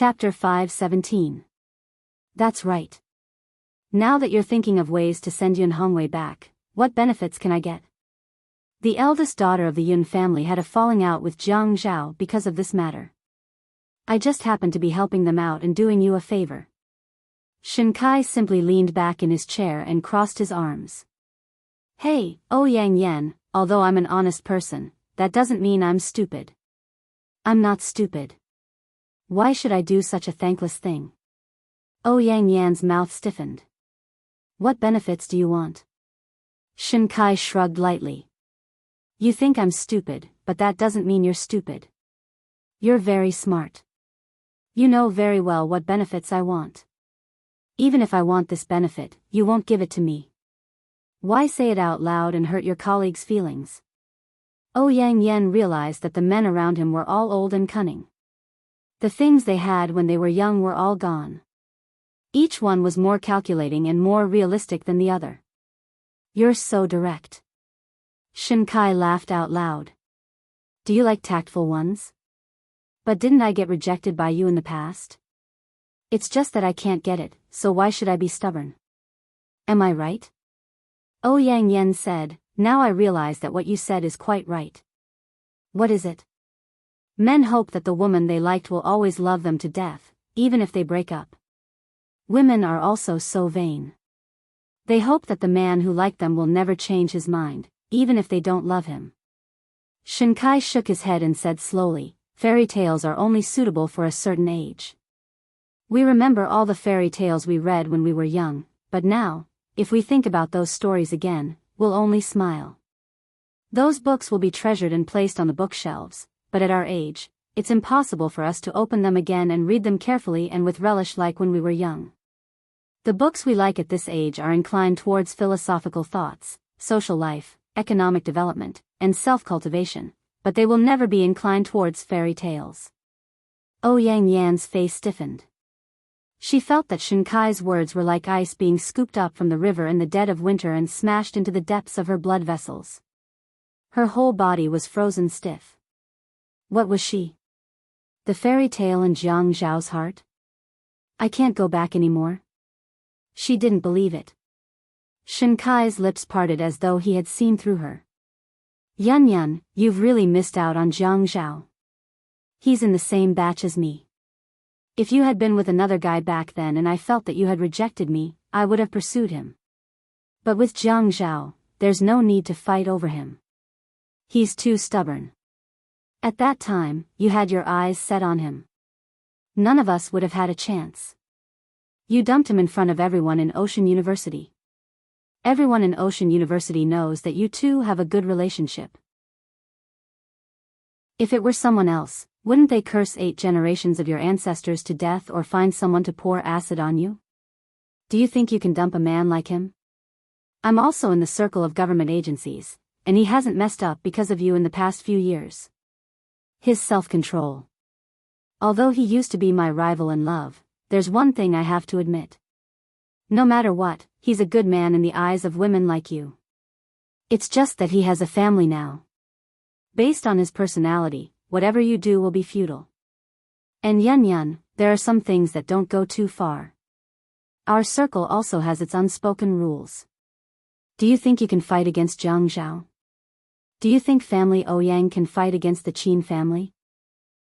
Chapter 5:17. That's right. Now that you're thinking of ways to send Yun Hongwei back, what benefits can I get? The eldest daughter of the Yun family had a falling out with Jiang Zhao because of this matter. I just happened to be helping them out and doing you a favor. Shen Kai simply leaned back in his chair and crossed his arms. Hey, Yang Yan, although I'm an honest person, that doesn't mean I'm stupid. I'm not stupid. Why should I do such a thankless thing? Yang Yan's mouth stiffened. What benefits do you want? Shen Kai shrugged lightly. You think I'm stupid, but that doesn't mean you're stupid. You're very smart. You know very well what benefits I want. Even if I want this benefit, you won't give it to me. Why say it out loud and hurt your colleagues' feelings? Yang Yan realized that the men around him were all old and cunning. The things they had when they were young were all gone. Each one was more calculating and more realistic than the other. You're so direct. Shen Kai laughed out loud. Do you like tactful ones? But didn't I get rejected by you in the past? It's just that I can't get it, so why should I be stubborn? Am I right? Yang Yan said, now I realize that what you said is quite right. What is it? Men hope that the woman they liked will always love them to death, even if they break up. Women are also so vain. They hope that the man who liked them will never change his mind, even if they don't love him. Shen Kai shook his head and said slowly, fairy tales are only suitable for a certain age. We remember all the fairy tales we read when we were young, but now, if we think about those stories again, we'll only smile. Those books will be treasured and placed on the bookshelves, but at our age, it's impossible for us to open them again and read them carefully and with relish like when we were young. The books we like at this age are inclined towards philosophical thoughts, social life, economic development, and self-cultivation, but they will never be inclined towards fairy tales. Yang Yan's face stiffened. She felt that Shen Kai's words were like ice being scooped up from the river in the dead of winter and smashed into the depths of her blood vessels. Her whole body was frozen stiff. What was she? The fairy tale in Jiang Zhao's heart? I can't go back anymore. She didn't believe it. Shen Kai's lips parted as though he had seen through her. Yun, you've really missed out on Jiang Zhao. He's in the same batch as me. If you had been with another guy back then and I felt that you had rejected me, I would have pursued him. But with Jiang Zhao, there's no need to fight over him. He's too stubborn. At that time, you had your eyes set on him. None of us would have had a chance. You dumped him in front of everyone in Ocean University. Everyone in Ocean University knows that you two have a good relationship. If it were someone else, wouldn't they curse 8 generations of your ancestors to death or find someone to pour acid on you? Do you think you can dump a man like him? I'm also in the circle of government agencies, and he hasn't messed up because of you in the past few years. His self-control. Although he used to be my rival in love, there's one thing I have to admit. No matter what, he's a good man in the eyes of women like you. It's just that he has a family now. Based on his personality, whatever you do will be futile. And Yun, there are some things that don't go too far. Our circle also has its unspoken rules. Do you think you can fight against Jiang Zhao? Do you think family Ouyang can fight against the Qin family?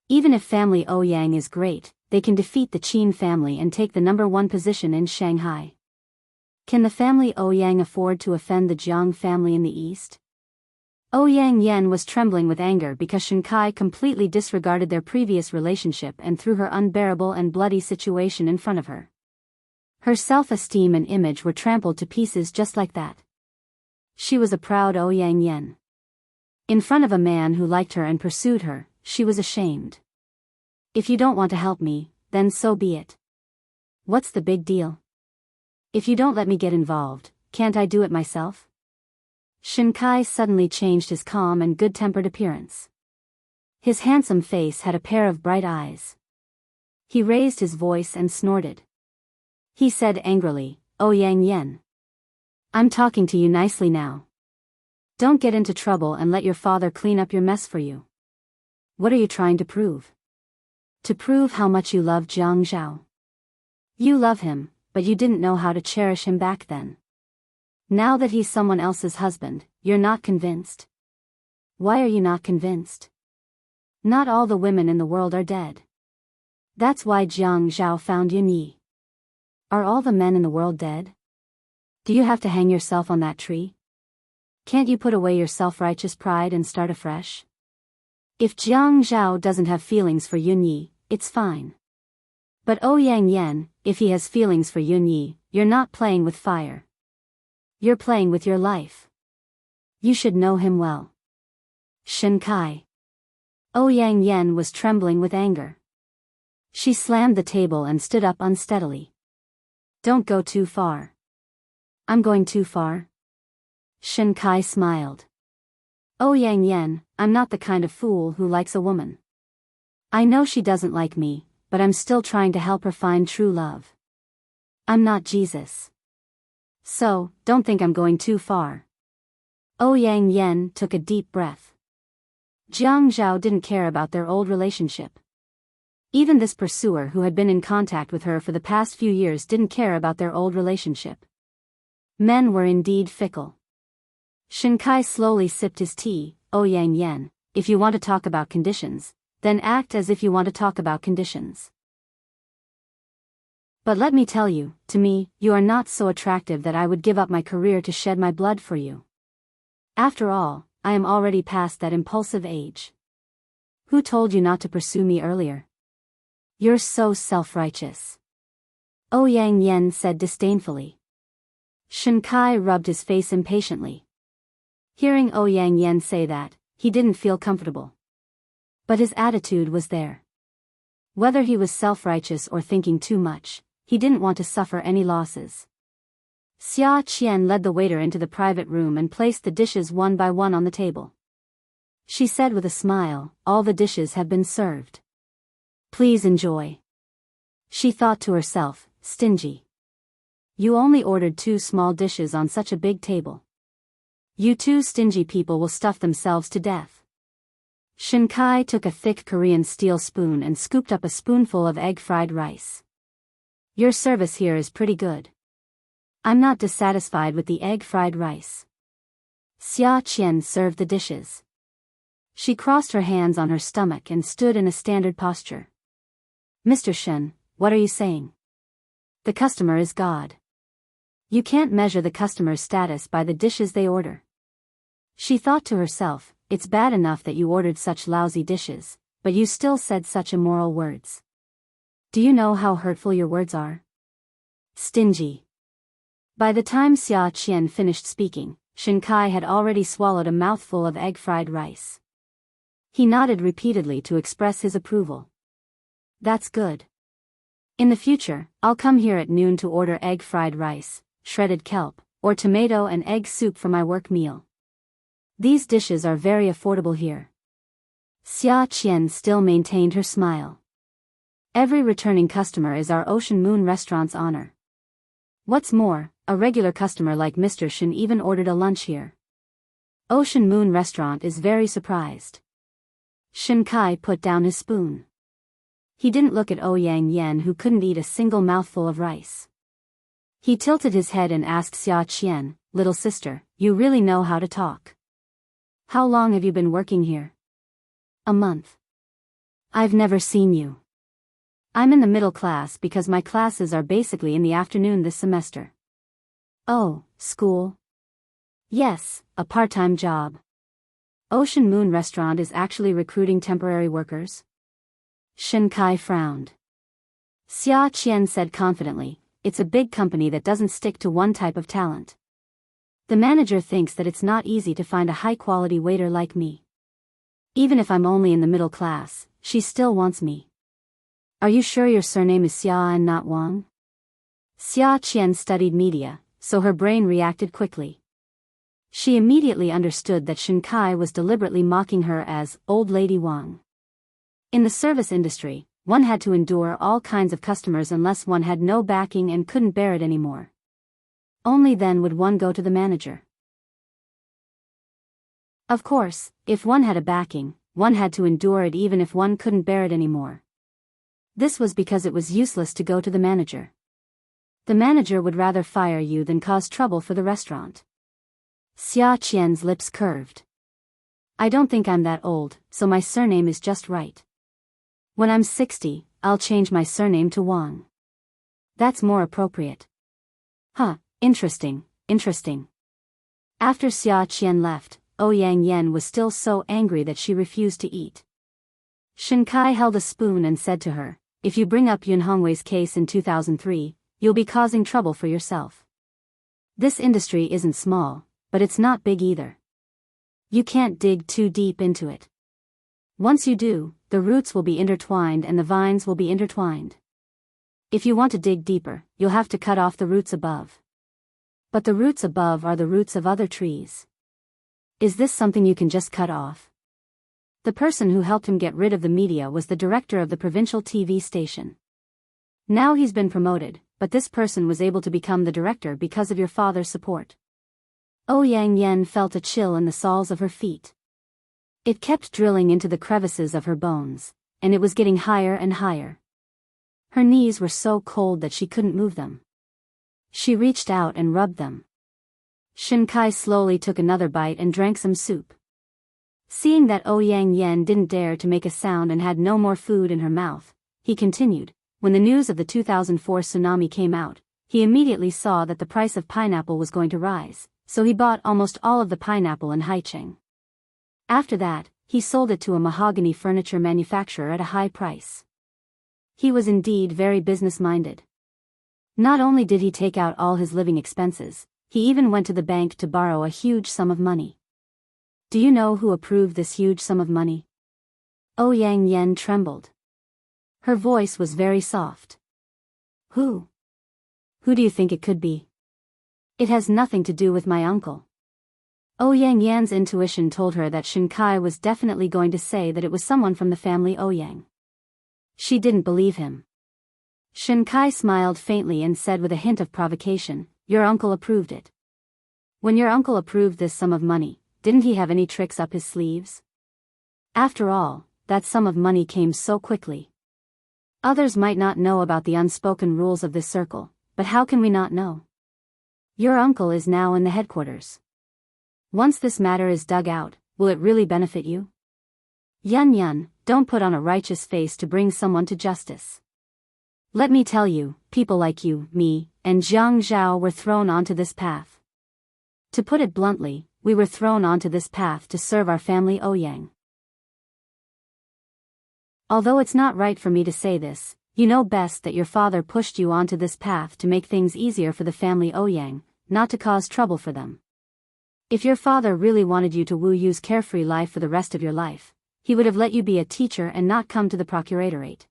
Even if family Ouyang is great, they can defeat the Qin family and take the #1 position in Shanghai. Can the family Ouyang afford to offend the Jiang family in the east? Yang Yan was trembling with anger because Shen Kai completely disregarded their previous relationship and threw her unbearable and bloody situation in front of her. Her self-esteem and image were trampled to pieces just like that. She was a proud Yang Yan. In front of a man who liked her and pursued her, she was ashamed. If you don't want to help me, then so be it. What's the big deal? If you don't let me get involved, can't I do it myself? Shen Kai suddenly changed his calm and good-tempered appearance. His handsome face had a pair of bright eyes. He raised his voice and snorted. He said angrily, Yang Yan. I'm talking to you nicely now. Don't get into trouble and let your father clean up your mess for you. What are you trying to prove? To prove how much you love Jiang Zhao. You love him, but you didn't know how to cherish him back then. Now that he's someone else's husband, you're not convinced. Why are you not convinced? Not all the women in the world are dead. That's why Jiang Zhao found Yun Yi. Are all the men in the world dead? Do you have to hang yourself on that tree? Can't you put away your self-righteous pride and start afresh? If Jiang Zhao doesn't have feelings for Yun Yi, it's fine. But Yang Yan, if he has feelings for Yun Yi, you're not playing with fire. You're playing with your life. You should know him well. Shen Kai. Yang Yan was trembling with anger. She slammed the table and stood up unsteadily. Don't go too far. I'm going too far? Shen Kai smiled. Yang Yan, I'm not the kind of fool who likes a woman. I know she doesn't like me, but I'm still trying to help her find true love. I'm not Jesus. So, don't think I'm going too far. Yang Yan took a deep breath. Jiang Zhao didn't care about their old relationship. Even this pursuer who had been in contact with her for the past few years didn't care about their old relationship. Men were indeed fickle. Shen Kai slowly sipped his tea. Yang Yan, if you want to talk about conditions, then act as if you want to talk about conditions. But let me tell you, to me, you are not so attractive that I would give up my career to shed my blood for you. After all, I am already past that impulsive age. Who told you not to pursue me earlier? You're so self-righteous. Yang Yan said disdainfully. Shen Kai rubbed his face impatiently. Hearing Yang Yan say that, he didn't feel comfortable. But his attitude was there. Whether he was self-righteous or thinking too much, he didn't want to suffer any losses. Xia Qian led the waiter into the private room and placed the dishes one by one on the table. She said with a smile, all the dishes have been served. Please enjoy. She thought to herself, stingy. You only ordered 2 small dishes on such a big table. You 2 stingy people will stuff themselves to death. Shen Kai took a thick Korean steel spoon and scooped up a spoonful of egg fried rice. Your service here is pretty good. I'm not dissatisfied with the egg fried rice. Xia Qian served the dishes. She crossed her hands on her stomach and stood in a standard posture. Mr. Shen, what are you saying? The customer is God. You can't measure the customer's status by the dishes they order. She thought to herself, it's bad enough that you ordered such lousy dishes, but you still said such immoral words. Do you know how hurtful your words are? Stingy. By the time Xia Qian finished speaking, Shen Kai had already swallowed a mouthful of egg fried rice. He nodded repeatedly to express his approval. That's good. In the future, I'll come here at noon to order egg fried rice, shredded kelp, or tomato and egg soup for my work meal. These dishes are very affordable here. Xia Qian still maintained her smile. Every returning customer is our Ocean Moon restaurant's honor. What's more, a regular customer like Mr. Shen even ordered a lunch here. Ocean Moon restaurant is very surprised. Shen Kai put down his spoon. He didn't look at Yang Yan, who couldn't eat a single mouthful of rice. He tilted his head and asked Xia Qian, little sister, you really know how to talk. How long have you been working here? A month. I've never seen you. I'm in the middle class because my classes are basically in the afternoon this semester. Oh, school? Yes, a part-time job. Ocean Moon Restaurant is actually recruiting temporary workers? Shen Kai frowned. Xia Qian said confidently, it's a big company that doesn't stick to one type of talent. The manager thinks that it's not easy to find a high-quality waiter like me. Even if I'm only in the middle class, she still wants me. Are you sure your surname is Xia and not Wang? Xia Qian studied media, so her brain reacted quickly. She immediately understood that Shen Kai was deliberately mocking her as Old Lady Wang. In the service industry, one had to endure all kinds of customers unless one had no backing and couldn't bear it anymore. Only then would one go to the manager. Of course, if one had a backing, one had to endure it even if one couldn't bear it anymore. This was because it was useless to go to the manager. The manager would rather fire you than cause trouble for the restaurant. Xia Qian's lips curved. I don't think I'm that old, so my surname is just right. When I'm 60, I'll change my surname to Wang. That's more appropriate. Huh, interesting. After Xia Qian left, Ouyang Yan was still so angry that she refused to eat. Shen Kai held a spoon and said to her, if you bring up Yun Hongwei's case in 2003, you'll be causing trouble for yourself. This industry isn't small, but it's not big either. You can't dig too deep into it. Once you do, the roots will be intertwined and the vines will be intertwined. If you want to dig deeper, you'll have to cut off the roots above. But the roots above are the roots of other trees. Is this something you can just cut off? The person who helped him get rid of the media was the director of the provincial TV station. Now he's been promoted, but this person was able to become the director because of your father's support. Ouyang Yan felt a chill in the soles of her feet. It kept drilling into the crevices of her bones, and it was getting higher and higher. Her knees were so cold that she couldn't move them. She reached out and rubbed them. Shen Kai slowly took another bite and drank some soup. Seeing that Ouyang Yan didn't dare to make a sound and had no more food in her mouth, he continued, when the news of the 2004 tsunami came out, he immediately saw that the price of pineapple was going to rise, so he bought almost all of the pineapple in Haicheng. After that, he sold it to a mahogany furniture manufacturer at a high price. He was indeed very business-minded. Not only did he take out all his living expenses, he even went to the bank to borrow a huge sum of money. Do you know who approved this huge sum of money? Ouyang Yan trembled. Her voice was very soft. Who? Who do you think it could be? It has nothing to do with my uncle. Ouyang Yan's intuition told her that Shen Kai was definitely going to say that it was someone from the family Ouyang. She didn't believe him. Shen Kai smiled faintly and said with a hint of provocation, your uncle approved it. When your uncle approved this sum of money, didn't he have any tricks up his sleeves? After all, that sum of money came so quickly. Others might not know about the unspoken rules of this circle, but how can we not know? Your uncle is now in the headquarters. Once this matter is dug out, will it really benefit you? Yun, don't put on a righteous face to bring someone to justice. Let me tell you, people like you, me, and Jiang Zhao were thrown onto this path. To put it bluntly, we were thrown onto this path to serve our family Ouyang. Although it's not right for me to say this, you know best that your father pushed you onto this path to make things easier for the family Ouyang, not to cause trouble for them. If your father really wanted you to woo you's carefree life for the rest of your life, he would have let you be a teacher and not come to the procuratorate.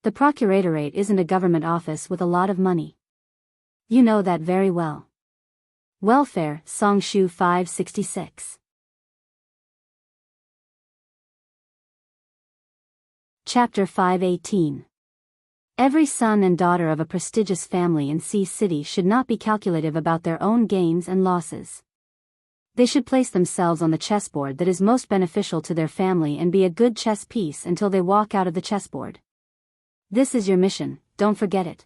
The procuratorate isn't a government office with a lot of money. You know that very well. Welfare, Songshu 566. Chapter 518. Every son and daughter of a prestigious family in C City should not be calculative about their own gains and losses. They should place themselves on the chessboard that is most beneficial to their family and be a good chess piece until they walk out of the chessboard. This is your mission, don't forget it.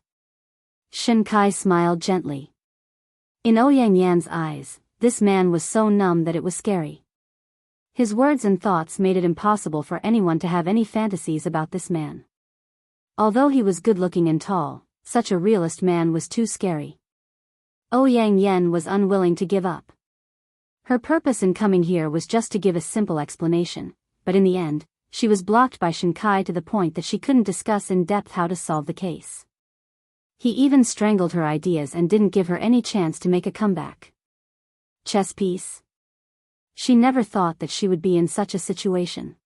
Shen Kai smiled gently. In Ouyang Yan's eyes, this man was so numb that it was scary. His words and thoughts made it impossible for anyone to have any fantasies about this man. Although he was good-looking and tall, such a realist man was too scary. Ouyang Yan was unwilling to give up. Her purpose in coming here was just to give a simple explanation, but in the end, she was blocked by Shen Kai to the point that she couldn't discuss in depth how to solve the case. He even strangled her ideas and didn't give her any chance to make a comeback. Chess piece? She never thought that she would be in such a situation.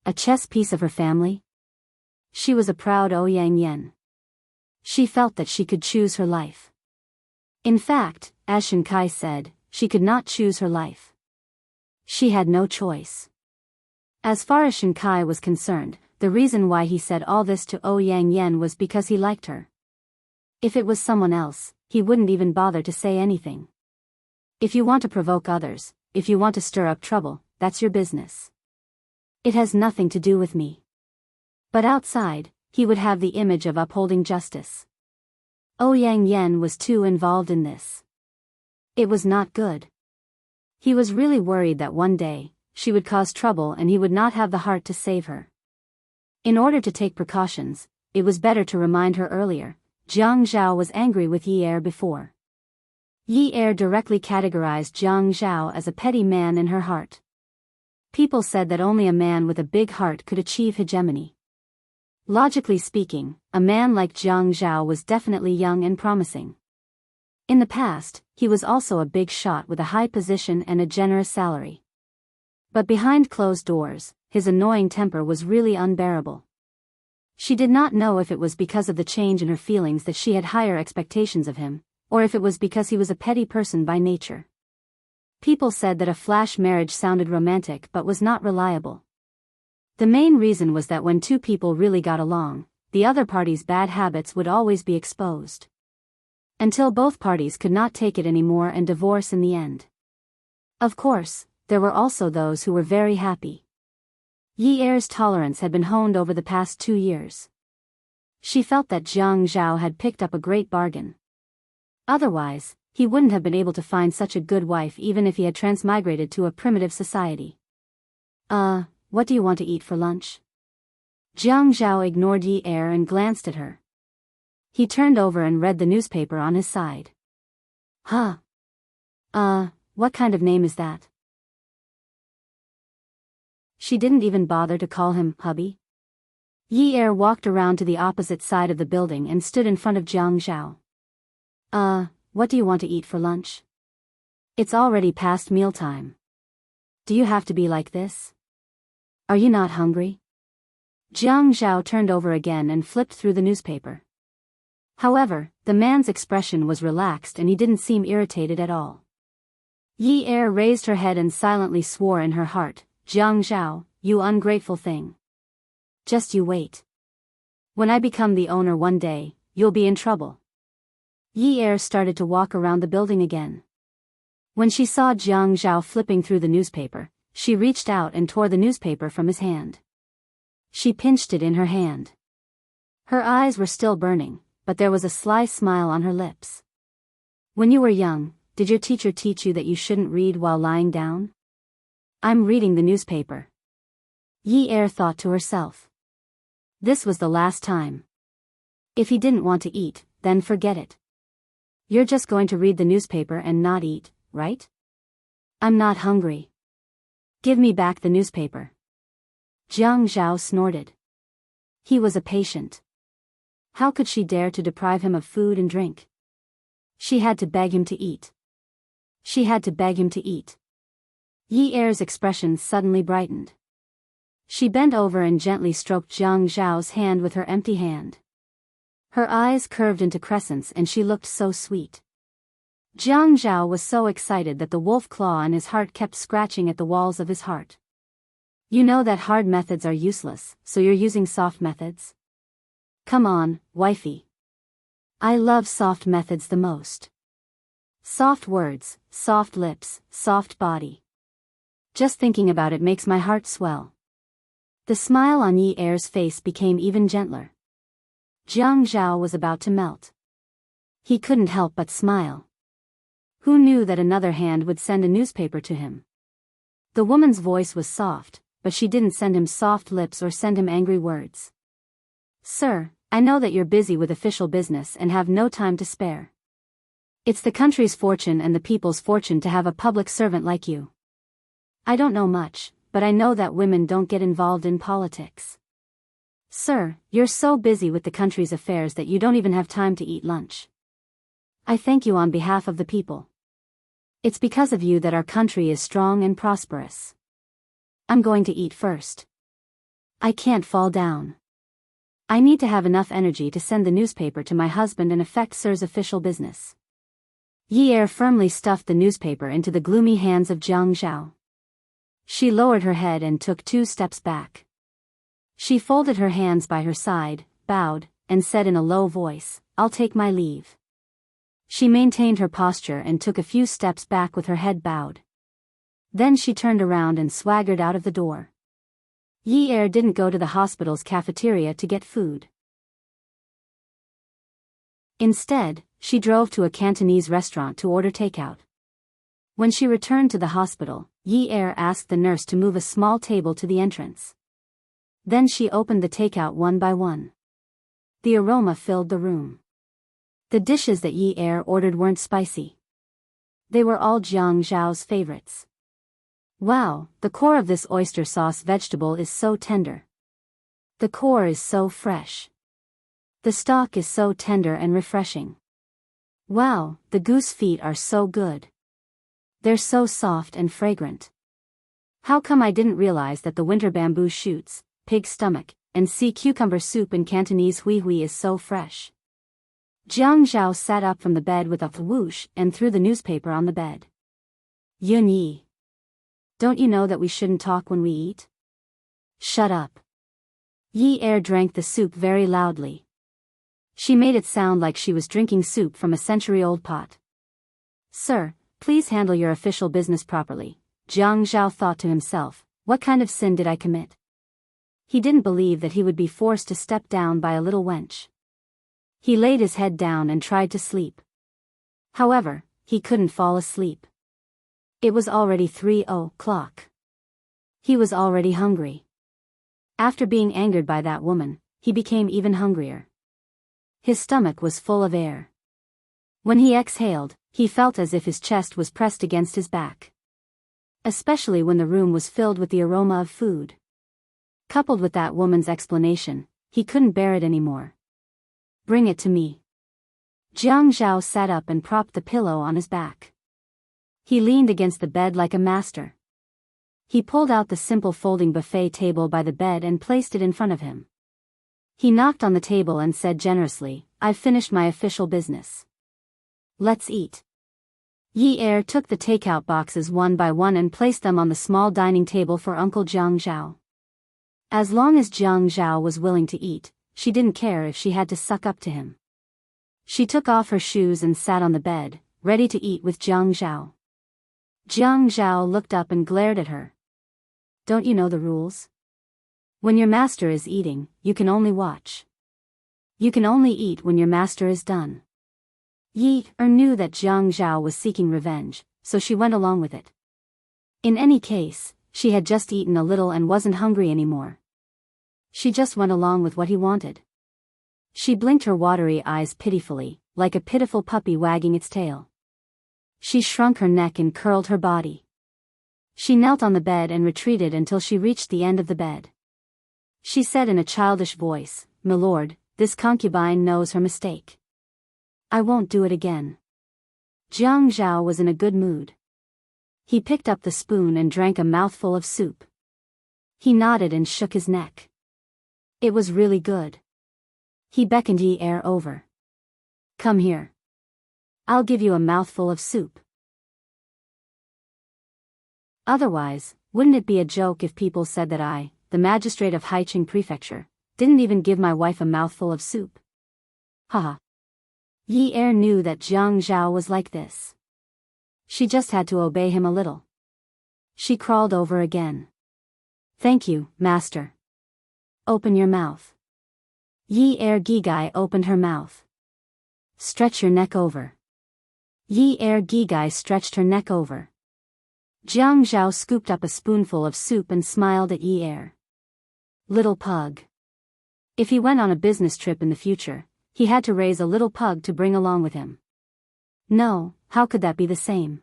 A chess piece of her family? She was a proud Ouyang Yan. She felt that she could choose her life. In fact, as Shen Kai said, she could not choose her life. She had no choice. As far as Shen Kai was concerned, the reason why he said all this to Ouyang Yan was because he liked her. If it was someone else, he wouldn't even bother to say anything. If you want to provoke others, if you want to stir up trouble, that's your business. It has nothing to do with me. But outside, he would have the image of upholding justice. Ouyang Yen was too involved in this. It was not good. He was really worried that one day, she would cause trouble and he would not have the heart to save her. In order to take precautions, it was better to remind her earlier. Jiang Zhao was angry with Yi Er before. Yi Er directly categorized Jiang Zhao as a petty man in her heart. People said that only a man with a big heart could achieve hegemony. Logically speaking, a man like Jiang Zhao was definitely young and promising. In the past, he was also a big shot with a high position and a generous salary. But behind closed doors, his annoying temper was really unbearable. She did not know if it was because of the change in her feelings that she had higher expectations of him, or if it was because he was a petty person by nature. People said that a flash marriage sounded romantic but was not reliable. The main reason was that when two people really got along, the other party's bad habits would always be exposed. Until both parties could not take it anymore and divorce in the end. Of course, there were also those who were very happy. Yi Er's tolerance had been honed over the past 2 years. She felt that Jiang Zhao had picked up a great bargain. Otherwise, he wouldn't have been able to find such a good wife even if he had transmigrated to a primitive society. What do you want to eat for lunch? Jiang Zhao ignored Yi Er and glanced at her. He turned over and read the newspaper on his side. What kind of name is that? She didn't even bother to call him hubby. Yi Er walked around to the opposite side of the building and stood in front of Jiang Zhao. What do you want to eat for lunch? It's already past mealtime. Do you have to be like this? Are you not hungry? Jiang Zhao turned over again and flipped through the newspaper. However, the man's expression was relaxed and he didn't seem irritated at all. Yi Er raised her head and silently swore in her heart, Jiang Zhao, you ungrateful thing. Just you wait. When I become the owner one day, you'll be in trouble. Yi Er started to walk around the building again. When she saw Jiang Zhao flipping through the newspaper, she reached out and tore the newspaper from his hand. She pinched it in her hand. Her eyes were still burning, but there was a sly smile on her lips. When you were young, did your teacher teach you that you shouldn't read while lying down? I'm reading the newspaper. Yi Er thought to herself. This was the last time. If he didn't want to eat, then forget it. You're just going to read the newspaper and not eat, right? I'm not hungry. Give me back the newspaper. Jiang Zhao snorted. He was a patient. How could she dare to deprive him of food and drink? She had to beg him to eat. She had to beg him to eat. Yi Er's expression suddenly brightened. She bent over and gently stroked Jiang Zhao's hand with her empty hand. Her eyes curved into crescents and she looked so sweet. Jiang Zhao was so excited that the wolf claw in his heart kept scratching at the walls of his heart. You know that hard methods are useless, so you're using soft methods? Come on, wifey. I love soft methods the most. Soft words, soft lips, soft body. Just thinking about it makes my heart swell. The smile on Yi Er's face became even gentler. Jiang Zhao was about to melt. He couldn't help but smile. Who knew that another hand would send a newspaper to him? The woman's voice was soft, but she didn't send him soft lips or send him angry words. Sir, I know that you're busy with official business and have no time to spare. It's the country's fortune and the people's fortune to have a public servant like you. I don't know much, but I know that women don't get involved in politics. Sir, you're so busy with the country's affairs that you don't even have time to eat lunch. I thank you on behalf of the people. It's because of you that our country is strong and prosperous. I'm going to eat first. I can't fall down. I need to have enough energy to send the newspaper to my husband and effect Sir's official business. Yi Er firmly stuffed the newspaper into the gloomy hands of Jiang Zhao. She lowered her head and took 2 steps back. She folded her hands by her side, bowed, and said in a low voice, I'll take my leave. She maintained her posture and took a few steps back with her head bowed. Then she turned around and swaggered out of the door. Yi Er didn't go to the hospital's cafeteria to get food. Instead, she drove to a Cantonese restaurant to order takeout. When she returned to the hospital, Yi Er asked the nurse to move a small table to the entrance. Then she opened the takeout one by one. The aroma filled the room. The dishes that Yi Er ordered weren't spicy. They were all Jiang Zhao's favorites. Wow, the core of this oyster sauce vegetable is so tender. The core is so fresh. The stock is so tender and refreshing. Wow, the goose feet are so good. They're so soft and fragrant. How come I didn't realize that the winter bamboo shoots, pig stomach, and sea cucumber soup in Cantonese hui hui is so fresh? Jiang Zhao sat up from the bed with a whoosh and threw the newspaper on the bed. Yun Yi. Don't you know that we shouldn't talk when we eat? Shut up. Yi Er drank the soup very loudly. She made it sound like she was drinking soup from a century-old pot. Sir, please handle your official business properly, Jiang Zhao thought to himself. What kind of sin did I commit? He didn't believe that he would be forced to step down by a little wench. He laid his head down and tried to sleep. However, he couldn't fall asleep. It was already 3 o'clock. He was already hungry. After being angered by that woman, he became even hungrier. His stomach was full of air. When he exhaled, he felt as if his chest was pressed against his back. Especially when the room was filled with the aroma of food. Coupled with that woman's explanation, he couldn't bear it anymore. Bring it to me. Jiang Zhao sat up and propped the pillow on his back. He leaned against the bed like a master. He pulled out the simple folding buffet table by the bed and placed it in front of him. He knocked on the table and said generously, I've finished my official business. Let's eat. Yi Er took the takeout boxes one by one and placed them on the small dining table for Uncle Jiang Zhao. As long as Jiang Zhao was willing to eat, she didn't care if she had to suck up to him. She took off her shoes and sat on the bed, ready to eat with Jiang Zhao. Jiang Zhao looked up and glared at her. Don't you know the rules? When your master is eating, you can only watch. You can only eat when your master is done. Yi Er knew that Jiang Zhao was seeking revenge, so she went along with it. In any case, she had just eaten a little and wasn't hungry anymore. She just went along with what he wanted. She blinked her watery eyes pitifully, like a pitiful puppy wagging its tail. She shrunk her neck and curled her body. She knelt on the bed and retreated until she reached the end of the bed. She said in a childish voice, "My lord, this concubine knows her mistake. I won't do it again." Jiang Zhao was in a good mood. He picked up the spoon and drank a mouthful of soup. He nodded and shook his neck. It was really good. He beckoned Yi Er over. Come here. I'll give you a mouthful of soup. Otherwise, wouldn't it be a joke if people said that I, the magistrate of Haiqing Prefecture, didn't even give my wife a mouthful of soup? Haha. Yi Er knew that Jiang Zhao was like this. She just had to obey him a little. She crawled over again. Thank you, master. Open your mouth. Yi Er Gigai opened her mouth. Stretch your neck over. Yi Er Gigai stretched her neck over. Jiang Zhao scooped up a spoonful of soup and smiled at Yi Er. Little pug. If he went on a business trip in the future, he had to raise a little pug to bring along with him. No, how could that be the same?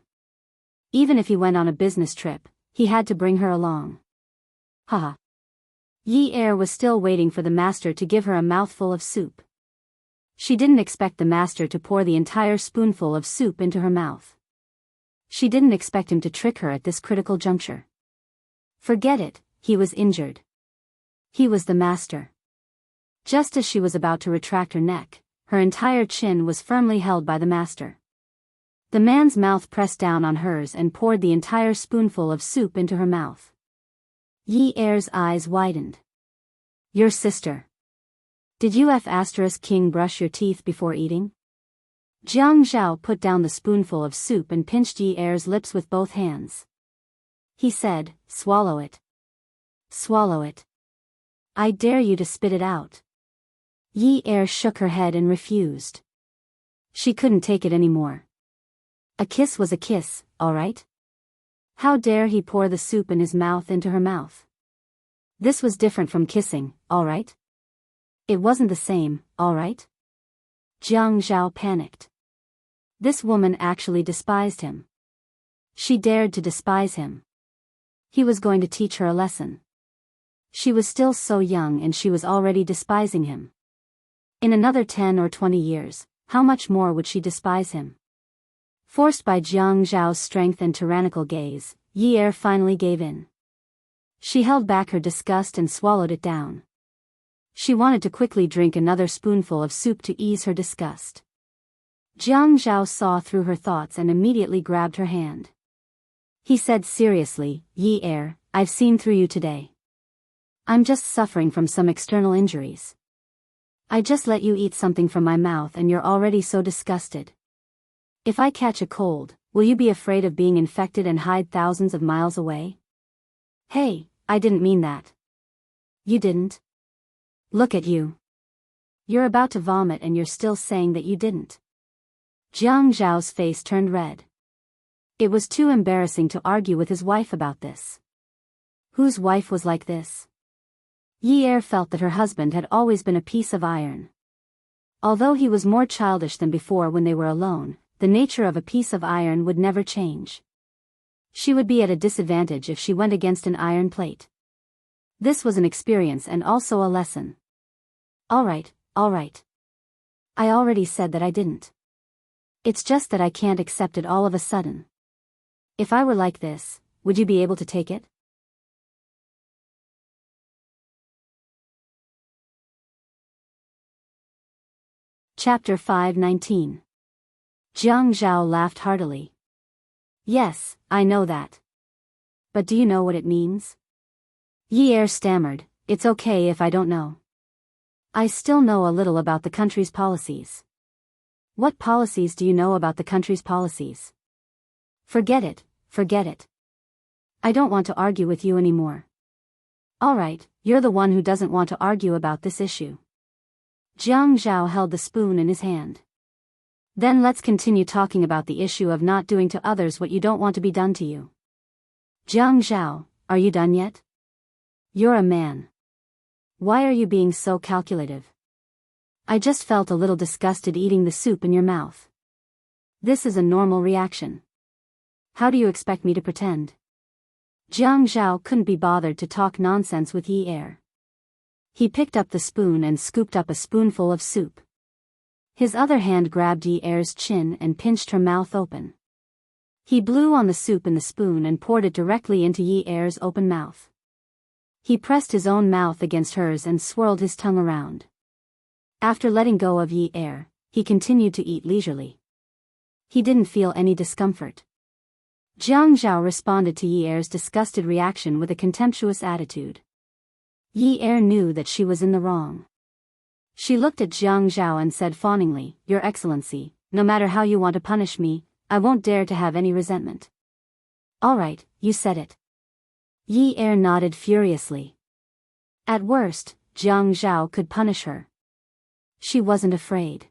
Even if he went on a business trip, he had to bring her along. Haha. Yi Er was still waiting for the master to give her a mouthful of soup. She didn't expect the master to pour the entire spoonful of soup into her mouth. She didn't expect him to trick her at this critical juncture. Forget it, he was injured. He was the master. Just as she was about to retract her neck, her entire chin was firmly held by the master. The man's mouth pressed down on hers and poured the entire spoonful of soup into her mouth. Yi Er's eyes widened. Your sister. Did you *King brush your teeth before eating? Jiang Zhao put down the spoonful of soup and pinched Yi Er's lips with both hands. He said, swallow it. Swallow it. I dare you to spit it out. Yi Er shook her head and refused. She couldn't take it anymore. A kiss was a kiss, all right? How dare he pour the soup in his mouth into her mouth? This was different from kissing, all right? It wasn't the same, all right? Jiang Zhao panicked. This woman actually despised him. She dared to despise him. He was going to teach her a lesson. She was still so young and she was already despising him. In another 10 or 20 years, how much more would she despise him? Forced by Jiang Zhao's strength and tyrannical gaze, Yi Er finally gave in. She held back her disgust and swallowed it down. She wanted to quickly drink another spoonful of soup to ease her disgust. Jiang Zhao saw through her thoughts and immediately grabbed her hand. He said seriously, Yi Er, I've seen through you today. I'm just suffering from some external injuries. I just let you eat something from my mouth and you're already so disgusted. If I catch a cold, will you be afraid of being infected and hide thousands of miles away? Hey, I didn't mean that. You didn't? Look at you. You're about to vomit and you're still saying that you didn't. Jiang Zhao's face turned red. It was too embarrassing to argue with his wife about this. Whose wife was like this? Yi Er felt that her husband had always been a piece of iron. Although he was more childish than before when they were alone, the nature of a piece of iron would never change. She would be at a disadvantage if she went against an iron plate. This was an experience and also a lesson. All right. I already said that I didn't. It's just that I can't accept it all of a sudden. If I were like this, would you be able to take it? Chapter 5:19. Jiang Zhao laughed heartily. Yes, I know that. But do you know what it means? Yi Er stammered, it's okay if I don't know. I still know a little about the country's policies. What policies do you know about the country's policies? Forget it. I don't want to argue with you anymore. All right, you're the one who doesn't want to argue about this issue. Jiang Zhao held the spoon in his hand. Then let's continue talking about the issue of not doing to others what you don't want to be done to you. Jiang Zhao, are you done yet? You're a man. Why are you being so calculative? I just felt a little disgusted eating the soup in your mouth. This is a normal reaction. How do you expect me to pretend? Jiang Zhao couldn't be bothered to talk nonsense with Yi Er. He picked up the spoon and scooped up a spoonful of soup. His other hand grabbed Yi Er's chin and pinched her mouth open. He blew on the soup in the spoon and poured it directly into Yi Er's open mouth. He pressed his own mouth against hers and swirled his tongue around. After letting go of Yi Er, he continued to eat leisurely. He didn't feel any discomfort. Jiang Zhao responded to Yi Er's disgusted reaction with a contemptuous attitude. Yi Er knew that she was in the wrong. She looked at Jiang Zhao and said fawningly, Your Excellency, no matter how you want to punish me, I won't dare to have any resentment. All right, you said it. Yi Er nodded furiously. At worst, Jiang Zhao could punish her. She wasn't afraid.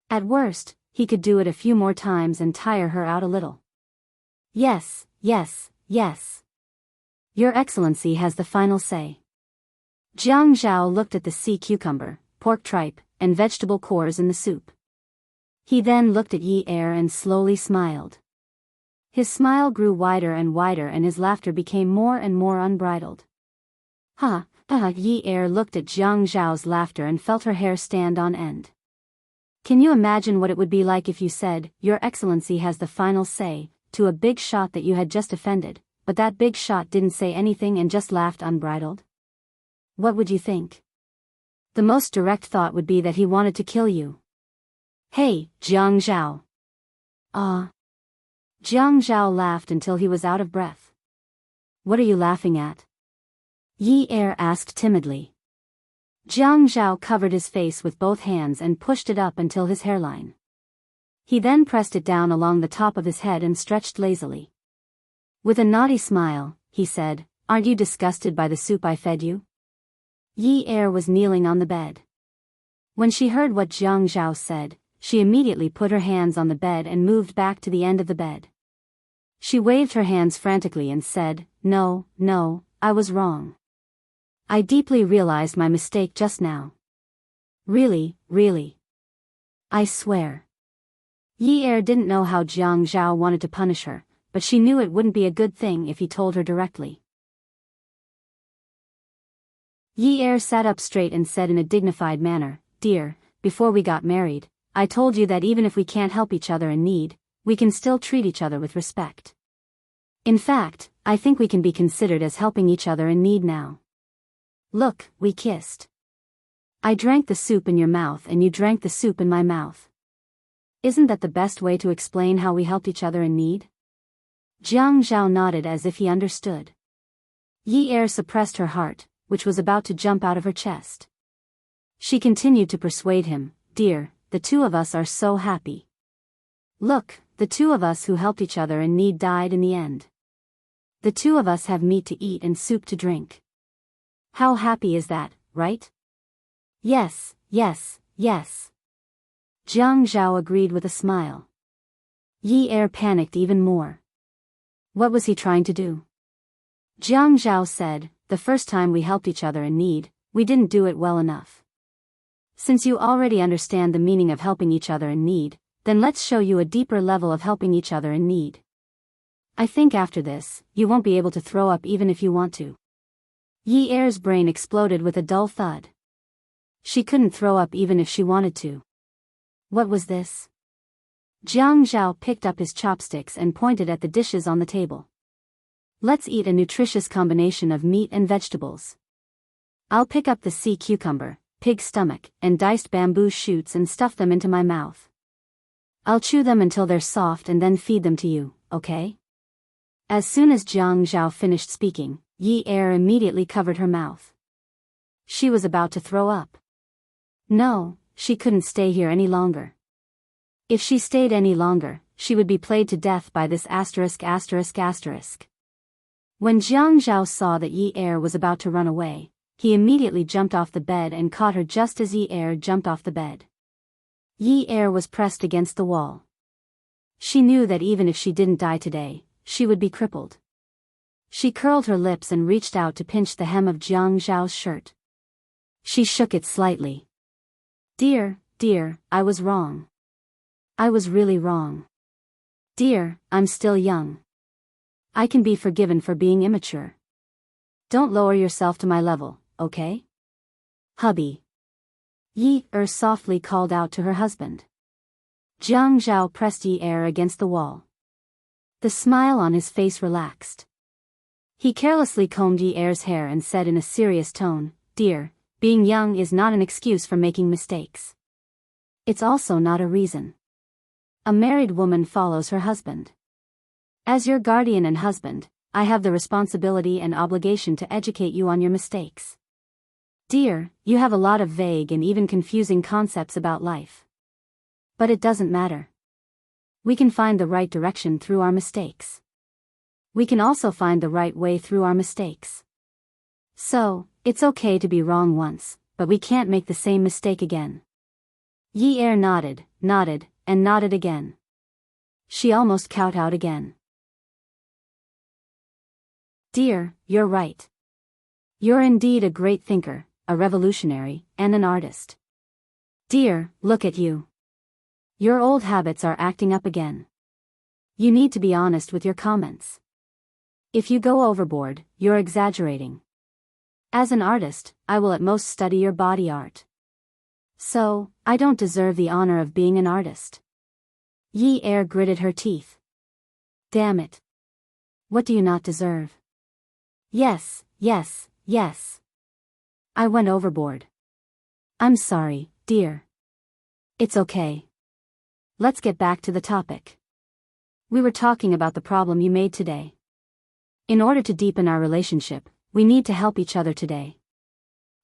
At worst, he could do it a few more times and tire her out a little. Yes. Your Excellency has the final say. Jiang Zhao looked at the sea cucumber, pork tripe, and vegetable cores in the soup. He then looked at Yi Er and slowly smiled. His smile grew wider and wider and his laughter became more and more unbridled. Yi Er looked at Jiang Zhao's laughter and felt her hair stand on end. Can you imagine what it would be like if you said, Your Excellency has the final say, to a big shot that you had just offended, but that big shot didn't say anything and just laughed unbridled? What would you think? The most direct thought would be that he wanted to kill you. Hey, Jiang Zhao. Jiang Zhao laughed until he was out of breath. What are you laughing at? Yi Er asked timidly. Jiang Zhao covered his face with both hands and pushed it up until his hairline. He then pressed it down along the top of his head and stretched lazily. With a naughty smile, he said, Aren't you disgusted by the soup I fed you? Yi Er was kneeling on the bed. When she heard what Jiang Zhao said, she immediately put her hands on the bed and moved back to the end of the bed. She waved her hands frantically and said, "No, no, I was wrong. I deeply realized my mistake just now. Really, really. I swear." Yi Er didn't know how Jiang Zhao wanted to punish her, but she knew it wouldn't be a good thing if he told her directly. Yi Er sat up straight and said in a dignified manner, "Dear, before we got married, I told you that even if we can't help each other in need, we can still treat each other with respect. In fact, I think we can be considered as helping each other in need now. Look, we kissed. I drank the soup in your mouth and you drank the soup in my mouth. Isn't that the best way to explain how we helped each other in need?" Jiang Zhao nodded as if he understood. Yi Er suppressed her heart, which was about to jump out of her chest. She continued to persuade him, "Dear, the two of us are so happy. Look, the two of us who helped each other in need died in the end. The two of us have meat to eat and soup to drink. How happy is that, right?" "Yes, yes, yes." Jiang Zhao agreed with a smile. Yi Er panicked even more. What was he trying to do? Jiang Zhao said, "The first time we helped each other in need, we didn't do it well enough. Since you already understand the meaning of helping each other in need, then let's show you a deeper level of helping each other in need. I think after this, you won't be able to throw up even if you want to." Yi Er's brain exploded with a dull thud. She couldn't throw up even if she wanted to. What was this? Jiang Zhao picked up his chopsticks and pointed at the dishes on the table. "Let's eat a nutritious combination of meat and vegetables. I'll pick up the sea cucumber, pig stomach, and diced bamboo shoots and stuff them into my mouth. I'll chew them until they're soft and then feed them to you, okay?" As soon as Jiang Zhao finished speaking, Yi Er immediately covered her mouth. She was about to throw up. No, she couldn't stay here any longer. If she stayed any longer, she would be played to death by this asterisk. When Jiang Zhao saw that Yi Er was about to run away, he immediately jumped off the bed and caught her just as Yi Er jumped off the bed. Yi Er was pressed against the wall. She knew that even if she didn't die today, she would be crippled. She curled her lips and reached out to pinch the hem of Jiang Zhao's shirt. She shook it slightly. "Dear, dear, I was wrong. I was really wrong. Dear, I'm still young. I can be forgiven for being immature. Don't lower yourself to my level, okay? Hubby." Yi Er softly called out to her husband. Jiang Zhao pressed Yi Er against the wall. The smile on his face relaxed. He carelessly combed Yi Er's hair and said in a serious tone, "Dear, being young is not an excuse for making mistakes. It's also not a reason. A married woman follows her husband. As your guardian and husband, I have the responsibility and obligation to educate you on your mistakes. Dear, you have a lot of vague and even confusing concepts about life. But it doesn't matter. We can find the right direction through our mistakes. We can also find the right way through our mistakes. So, it's okay to be wrong once, but we can't make the same mistake again." Yi Er nodded, and nodded again. She almost kowtowed again. "Dear, you're right. You're indeed a great thinker, a revolutionary, and an artist. Dear, look at you. Your old habits are acting up again. You need to be honest with your comments. If you go overboard, you're exaggerating. As an artist, I will at most study your body art. So, I don't deserve the honor of being an artist." Yi Er gritted her teeth. "Damn it. What do you not deserve?" Yes. I went overboard. I'm sorry, dear. It's okay. Let's get back to the topic. We were talking about the problem you made today. In order to deepen our relationship, we need to help each other today.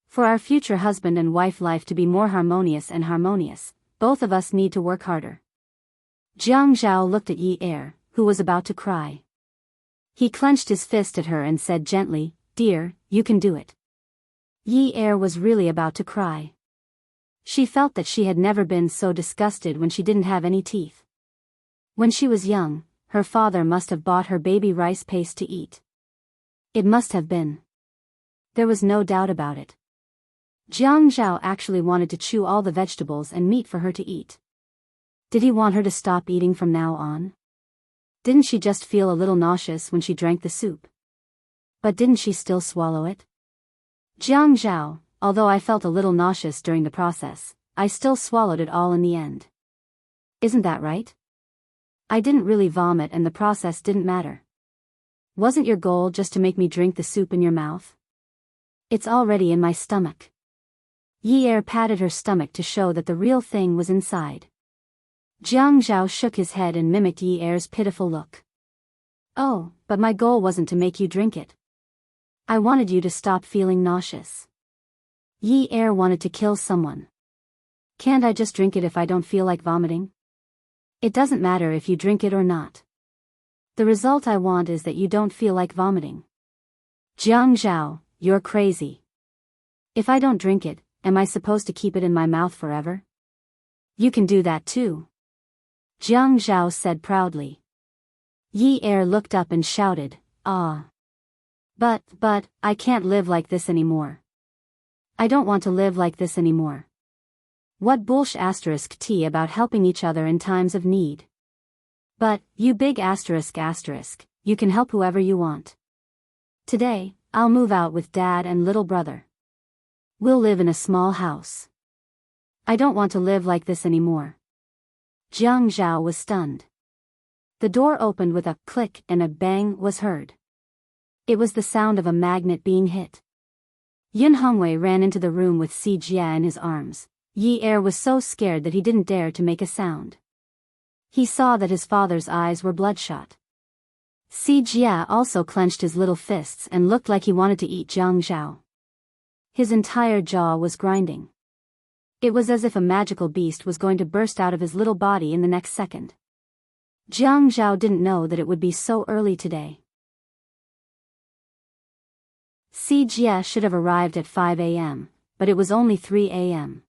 For our future husband and wife life to be more harmonious, both of us need to work harder." Jiang Zhao looked at Yi Er, who was about to cry. He clenched his fist at her and said gently, "Dear, you can do it." Yi Er was really about to cry. She felt that she had never been so disgusted when she didn't have any teeth. When she was young, her father must have bought her baby rice paste to eat. It must have been. There was no doubt about it. Jiang Zhao actually wanted to chew all the vegetables and meat for her to eat. Did he want her to stop eating from now on? Didn't she just feel a little nauseous when she drank the soup? But didn't she still swallow it? Jiang Zhao, although I felt a little nauseous during the process, I still swallowed it all in the end. Isn't that right? I didn't really vomit and the process didn't matter. Wasn't your goal just to make me drink the soup in your mouth? It's already in my stomach. Yi Er patted her stomach to show that the real thing was inside. Jiang Zhao shook his head and mimicked Yi Er's pitiful look. Oh, but my goal wasn't to make you drink it. I wanted you to stop feeling nauseous. Yi Er wanted to kill someone. Can't I just drink it if I don't feel like vomiting? It doesn't matter if you drink it or not. The result I want is that you don't feel like vomiting. Jiang Zhao, you're crazy. If I don't drink it, am I supposed to keep it in my mouth forever? You can do that too. Jiang Zhao said proudly. Yi Er looked up and shouted, "Ah! But, I can't live like this anymore. I don't want to live like this anymore. What bullsh *t about helping each other in times of need. But, you big **, you can help whoever you want. Today, I'll move out with Dad and little brother. We'll live in a small house. I don't want to live like this anymore." Jiang Zhao was stunned. The door opened with a click and a bang was heard. It was the sound of a magnet being hit. Yun Hongwei ran into the room with Si Jia in his arms. Yi Er was so scared that he didn't dare to make a sound. He saw that his father's eyes were bloodshot. Si Jia also clenched his little fists and looked like he wanted to eat Jiang Zhao. His entire jaw was grinding. It was as if a magical beast was going to burst out of his little body in the next second. Jiang Zhao didn't know that it would be so early today. Si Jia should have arrived at 5 a.m., but it was only 3 a.m.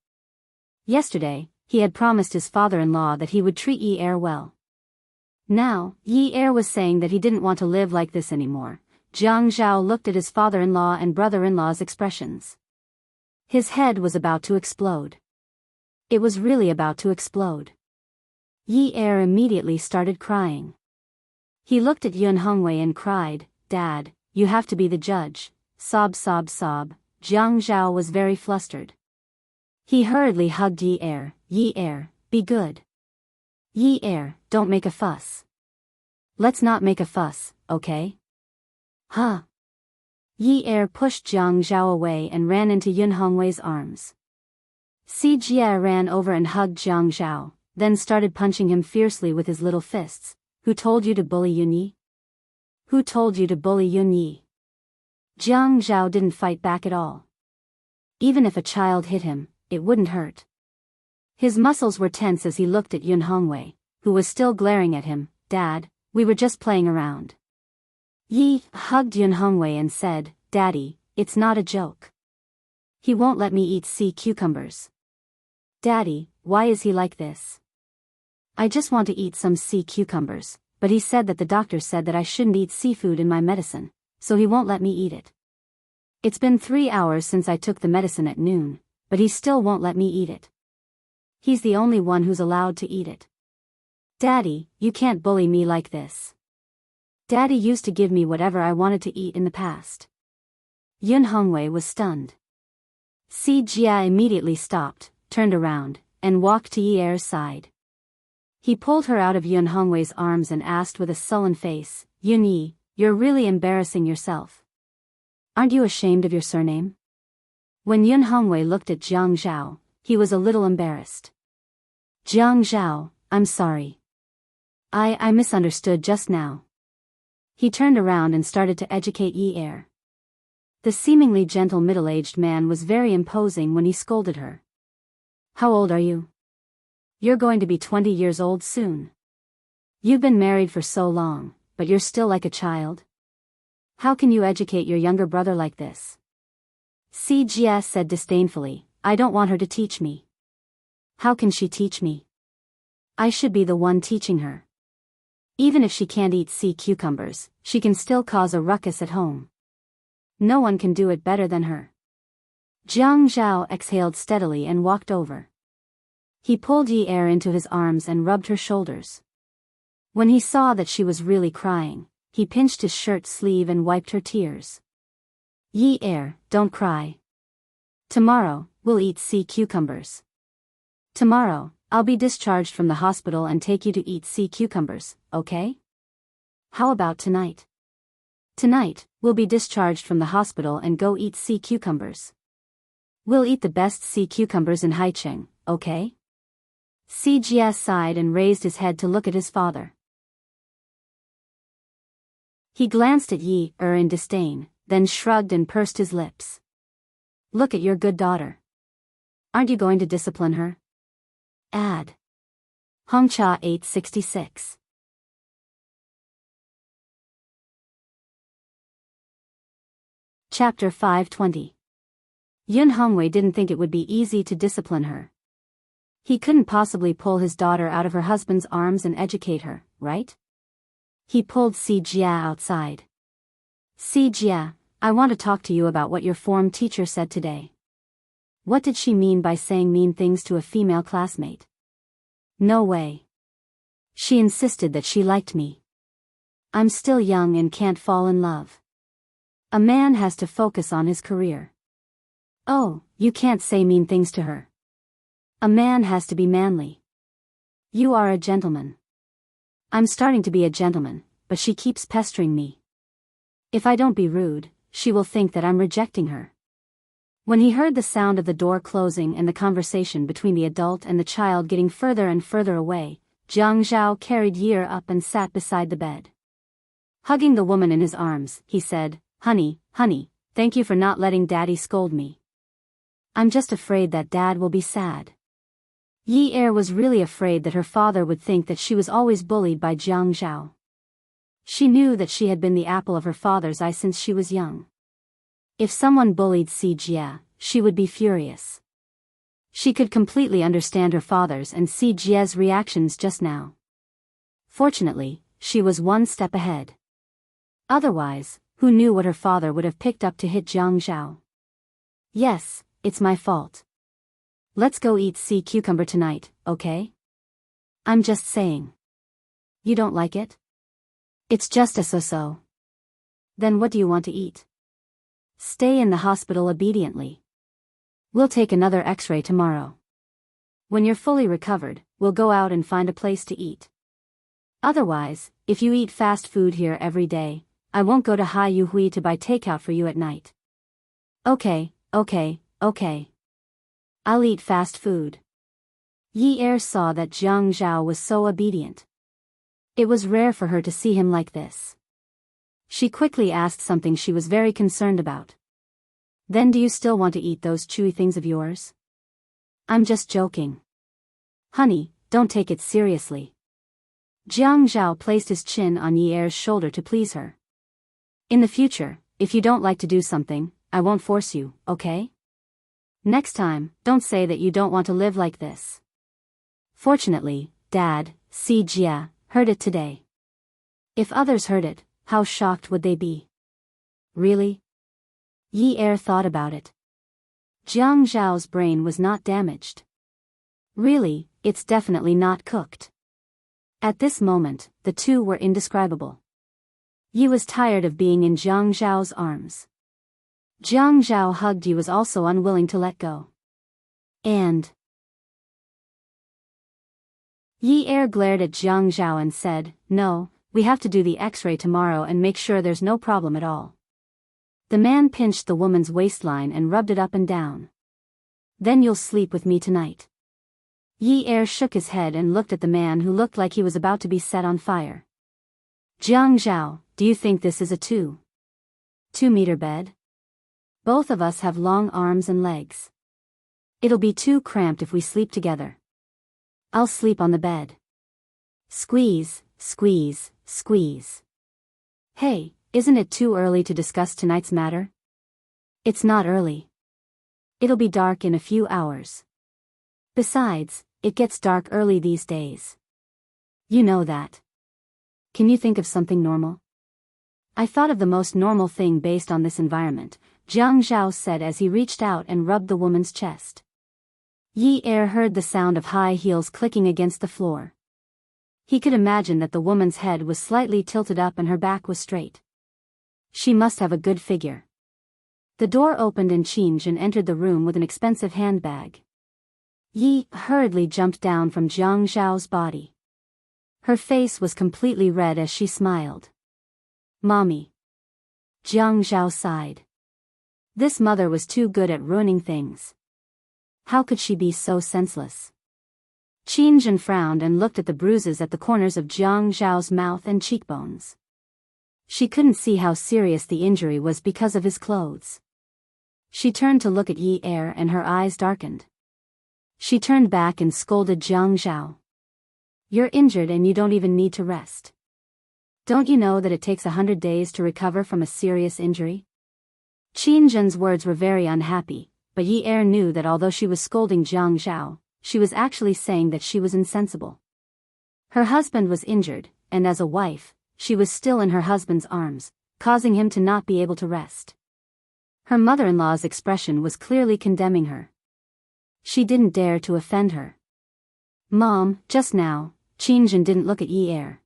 Yesterday, he had promised his father-in-law that he would treat Yi Er well. Now, Yi Er was saying that he didn't want to live like this anymore. Jiang Zhao looked at his father-in-law and brother-in-law's expressions. His head was about to explode. It was really about to explode. Yi Er immediately started crying. He looked at Yun Hongwei and cried, "Dad, you have to be the judge." Sob, sob, sob. Jiang Zhao was very flustered. He hurriedly hugged Yi Er. "Yi Er, be good. Yi Er, don't make a fuss. Let's not make a fuss, okay?" "Huh?" Yi Er pushed Jiang Zhao away and ran into Yun Hongwei's arms. Si Jia ran over and hugged Jiang Zhao, then started punching him fiercely with his little fists. "Who told you to bully Yun Yi? Who told you to bully Yun Yi?" Jiang Zhao didn't fight back at all. Even if a child hit him, it wouldn't hurt. His muscles were tense as he looked at Yun Hongwei, who was still glaring at him. "Dad, we were just playing around." Yi hugged Yun Hongwei and said, "Daddy, it's not a joke. He won't let me eat sea cucumbers." "Daddy, why is he like this?" "I just want to eat some sea cucumbers, but he said that the doctor said that I shouldn't eat seafood in my medicine, so he won't let me eat it. It's been 3 hours since I took the medicine at noon, but he still won't let me eat it. He's the only one who's allowed to eat it. Daddy, you can't bully me like this. Daddy used to give me whatever I wanted to eat in the past." Yun Hongwei was stunned. Si Jia immediately stopped, turned around, and walked to Yi Er's side. He pulled her out of Yun Hongwei's arms and asked with a sullen face, "Yun Yi, you're really embarrassing yourself. Aren't you ashamed of your surname?" When Yun Hongwei looked at Jiang Zhao, he was a little embarrassed. "Jiang Zhao, I'm sorry. I misunderstood just now." He turned around and started to educate Yi Er. The seemingly gentle middle-aged man was very imposing when he scolded her. "How old are you? You're going to be 20 years old soon. You've been married for so long, but you're still like a child. How can you educate your younger brother like this?" Si Jia said disdainfully, "I don't want her to teach me. How can she teach me? I should be the one teaching her. Even if she can't eat sea cucumbers, she can still cause a ruckus at home. No one can do it better than her. Jiang Zhao exhaled steadily and walked over. He pulled Yi Er into his arms and rubbed her shoulders. When he saw that she was really crying, he pinched his shirt sleeve and wiped her tears. Yi Er, don't cry. Tomorrow, we'll eat sea cucumbers. Tomorrow, I'll be discharged from the hospital and take you to eat sea cucumbers, okay? How about tonight? Tonight, we'll be discharged from the hospital and go eat sea cucumbers. We'll eat the best sea cucumbers in Haicheng, okay? Si Jia sighed and raised his head to look at his father. He glanced at Yi Er in disdain, then shrugged and pursed his lips. Look at your good daughter. Aren't you going to discipline her? Add. Hongcha 866. Chapter 520. Yun Hongwei didn't think it would be easy to discipline her. He couldn't possibly pull his daughter out of her husband's arms and educate her, right? He pulled Si Jia outside. Si Jia, I want to talk to you about what your form teacher said today. What did she mean by saying mean things to a female classmate? No way. She insisted that she liked me. I'm still young and can't fall in love. A man has to focus on his career. Oh, you can't say mean things to her. A man has to be manly. You are a gentleman. I'm starting to be a gentleman, but she keeps pestering me. If I don't be rude, she will think that I'm rejecting her. When he heard the sound of the door closing and the conversation between the adult and the child getting further and further away, Jiang Zhao carried Yi Er up and sat beside the bed. Hugging the woman in his arms, he said, Honey, thank you for not letting Daddy scold me. I'm just afraid that Dad will be sad. Yi Er was really afraid that her father would think that she was always bullied by Jiang Zhao. She knew that she had been the apple of her father's eye since she was young. If someone bullied Si Jia, she would be furious. She could completely understand her father's and Si Jia's reactions just now. Fortunately, she was one step ahead. Otherwise, who knew what her father would have picked up to hit Jiang Zhao? Yes, it's my fault. Let's go eat sea cucumber tonight, okay? I'm just saying. You don't like it? It's just a so-so. Then what do you want to eat? Stay in the hospital obediently. We'll take another X-ray tomorrow. When you're fully recovered, we'll go out and find a place to eat. Otherwise, if you eat fast food here every day, I won't go to Hai Yu Hui to buy takeout for you at night. Okay. I'll eat fast food. Yi Er saw that Jiang Zhao was so obedient. It was rare for her to see him like this. She quickly asked something she was very concerned about. Then do you still want to eat those chewy things of yours? I'm just joking. Honey, don't take it seriously. Jiang Zhao placed his chin on Yi Er's shoulder to please her. In the future, if you don't like to do something, I won't force you, okay? Next time, don't say that you don't want to live like this. Fortunately, Dad, Si Jia, heard it today. If others heard it, how shocked would they be? Really? Yi Er thought about it. Jiang Zhao's brain was not damaged. Really, it's definitely not cooked. At this moment, the two were indescribable. Yi was tired of being in Jiang Zhao's arms. Jiang Zhao hugged Yi was also unwilling to let go. And Yi Er glared at Jiang Zhao and said, No, we have to do the X-ray tomorrow and make sure there's no problem at all. The man pinched the woman's waistline and rubbed it up and down. Then you'll sleep with me tonight. Yi Er shook his head and looked at the man who looked like he was about to be set on fire. Jiang Zhao, do you think this is a 2-meter bed? Both of us have long arms and legs. It'll be too cramped if we sleep together. I'll sleep on the bed. Squeeze. Hey, isn't it too early to discuss tonight's matter? It's not early. It'll be dark in a few hours. Besides, it gets dark early these days. You know that. Can you think of something normal? I thought of the most normal thing based on this environment, Jiang Zhao said as he reached out and rubbed the woman's chest. Yi Er heard the sound of high heels clicking against the floor. He could imagine that the woman's head was slightly tilted up and her back was straight. She must have a good figure. The door opened and Qin Jin entered the room with an expensive handbag. Yi hurriedly jumped down from Jiang Zhao's body. Her face was completely red as she smiled. Mommy. Jiang Zhao sighed. This mother was too good at ruining things. How could she be so senseless? Qin Jin frowned and looked at the bruises at the corners of Jiang Zhao's mouth and cheekbones. She couldn't see how serious the injury was because of his clothes. She turned to look at Yi Er and her eyes darkened. She turned back and scolded Jiang Zhao. You're injured and you don't even need to rest. Don't you know that it takes 100 days to recover from a serious injury? Qin Jin's words were very unhappy, but Yi Er knew that although she was scolding Jiang Zhao, she was actually saying that she was insensible. Her husband was injured, and as a wife, she was still in her husband's arms, causing him to not be able to rest. Her mother-in-law's expression was clearly condemning her. She didn't dare to offend her. Mom, just now, Qin Jin didn't look at Yi Er.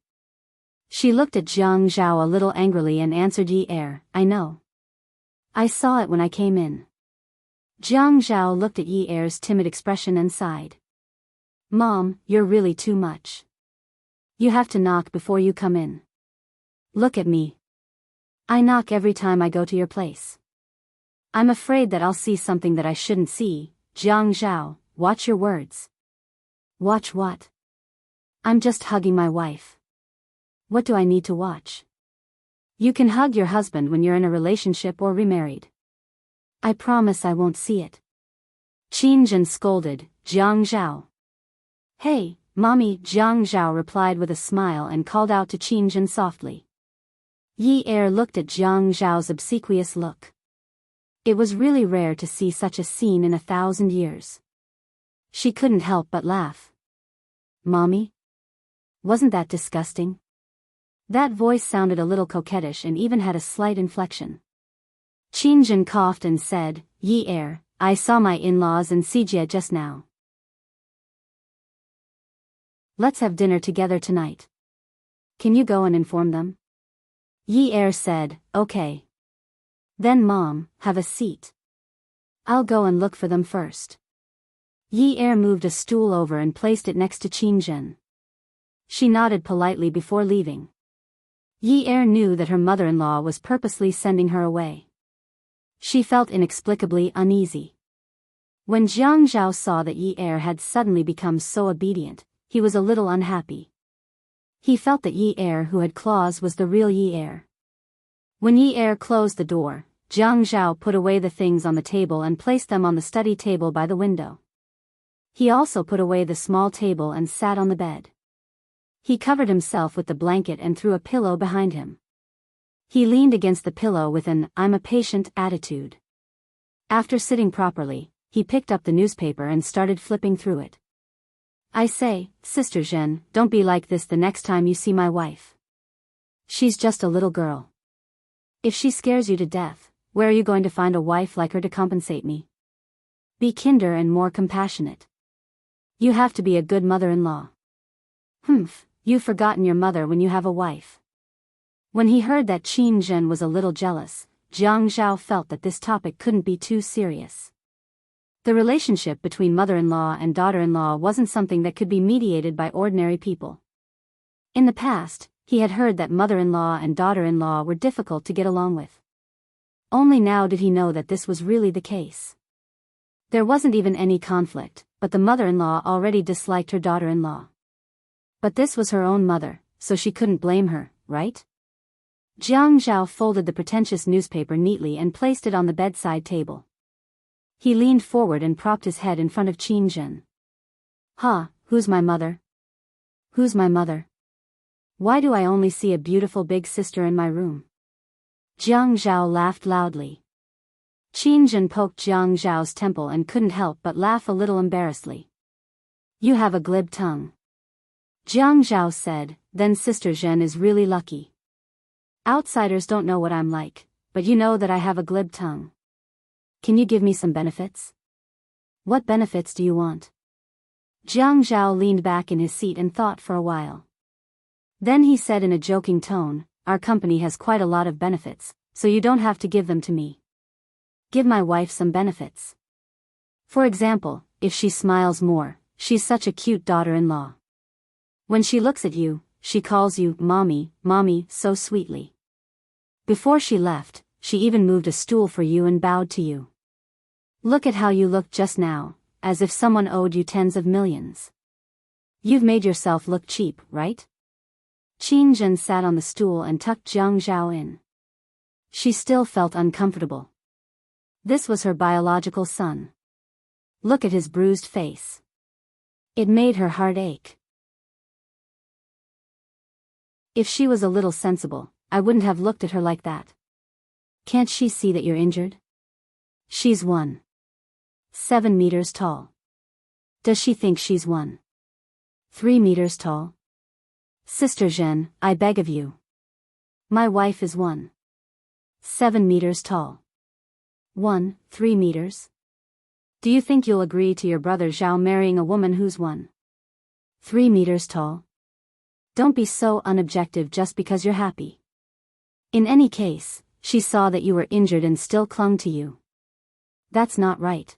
She looked at Jiang Zhao a little angrily and answered Yi Er, I know. I saw it when I came in. Jiang Zhao looked at Yi Er's timid expression and sighed. Mom, you're really too much. You have to knock before you come in. Look at me. I knock every time I go to your place. I'm afraid that I'll see something that I shouldn't see. Jiang Zhao, watch your words. Watch what? I'm just hugging my wife. What do I need to watch? You can hug your husband when you're in a relationship or remarried. I promise I won't see it. Qin Jin scolded Jiang Zhao. Hey, Mommy, Jiang Zhao replied with a smile and called out to Qin Jin softly. Yi Er looked at Jiang Zhao's obsequious look. It was really rare to see such a scene in 1,000 years. She couldn't help but laugh. Mommy? Wasn't that disgusting? That voice sounded a little coquettish and even had a slight inflection. Qin Jin coughed and said, Yi Er, I saw my in-laws in Sijie just now. Let's have dinner together tonight. Can you go and inform them? Yi Er said, okay. Then Mom, have a seat. I'll go and look for them first. Yi Er moved a stool over and placed it next to Qin Jin. She nodded politely before leaving. Yi Er knew that her mother-in-law was purposely sending her away. She felt inexplicably uneasy. When Jiang Zhao saw that Yi Er had suddenly become so obedient, he was a little unhappy. He felt that Yi Er who had claws was the real Yi Er. When Yi Er closed the door, Jiang Zhao put away the things on the table and placed them on the study table by the window. He also put away the small table and sat on the bed. He covered himself with the blanket and threw a pillow behind him. He leaned against the pillow with an I'm a patient attitude. After sitting properly, he picked up the newspaper and started flipping through it. I say, Sister Zhen, don't be like this the next time you see my wife. She's just a little girl. If she scares you to death, where are you going to find a wife like her to compensate me? Be kinder and more compassionate. You have to be a good mother-in-law. Humph, you've forgotten your mother when you have a wife. When he heard that Qin Jin was a little jealous, Jiang Zhao felt that this topic couldn't be too serious. The relationship between mother-in-law and daughter-in-law wasn't something that could be mediated by ordinary people. In the past, he had heard that mother-in-law and daughter-in-law were difficult to get along with. Only now did he know that this was really the case. There wasn't even any conflict, but the mother-in-law already disliked her daughter-in-law. But this was her own mother, so she couldn't blame her, right? Jiang Zhao folded the pretentious newspaper neatly and placed it on the bedside table. He leaned forward and propped his head in front of Qin Jin. Who's my mother? Who's my mother? Why do I only see a beautiful big sister in my room? Jiang Zhao laughed loudly. Qin Jin poked Jiang Zhao's temple and couldn't help but laugh a little embarrassedly. You have a glib tongue. Jiang Zhao said, then Sister Zhen is really lucky. Outsiders don't know what I'm like, but you know that I have a glib tongue. Can you give me some benefits? What benefits do you want? Jiang Zhao leaned back in his seat and thought for a while. Then he said in a joking tone, our company has quite a lot of benefits, so you don't have to give them to me. Give my wife some benefits. For example, if she smiles more, she's such a cute daughter-in-law. When she looks at you, she calls you mommy, mommy, so sweetly. Before she left, she even moved a stool for you and bowed to you. Look at how you looked just now, as if someone owed you tens of millions. You've made yourself look cheap, right? Qin Zhen sat on the stool and tucked Jiang Zhao in. She still felt uncomfortable. This was her biological son. Look at his bruised face. It made her heart ache. If she was a little sensible, I wouldn't have looked at her like that. Can't she see that you're injured? She's 1.7 meters tall. Does she think she's 1.3 meters tall? Sister Zhen, I beg of you. My wife is 1.7 meters tall. 1.3 meters? Do you think you'll agree to your brother Zhao marrying a woman who's 1.3 meters tall? Don't be so unobjective just because you're happy. In any case, she saw that you were injured and still clung to you. That's not right.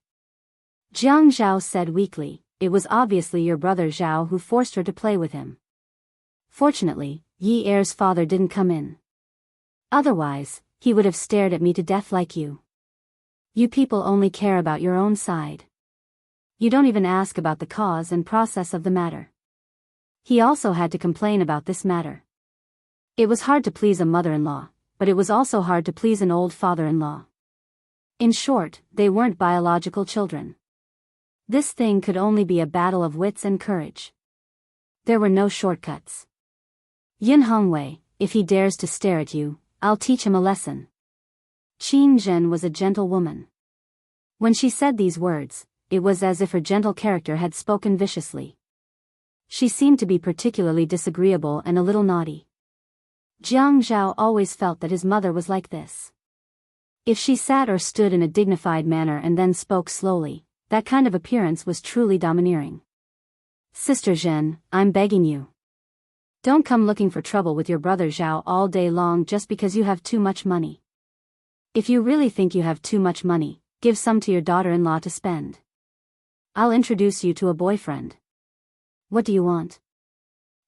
Jiang Zhao said weakly, it was obviously your brother Zhao who forced her to play with him. Fortunately, Yi Er's father didn't come in. Otherwise, he would have stared at me to death like you. You people only care about your own side. You don't even ask about the cause and process of the matter. He also had to complain about this matter. It was hard to please a mother-in-law, but it was also hard to please an old father-in-law. In short, they weren't biological children. This thing could only be a battle of wits and courage. There were no shortcuts. Yin Hongwei, if he dares to stare at you, I'll teach him a lesson. Qin Zhen was a gentle woman. When she said these words, it was as if her gentle character had spoken viciously. She seemed to be particularly disagreeable and a little naughty. Jiang Zhao always felt that his mother was like this. If she sat or stood in a dignified manner and then spoke slowly, that kind of appearance was truly domineering. Sister Zhen, I'm begging you. Don't come looking for trouble with your brother Zhao all day long just because you have too much money. If you really think you have too much money, give some to your daughter-in-law to spend. I'll introduce you to a boyfriend. What do you want?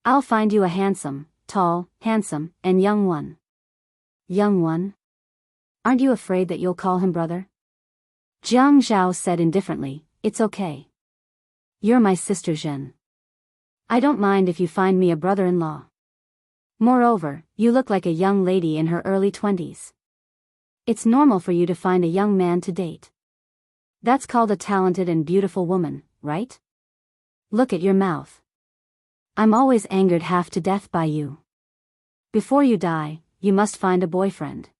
I'll find you a tall, handsome, and young one. Young one? Aren't you afraid that you'll call him brother? Jiang Zhao said indifferently, it's okay. You're my sister Zhen. I don't mind if you find me a brother-in-law. Moreover, you look like a young lady in her early 20s. It's normal for you to find a young man to date. That's called a talented and beautiful woman, right? Look at your mouth. I'm always angered half to death by you. Before you die, you must find a boyfriend.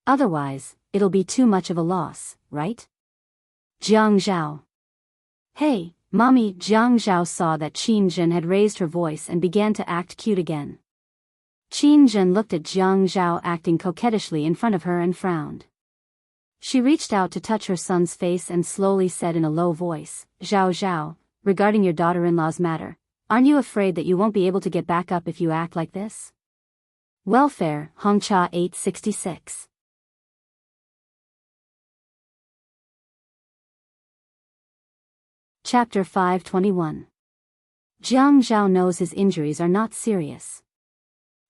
Otherwise, it'll be too much of a loss, right? Jiang Zhao. Hey, mommy. Jiang Zhao saw that Qin Zhen had raised her voice and began to act cute again. Qin Zhen looked at Jiang Zhao acting coquettishly in front of her and frowned. She reached out to touch her son's face and slowly said in a low voice, Zhao Zhao, regarding your daughter-in-law's matter, aren't you afraid that you won't be able to get back up if you act like this? Welfare, Hongcha 866. Chapter 521. Jiang Zhao knows his injuries are not serious.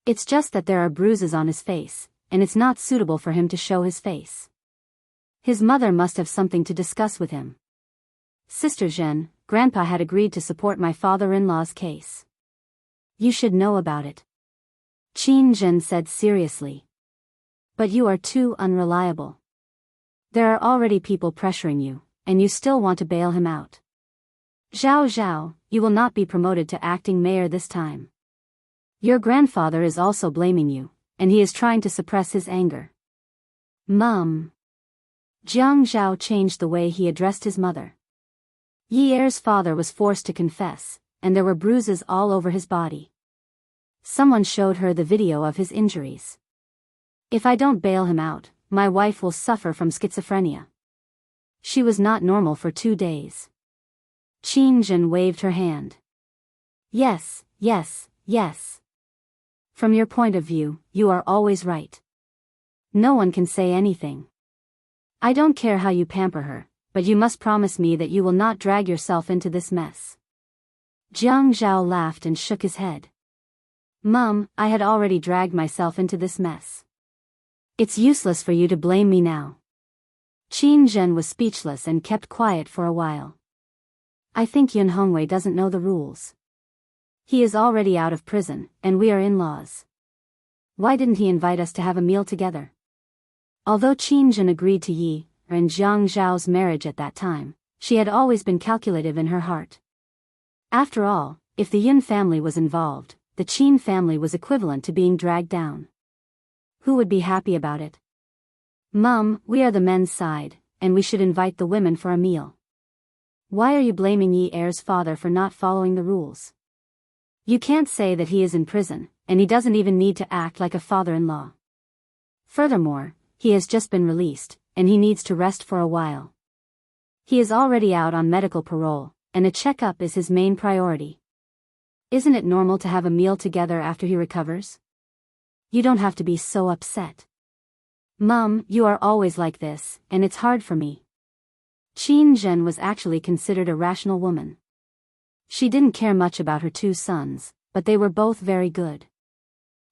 It's just that there are bruises on his face, and it's not suitable for him to show his face. His mother must have something to discuss with him. Sister Zhen, Grandpa had agreed to support my father-in-law's case. You should know about it. Qin Zhen said seriously. But you are too unreliable. There are already people pressuring you, and you still want to bail him out. Zhao Zhao, you will not be promoted to acting mayor this time. Your grandfather is also blaming you, and he is trying to suppress his anger. Mum. Jiang Zhao changed the way he addressed his mother. Yi Er's father was forced to confess, and there were bruises all over his body. Someone showed her the video of his injuries. If I don't bail him out, my wife will suffer from schizophrenia. She was not normal for 2 days. Qin Jin waved her hand. Yes, yes, yes. From your point of view, you are always right. No one can say anything. I don't care how you pamper her, but you must promise me that you will not drag yourself into this mess. Jiang Zhao laughed and shook his head. Mum, I had already dragged myself into this mess. It's useless for you to blame me now. Qin Zhen was speechless and kept quiet for a while. I think Yun Hongwei doesn't know the rules. He is already out of prison, and we are in-laws. Why didn't he invite us to have a meal together? Although Qin Zhen agreed to Yi and Jiang Zhao's marriage at that time, she had always been calculative in her heart. After all, if the Yun family was involved, the Qin family was equivalent to being dragged down. Who would be happy about it? Mum, we are the men's side, and we should invite the women for a meal. Why are you blaming Yi Er's father for not following the rules? You can't say that he is in prison, and he doesn't even need to act like a father-in-law. Furthermore, he has just been released, and he needs to rest for a while. He is already out on medical parole, and a checkup is his main priority. Isn't it normal to have a meal together after he recovers? You don't have to be so upset. Mum, you are always like this, and it's hard for me. Qin Zhen was actually considered a rational woman. She didn't care much about her 2 sons, but they were both very good.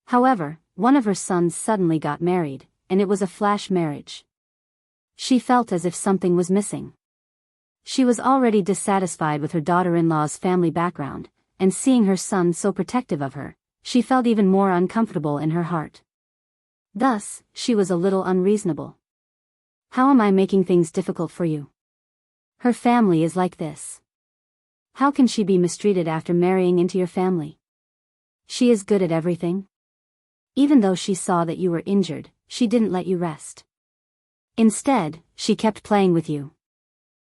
However, one of her sons suddenly got married, and it was a flash marriage. She felt as if something was missing. She was already dissatisfied with her daughter-in-law's family background, and seeing her son so protective of her, she felt even more uncomfortable in her heart. Thus, she was a little unreasonable. How am I making things difficult for you? Her family is like this. How can she be mistreated after marrying into your family? She is good at everything. Even though she saw that you were injured, she didn't let you rest. Instead, she kept playing with you.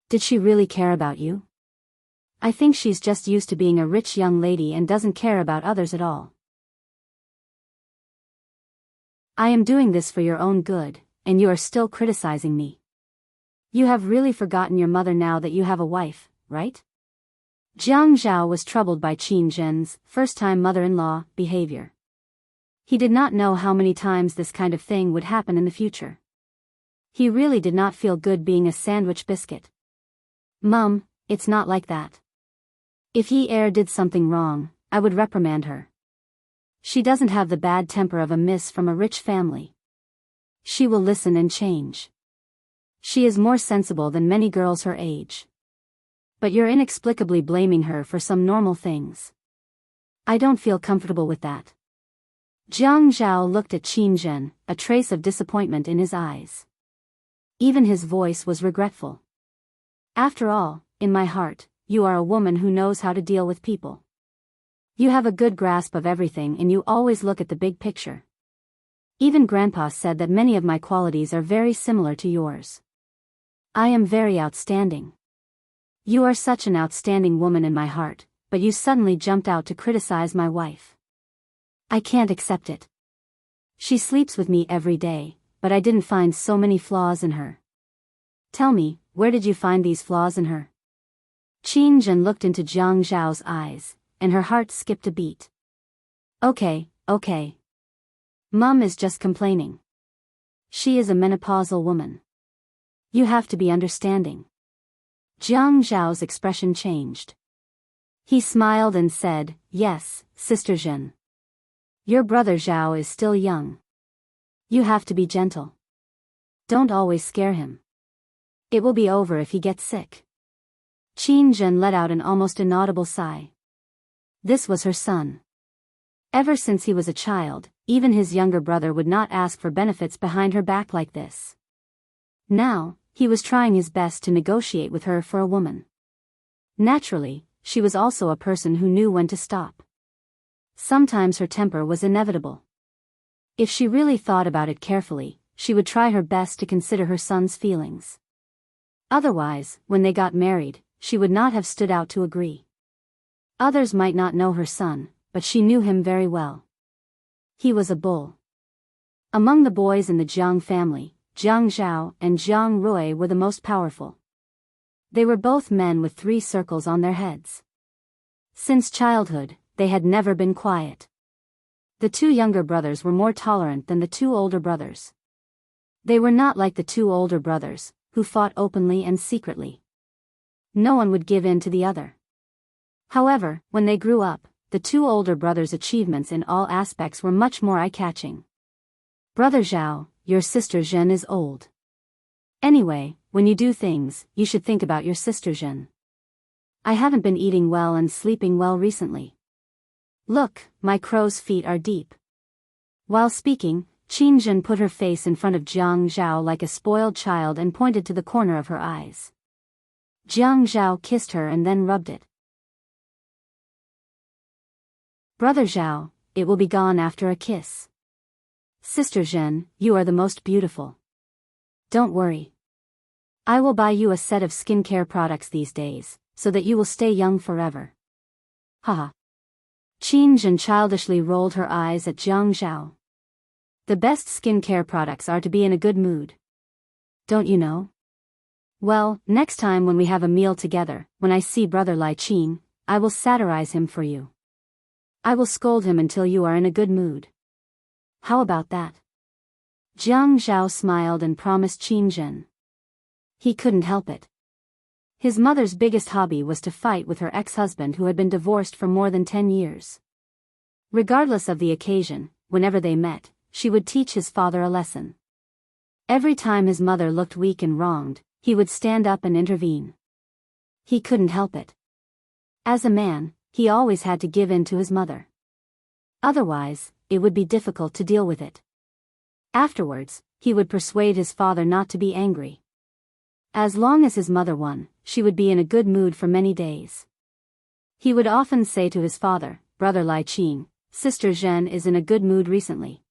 Did she really care about you? I think she's just used to being a rich young lady and doesn't care about others at all. I am doing this for your own good, and you are still criticizing me. You have really forgotten your mother now that you have a wife, right? Jiang Zhao was troubled by Qin Zhen's first-time mother-in-law behavior. He did not know how many times this kind of thing would happen in the future. He really did not feel good being a sandwich biscuit. Mum, it's not like that. If Yi Er did something wrong, I would reprimand her. She doesn't have the bad temper of a miss from a rich family. She will listen and change. She is more sensible than many girls her age. But you're inexplicably blaming her for some normal things. I don't feel comfortable with that. Jiang Zhao looked at Qin Zhen, a trace of disappointment in his eyes. Even his voice was regretful. After all, in my heart, you are a woman who knows how to deal with people. You have a good grasp of everything and you always look at the big picture. Even Grandpa said that many of my qualities are very similar to yours. I am very outstanding. You are such an outstanding woman in my heart, but you suddenly jumped out to criticize my wife. I can't accept it. She sleeps with me every day, but I didn't find so many flaws in her. Tell me, where did you find these flaws in her? Qin Zhen looked into Jiang Zhao's eyes, and her heart skipped a beat. Okay. Mum is just complaining. She is a menopausal woman. You have to be understanding. Jiang Zhao's expression changed. He smiled and said, Yes, Sister Zhen. Your brother Zhao is still young. You have to be gentle. Don't always scare him. It will be over if he gets sick. Qin Zhen let out an almost inaudible sigh. This was her son. Ever since he was a child, even his younger brother would not ask for benefits behind her back like this. Now, he was trying his best to negotiate with her for a woman. Naturally, she was also a person who knew when to stop. Sometimes her temper was inevitable. If she really thought about it carefully, she would try her best to consider her son's feelings. Otherwise, when they got married, she would not have stood out to agree. Others might not know her son, but she knew him very well. He was a bull. Among the boys in the Jiang family, Jiang Zhao and Jiang Rui were the most powerful. They were both men with 3 circles on their heads. Since childhood, they had never been quiet. The 2 younger brothers were more tolerant than the 2 older brothers. They were not like the 2 older brothers, who fought openly and secretly. No one would give in to the other. However, when they grew up, the 2 older brothers' achievements in all aspects were much more eye-catching. Brother Zhao, your sister Zhen is old. Anyway, when you do things, you should think about your sister Zhen. I haven't been eating well and sleeping well recently. Look, my crow's feet are deep. While speaking, Qin Zhen put her face in front of Jiang Zhao like a spoiled child and pointed to the corner of her eyes. Jiang Zhao kissed her and then rubbed it. Brother Zhao, it will be gone after a kiss. Sister Zhen, you are the most beautiful. Don't worry. I will buy you a set of skincare products these days, so that you will stay young forever. Haha. Qin Zhen childishly rolled her eyes at Jiang Zhao. The best skincare products are to be in a good mood. Don't you know? Well, next time when we have a meal together, when I see Brother Lai Qin, I will satirize him for you. I will scold him until you are in a good mood. How about that? Jiang Zhao smiled and promised Qin Zhen. He couldn't help it. His mother's biggest hobby was to fight with her ex-husband who had been divorced for more than 10 years. Regardless of the occasion, whenever they met, she would teach his father a lesson. Every time his mother looked weak and wronged, he would stand up and intervene. He couldn't help it. As a man, he always had to give in to his mother. Otherwise, it would be difficult to deal with it. Afterwards, he would persuade his father not to be angry. As long as his mother won, she would be in a good mood for many days. He would often say to his father, Brother Lai Qin, Sister Zhen is in a good mood recently.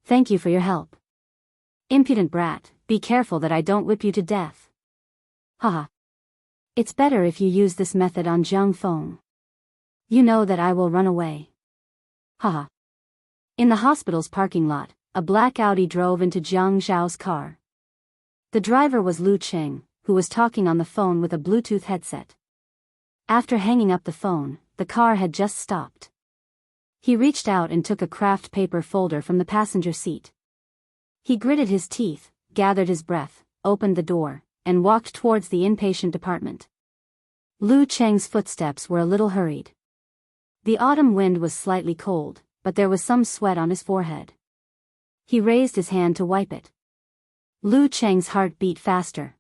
Thank you for your help. Impudent brat, be careful that I don't whip you to death. Haha. It's better if you use this method on Jiang Feng. You know that I will run away. Haha. In the hospital's parking lot, a black Audi drove into Jiang Zhao's car. The driver was Lu Cheng, who was talking on the phone with a Bluetooth headset. After hanging up the phone, the car had just stopped. He reached out and took a craft paper folder from the passenger seat. He gritted his teeth, gathered his breath, opened the door, and walked towards the inpatient department. Lu Cheng's footsteps were a little hurried. The autumn wind was slightly cold, but there was some sweat on his forehead. He raised his hand to wipe it. Lu Cheng's heart beat faster.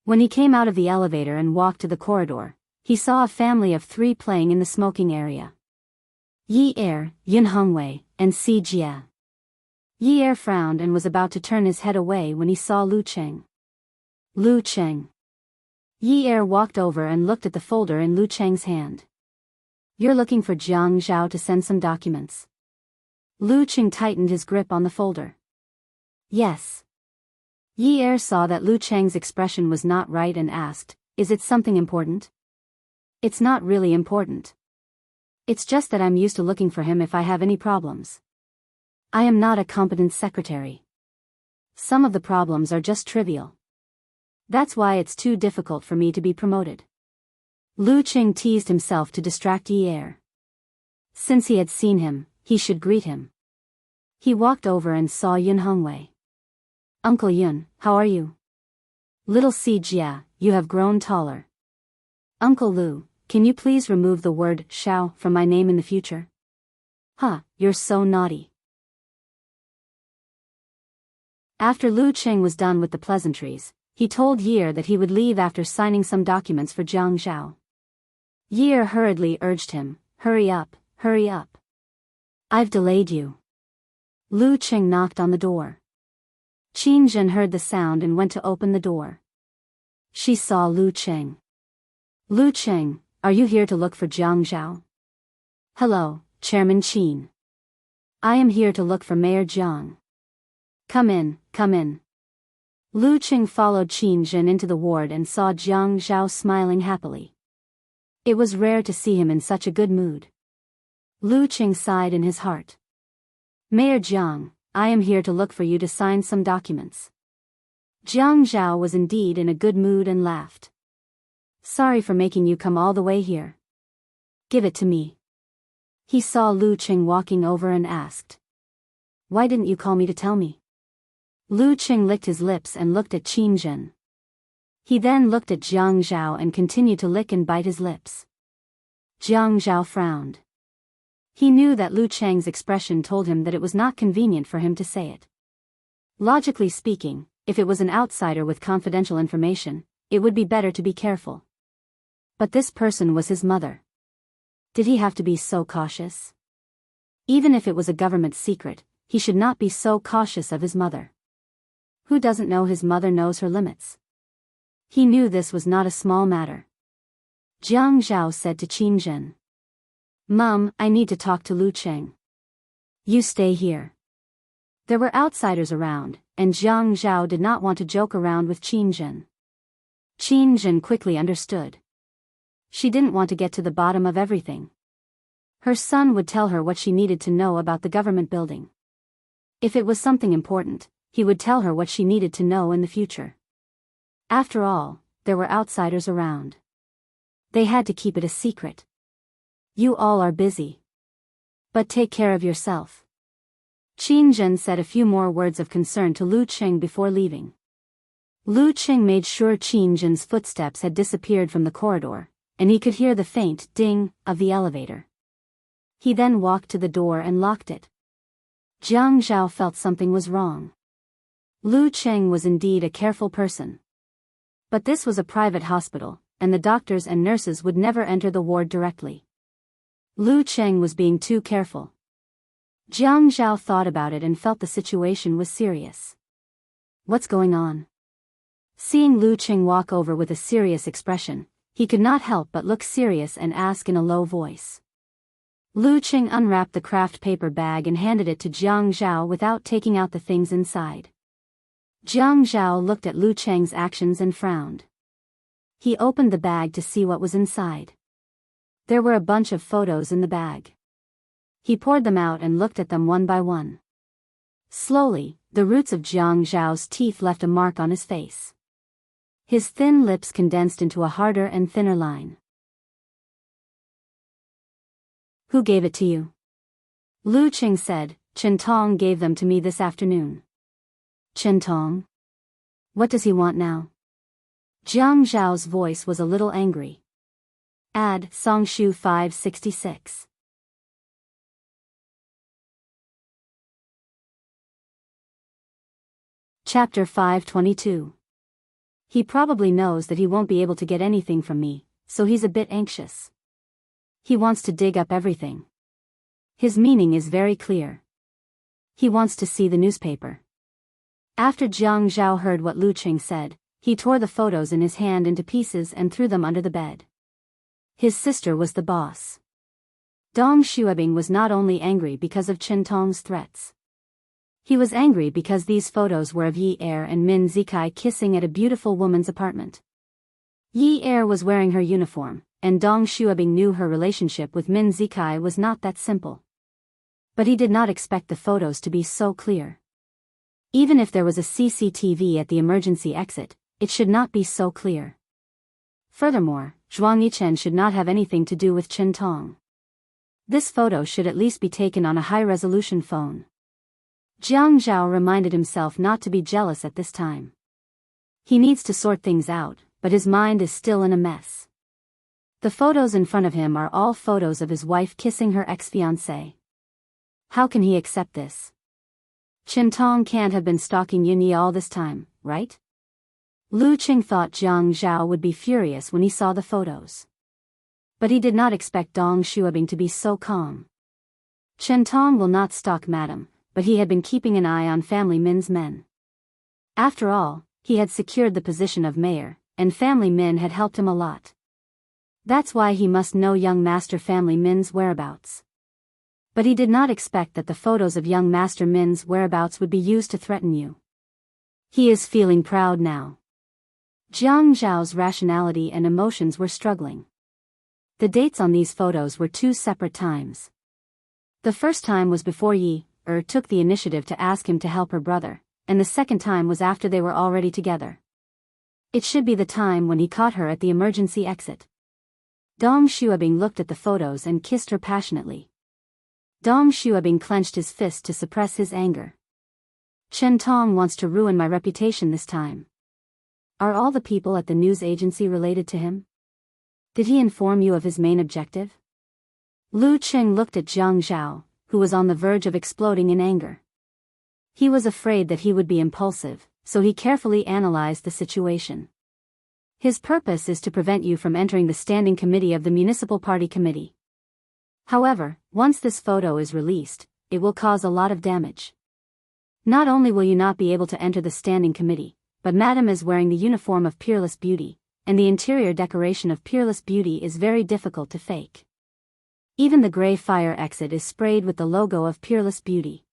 When he came out of the elevator and walked to the corridor, he saw a family of 3 playing in the smoking area. Yi Er, Yun Hongwei, and Si Jia. Yi Er frowned and was about to turn his head away when he saw Lu Cheng. Lu Cheng. Yi Er walked over and looked at the folder in Lu Cheng's hand. You're looking for Jiang Zhao to send some documents. Lu Cheng tightened his grip on the folder. Yes. Yi Er saw that Lu Cheng's expression was not right and asked, is it something important? It's not really important. It's just that I'm used to looking for him if I have any problems. I am not a competent secretary. Some of the problems are just trivial. That's why it's too difficult for me to be promoted. Lu Cheng teased himself to distract Yi Er. Since he had seen him, he should greet him. He walked over and saw Yun Hongwei. Uncle Yun, how are you? Little Si Jia, you have grown taller. Uncle Lu, can you please remove the word Shao from my name in the future? Huh, you're so naughty. After Lu Cheng was done with the pleasantries, he told Yi Er that he would leave after signing some documents for Jiang Zhao. Yi Er hurriedly urged him, hurry up, hurry up. I've delayed you. Lu Cheng knocked on the door. Qin Zhen heard the sound and went to open the door. She saw Lu Cheng. Lu Cheng, are you here to look for Jiang Zhao? Hello, Chairman Qin. I am here to look for Mayor Jiang. Come in, come in. Lu Qing followed Qin Zhen into the ward and saw Jiang Zhao smiling happily. It was rare to see him in such a good mood. Lu Qing sighed in his heart. Mayor Jiang, I am here to look for you to sign some documents. Jiang Zhao was indeed in a good mood and laughed. Sorry for making you come all the way here. Give it to me. He saw Lu Qing walking over and asked. Why didn't you call me to tell me? Lu Qing licked his lips and looked at Qin Zhen. He then looked at Jiang Zhao and continued to lick and bite his lips. Jiang Zhao frowned. He knew that Lu Cheng's expression told him that it was not convenient for him to say it. Logically speaking, if it was an outsider with confidential information, it would be better to be careful. But this person was his mother. Did he have to be so cautious? Even if it was a government secret, he should not be so cautious of his mother. Who doesn't know his mother knows her limits? He knew this was not a small matter. Jiang Zhao said to Qin Zhen. Mom, I need to talk to Lu Cheng. You stay here. There were outsiders around, and Jiang Zhao did not want to joke around with Qin Zhen. Qin Zhen quickly understood. She didn't want to get to the bottom of everything. Her son would tell her what she needed to know about the government building. If it was something important, he would tell her what she needed to know in the future. After all, there were outsiders around. They had to keep it a secret. You all are busy. But take care of yourself. Qin Zhen said a few more words of concern to Lu Qing before leaving. Lu Qing made sure Qin Zhen's footsteps had disappeared from the corridor, and he could hear the faint ding of the elevator. He then walked to the door and locked it. Jiang Zhao felt something was wrong. Lu Qing was indeed a careful person. But this was a private hospital, and the doctors and nurses would never enter the ward directly. Lu Qing was being too careful. Jiang Zhao thought about it and felt the situation was serious. What's going on? Seeing Lu Qing walk over with a serious expression, he could not help but look serious and ask in a low voice. Lu Qing unwrapped the craft paper bag and handed it to Jiang Zhao without taking out the things inside. Jiang Zhao looked at Lu Qing's actions and frowned. He opened the bag to see what was inside. There were a bunch of photos in the bag. He poured them out and looked at them one by one. Slowly, the roots of Jiang Zhao's teeth left a mark on his face. His thin lips condensed into a harder and thinner line. Who gave it to you? Lu Qing said, Chen Tong gave them to me this afternoon. Chen Tong? What does he want now? Jiang Zhao's voice was a little angry. Add Songshu 566. Chapter 522. He probably knows that he won't be able to get anything from me, so he's a bit anxious. He wants to dig up everything. His meaning is very clear. He wants to see the newspaper. After Jiang Zhao heard what Lu Qing said, he tore the photos in his hand into pieces and threw them under the bed. His sister was the boss. Dong Xuebing was not only angry because of Chen Tong's threats. He was angry because these photos were of Yi Er and Min Zikai kissing at a beautiful woman's apartment. Yi Er was wearing her uniform, and Dong Xuebing knew her relationship with Min Zikai was not that simple. But he did not expect the photos to be so clear. Even if there was a CCTV at the emergency exit, it should not be so clear. Furthermore, Zhuang Yichen should not have anything to do with Chen Tong. This photo should at least be taken on a high-resolution phone. Jiang Zhao reminded himself not to be jealous at this time. He needs to sort things out, but his mind is still in a mess. The photos in front of him are all photos of his wife kissing her ex-fiancé. How can he accept this? Chen Tong can't have been stalking Yun Yi all this time, right? Lu Qing thought Jiang Zhao would be furious when he saw the photos. But he did not expect Dong Xuebing to be so calm. Chen Tong will not stalk Madam, but he had been keeping an eye on Family Min's men. After all, he had secured the position of mayor, and Family Min had helped him a lot. That's why he must know young Master Family Min's whereabouts. But he did not expect that the photos of young Master Min's whereabouts would be used to threaten you. He is feeling proud now. Jiang Zhao's rationality and emotions were struggling. The dates on these photos were 2 separate times. The first time was before Yi took the initiative to ask him to help her brother, and the second time was after they were already together. It should be the time when he caught her at the emergency exit. Dong Xuebing looked at the photos and kissed her passionately. Dong Xuebing clenched his fist to suppress his anger. Chen Tong wants to ruin my reputation this time. Are all the people at the news agency related to him? Did he inform you of his main objective? Lu Qing looked at Jiang Zhao, who was on the verge of exploding in anger. He was afraid that he would be impulsive, so he carefully analyzed the situation. His purpose is to prevent you from entering the standing committee of the Municipal Party Committee. However, once this photo is released, it will cause a lot of damage. Not only will you not be able to enter the standing committee, but Madame is wearing the uniform of Peerless Beauty, and the interior decoration of Peerless Beauty is very difficult to fake. Even the gray fire exit is sprayed with the logo of Peerless Beauty.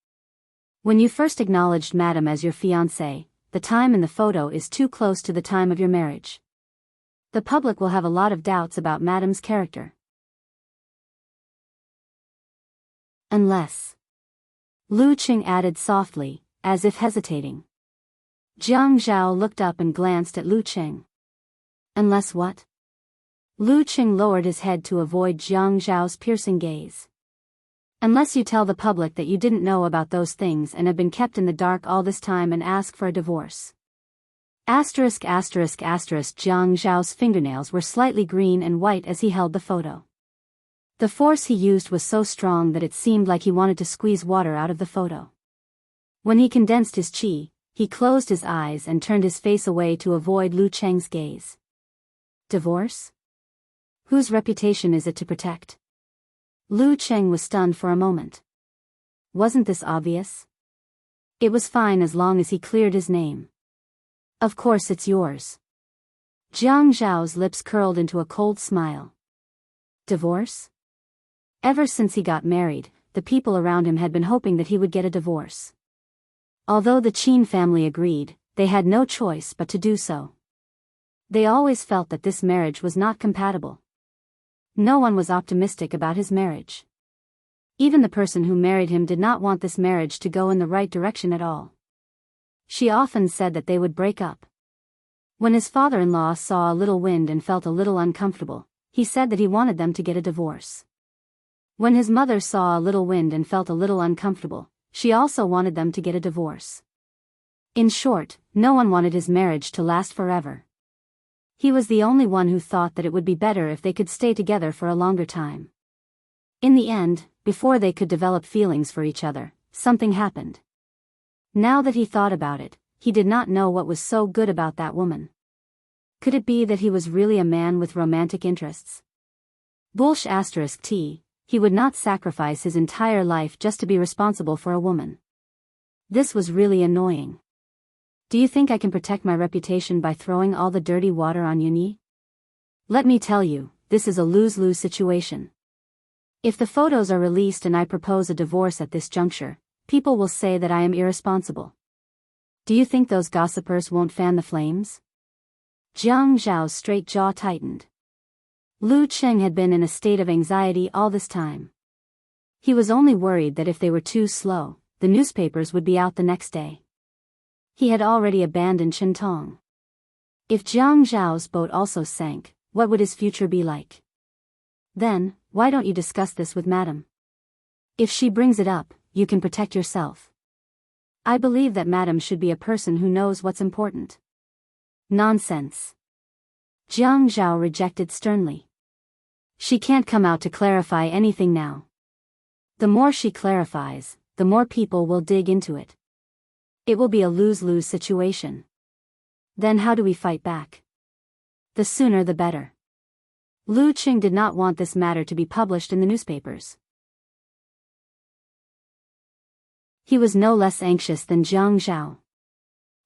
When you first acknowledged Madame as your fiancé, the time in the photo is too close to the time of your marriage. The public will have a lot of doubts about Madame's character. Unless. Lu Qing added softly, as if hesitating. Jiang Zhao looked up and glanced at Lu Qing. Unless what? Lu Qing lowered his head to avoid Jiang Zhao's piercing gaze. Unless you tell the public that you didn't know about those things and have been kept in the dark all this time and ask for a divorce. Jiang Zhao's fingernails were slightly green and white as he held the photo. The force he used was so strong that it seemed like he wanted to squeeze water out of the photo. When he condensed his qi, he closed his eyes and turned his face away to avoid Lu Qing's gaze. Divorce? Whose reputation is it to protect? Lu Qing was stunned for a moment. Wasn't this obvious? It was fine as long as he cleared his name. Of course it's yours. Jiang Zhao's lips curled into a cold smile. Divorce? Ever since he got married, the people around him had been hoping that he would get a divorce. Although the Qin family agreed, they had no choice but to do so. They always felt that this marriage was not compatible. No one was optimistic about his marriage. Even the person who married him did not want this marriage to go in the right direction at all. She often said that they would break up. When his father-in-law saw a little wind and felt a little uncomfortable, he said that he wanted them to get a divorce. When his mother saw a little wind and felt a little uncomfortable, she also wanted them to get a divorce. In short, no one wanted his marriage to last forever. He was the only one who thought that it would be better if they could stay together for a longer time. In the end, before they could develop feelings for each other, something happened. Now that he thought about it, he did not know what was so good about that woman. Could it be that he was really a man with romantic interests? He would not sacrifice his entire life just to be responsible for a woman. This was really annoying. Do you think I can protect my reputation by throwing all the dirty water on Yunyi? Let me tell you, this is a lose-lose situation. If the photos are released and I propose a divorce at this juncture, people will say that I am irresponsible. Do you think those gossipers won't fan the flames? Jiang Zhao's straight jaw tightened. Lu Qing had been in a state of anxiety all this time. He was only worried that if they were too slow, the newspapers would be out the next day. He had already abandoned Shentong. If Jiang Zhao's boat also sank, what would his future be like? Then, why don't you discuss this with Madame? If she brings it up, you can protect yourself. I believe that Madame should be a person who knows what's important. Nonsense. Jiang Zhao rejected sternly. She can't come out to clarify anything now. The more she clarifies, the more people will dig into it. It will be a lose-lose situation. Then how do we fight back? The sooner the better. Lu Qing did not want this matter to be published in the newspapers. He was no less anxious than Jiang Zhao.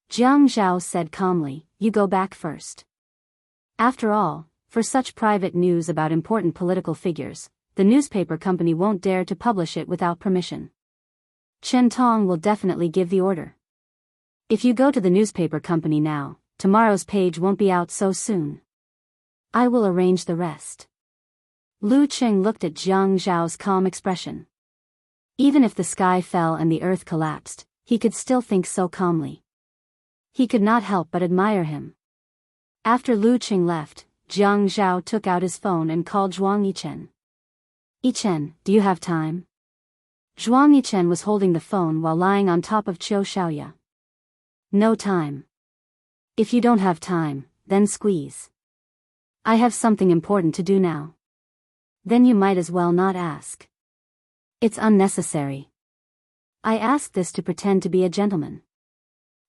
Jiang Zhao said calmly, "You go back first." After all, for such private news about important political figures, the newspaper company won't dare to publish it without permission. Chen Tong will definitely give the order. If you go to the newspaper company now, tomorrow's page won't be out so soon. I will arrange the rest. Lu Qing looked at Jiang Zhao's calm expression. Even if the sky fell and the earth collapsed, he could still think so calmly. He could not help but admire him. After Lu Qing left, Jiang Zhao took out his phone and called Zhuang Yichen. Yichen, do you have time? Zhuang Yichen was holding the phone while lying on top of Qiu Xiaoya. No time. If you don't have time, then squeeze. I have something important to do now. Then you might as well not ask. It's unnecessary. I ask this to pretend to be a gentleman.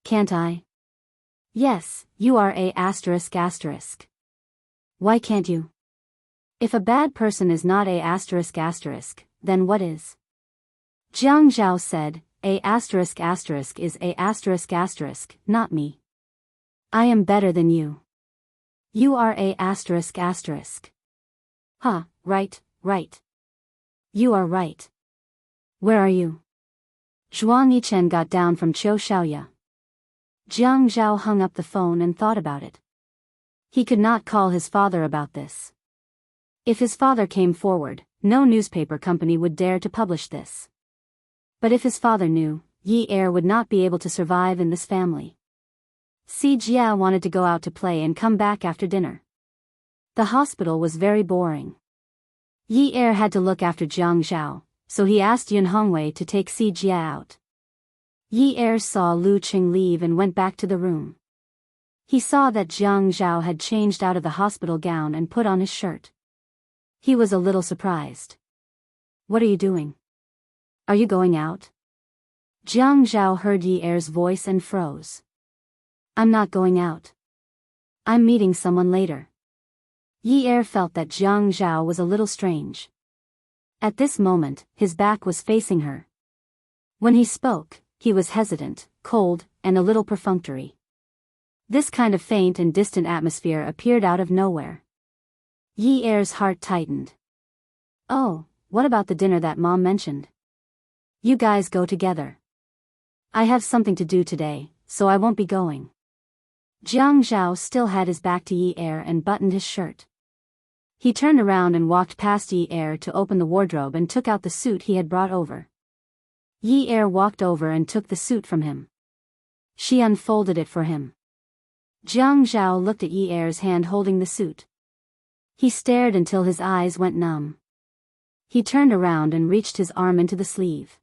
Can't I? Yes, you are a ***. Why can't you? If a bad person is not a ***, then what is? Jiang Zhao said, a *** is a ***, not me. I am better than you. You are a ***. Huh, right. You are right. Where are you? Zhuang Yichen got down from Qiu Xiaoya. Jiang Zhao hung up the phone and thought about it. He could not call his father about this. If his father came forward, no newspaper company would dare to publish this. But if his father knew, Yi Er would not be able to survive in this family. Si Jia wanted to go out to play and come back after dinner. The hospital was very boring. Yi Er had to look after Jiang Zhao, so he asked Yun Hongwei to take Si Jia out. Yi Er saw Lu Qing leave and went back to the room. He saw that Jiang Zhao had changed out of the hospital gown and put on his shirt. He was a little surprised. What are you doing? Are you going out? Jiang Zhao heard Yi Er's voice and froze. I'm not going out. I'm meeting someone later. Yi Er felt that Jiang Zhao was a little strange. At this moment, his back was facing her. When he spoke, he was hesitant, cold, and a little perfunctory. This kind of faint and distant atmosphere appeared out of nowhere. Yi Er's heart tightened. Oh, what about the dinner that Mom mentioned? You guys go together. I have something to do today, so I won't be going. Jiang Zhao still had his back to Yi Er and buttoned his shirt. He turned around and walked past Yi Er to open the wardrobe and took out the suit he had brought over. Yi Er walked over and took the suit from him. She unfolded it for him. Jiang Zhao looked at Yi Er's hand holding the suit. He stared until his eyes went numb. He turned around and reached his arm into the sleeve.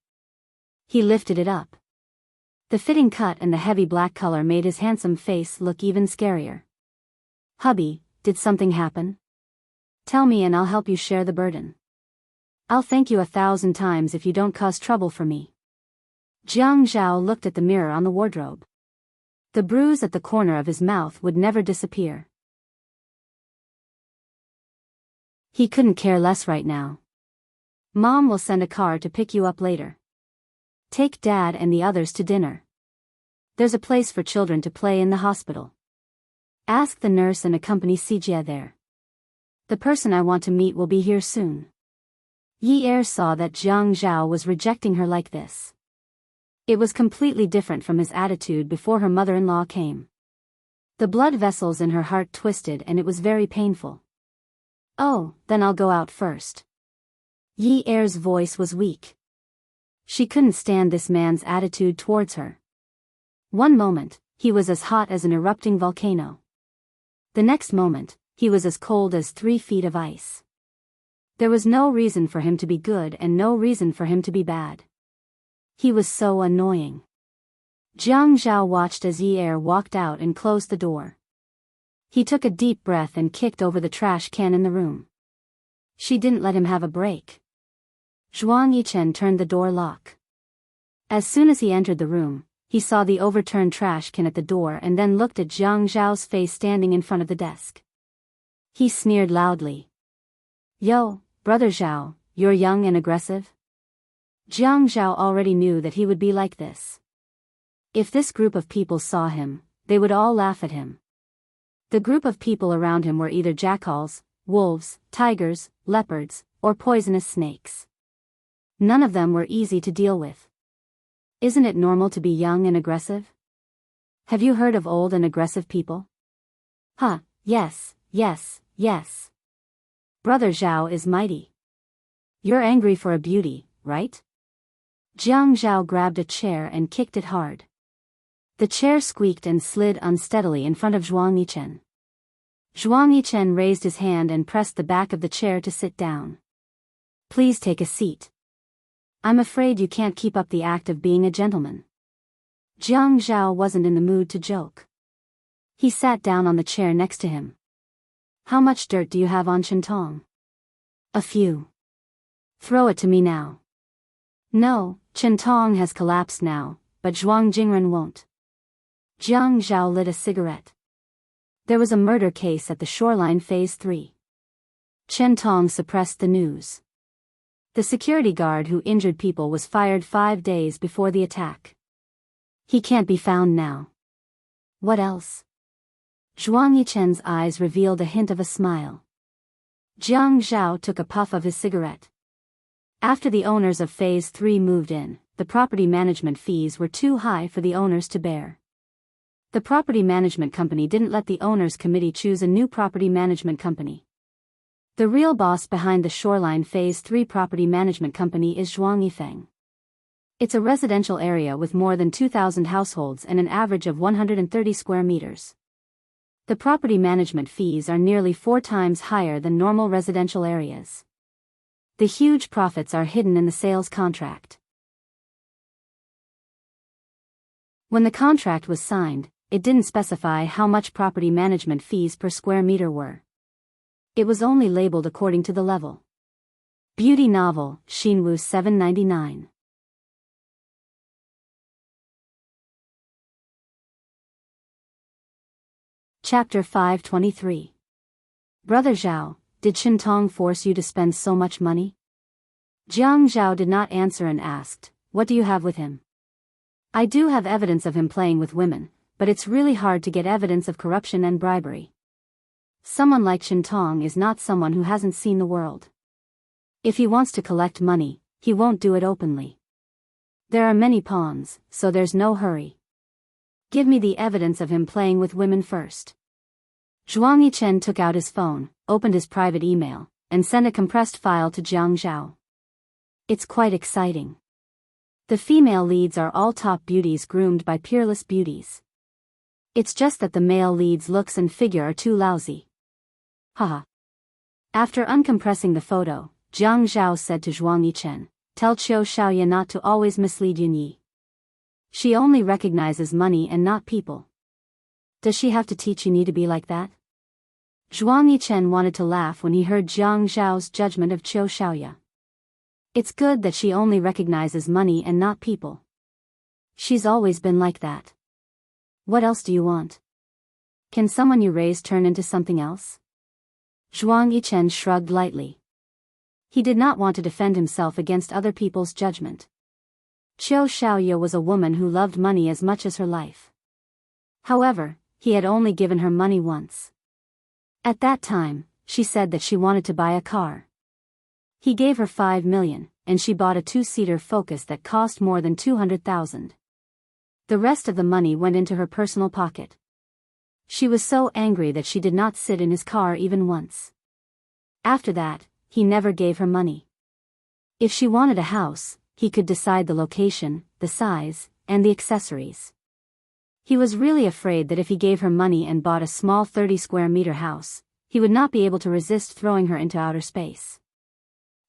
He lifted it up. The fitting cut and the heavy black color made his handsome face look even scarier. Hubby, did something happen? Tell me and I'll help you share the burden. I'll thank you 1,000 times if you don't cause trouble for me. Jiang Zhao looked at the mirror on the wardrobe. The bruise at the corner of his mouth would never disappear. He couldn't care less right now. Mom will send a car to pick you up later. Take Dad and the others to dinner. There's a place for children to play in the hospital. Ask the nurse and accompany Sijia there. The person I want to meet will be here soon. Yi Er saw that Jiang Zhao was rejecting her like this. It was completely different from his attitude before her mother-in-law came. The blood vessels in her heart twisted and it was very painful. Oh, then I'll go out first. Yi Er's voice was weak. She couldn't stand this man's attitude towards her. One moment, he was as hot as an erupting volcano. The next moment, he was as cold as 3 feet of ice. There was no reason for him to be good and no reason for him to be bad. He was so annoying. Jiang Zhao watched as Yi Er walked out and closed the door. He took a deep breath and kicked over the trash can in the room. She didn't let him have a break. Zhuang Yichen turned the door lock. As soon as he entered the room, he saw the overturned trash can at the door and then looked at Jiang Zhao's face standing in front of the desk. He sneered loudly. Yo, brother Zhao, you're young and aggressive? Jiang Zhao already knew that he would be like this. If this group of people saw him, they would all laugh at him. The group of people around him were either jackals, wolves, tigers, leopards, or poisonous snakes. None of them were easy to deal with. Isn't it normal to be young and aggressive? Have you heard of old and aggressive people? Huh, yes, yes, yes. Brother Zhao is mighty. You're angry for a beauty, right? Jiang Zhao grabbed a chair and kicked it hard. The chair squeaked and slid unsteadily in front of Zhuang Yichen. Zhuang Yichen raised his hand and pressed the back of the chair to sit down. Please take a seat. I'm afraid you can't keep up the act of being a gentleman. Jiang Zhao wasn't in the mood to joke. He sat down on the chair next to him. How much dirt do you have on Shentong? A few. Throw it to me now. No, Shentong has collapsed now, but Zhuang Jingren won't. Jiang Zhao lit a cigarette. There was a murder case at the shoreline Phase 3. Shentong suppressed the news. The security guard who injured people was fired 5 days before the attack. He can't be found now. What else? Zhuang Yichen's eyes revealed a hint of a smile. Jiang Zhao took a puff of his cigarette. After the owners of Phase 3 moved in, the property management fees were too high for the owners to bear. The property management company didn't let the owners' committee choose a new property management company. The real boss behind the Shoreline Phase 3 property management company is Zhuang Yifeng. It's a residential area with more than 2,000 households and an average of 130 square meters. The property management fees are nearly 4 times higher than normal residential areas. The huge profits are hidden in the sales contract. When the contract was signed, it didn't specify how much property management fees per square meter were. It was only labeled according to the level. Beauty novel, Xinwu 799. Chapter 523. Brother Zhao, did Shentong force you to spend so much money? Jiang Zhao did not answer and asked, what do you have with him? I do have evidence of him playing with women, but it's really hard to get evidence of corruption and bribery. Someone like Shentong is not someone who hasn't seen the world. If he wants to collect money, he won't do it openly. There are many pawns, so there's no hurry. Give me the evidence of him playing with women first. Zhuang Yichen took out his phone, opened his private email, and sent a compressed file to Jiang Zhao. It's quite exciting. The female leads are all top beauties groomed by peerless beauties. It's just that the male lead's looks and figure are too lousy. Haha. After uncompressing the photo, Jiang Zhao said to Zhuang Yichen, tell Qiu Xiaoya not to always mislead Yunyi. She only recognizes money and not people. Does she have to teach Yunyi to be like that? Zhuang Yichen wanted to laugh when he heard Jiang Zhao's judgment of Qiu Xiaoya. It's good that she only recognizes money and not people. She's always been like that. What else do you want? Can someone you raise turn into something else? Zhuang Yichen shrugged lightly. He did not want to defend himself against other people's judgment. Qiu Xiaoya was a woman who loved money as much as her life. However, he had only given her money once. At that time, she said that she wanted to buy a car. He gave her 5 million, and she bought a 2-seater Focus that cost more than 200,000. The rest of the money went into her personal pocket. She was so angry that she did not sit in his car even once. After that, he never gave her money. If she wanted a house, he could decide the location, the size, and the accessories. He was really afraid that if he gave her money and bought a small 30-square-meter house, he would not be able to resist throwing her into outer space.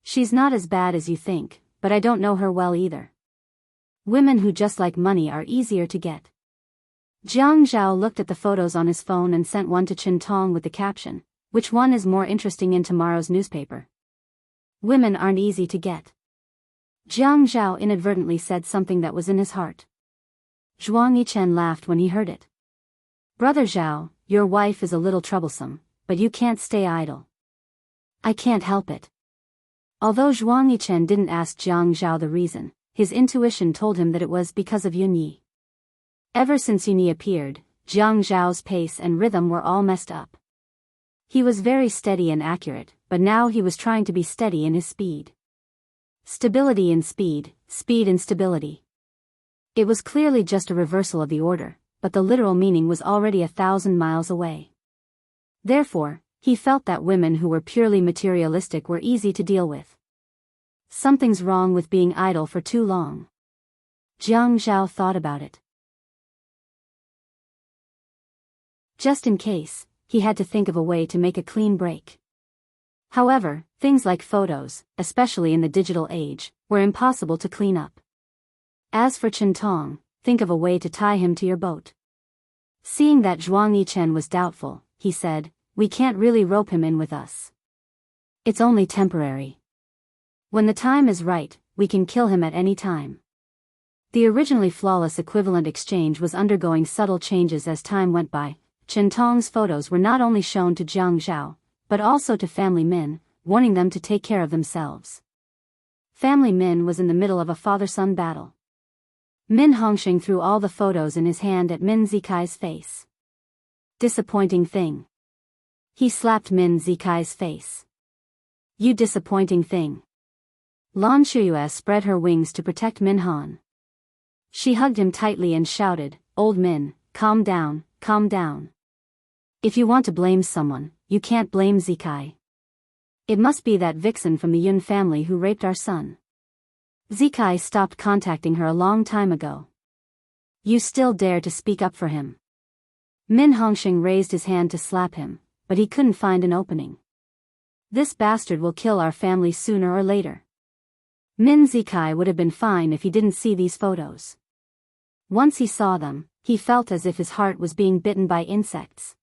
She's not as bad as you think, but I don't know her well either. Women who just like money are easier to get. Jiang Zhao looked at the photos on his phone and sent one to Shentong with the caption, which one is more interesting in tomorrow's newspaper? Women aren't easy to get. Jiang Zhao inadvertently said something that was in his heart. Zhuang Yichen laughed when he heard it. Brother Zhao, your wife is a little troublesome, but you can't stay idle. I can't help it. Although Zhuang Yichen didn't ask Jiang Zhao the reason, his intuition told him that it was because of Yunyi. Ever since Yunyi appeared, Jiang Zhao's pace and rhythm were all messed up. He was very steady and accurate, but now he was trying to be steady in his speed. Stability in speed, speed in stability. It was clearly just a reversal of the order, but the literal meaning was already 1,000 miles away. Therefore, he felt that women who were purely materialistic were easy to deal with. Something's wrong with being idle for too long. Jiang Zhao thought about it. Just in case, he had to think of a way to make a clean break. However, things like photos, especially in the digital age, were impossible to clean up. As for Chen Tong, think of a way to tie him to your boat. Seeing that Zhuang Yichen was doubtful, he said, "We can't really rope him in with us. It's only temporary. When the time is right, we can kill him at any time." The originally flawless equivalent exchange was undergoing subtle changes as time went by. Chen Tong's photos were not only shown to Jiang Zhao, but also to Family Min, warning them to take care of themselves. Family Min was in the middle of a father-son battle. Min Hongxing threw all the photos in his hand at Min Zikai's face. Disappointing thing. He slapped Min Zikai's face. You disappointing thing. Lan Shuyue spread her wings to protect Min Han. She hugged him tightly and shouted, "Old Min, calm down, calm down. If you want to blame someone, you can't blame Zikai. It must be that vixen from the Yun family who raped our son. Zikai stopped contacting her a long time ago. You still dare to speak up for him." Min Hongxing raised his hand to slap him, but he couldn't find an opening. This bastard will kill our family sooner or later. Min Zikai would have been fine if he didn't see these photos. Once he saw them, he felt as if his heart was being bitten by insects.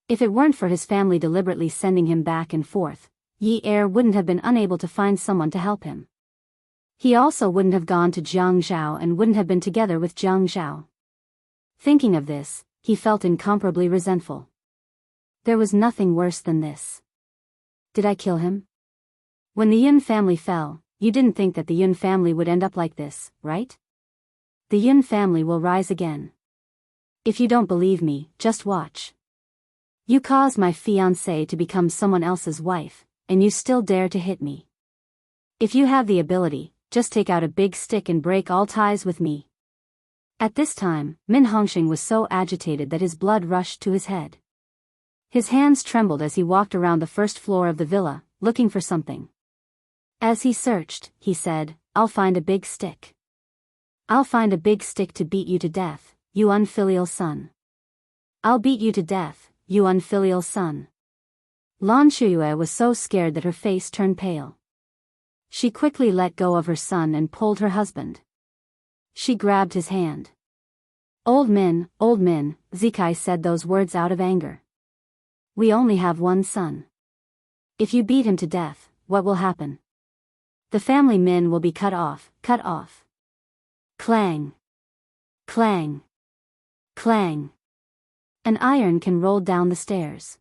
If it weren't for his family deliberately sending him back and forth, Yi Er wouldn't have been unable to find someone to help him. He also wouldn't have gone to Jiang Zhao and wouldn't have been together with Jiang Zhao. Thinking of this, he felt incomparably resentful. There was nothing worse than this. Did I kill him? When the Yun family fell, you didn't think that the Yun family would end up like this, right? The Yun family will rise again. If you don't believe me, just watch. You caused my fiancée to become someone else's wife, and you still dare to hit me. If you have the ability, just take out a big stick and break all ties with me. At this time, Min Hongxing was so agitated that his blood rushed to his head. His hands trembled as he walked around the first floor of the villa, looking for something. As he searched, he said, "I'll find a big stick. I'll find a big stick to beat you to death, you unfilial son. I'll beat you to death, you unfilial son." Lan Shuyue was so scared that her face turned pale. She quickly let go of her son and pulled her husband. She grabbed his hand. Old Min, Zikai said those words out of anger. "We only have one son. If you beat him to death, what will happen? The family Min will be cut off, cut off." Clang. Clang. Clang. An iron can roll down the stairs.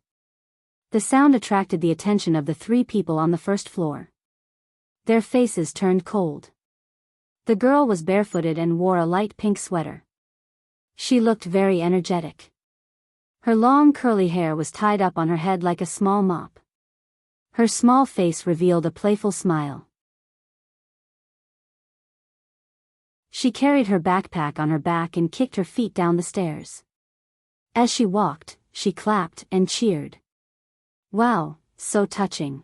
The sound attracted the attention of the three people on the first floor. Their faces turned cold. The girl was barefooted and wore a light pink sweater. She looked very energetic. Her long curly hair was tied up on her head like a small mop. Her small face revealed a playful smile. She carried her backpack on her back and kicked her feet down the stairs. As she walked, she clapped and cheered. Wow, so touching.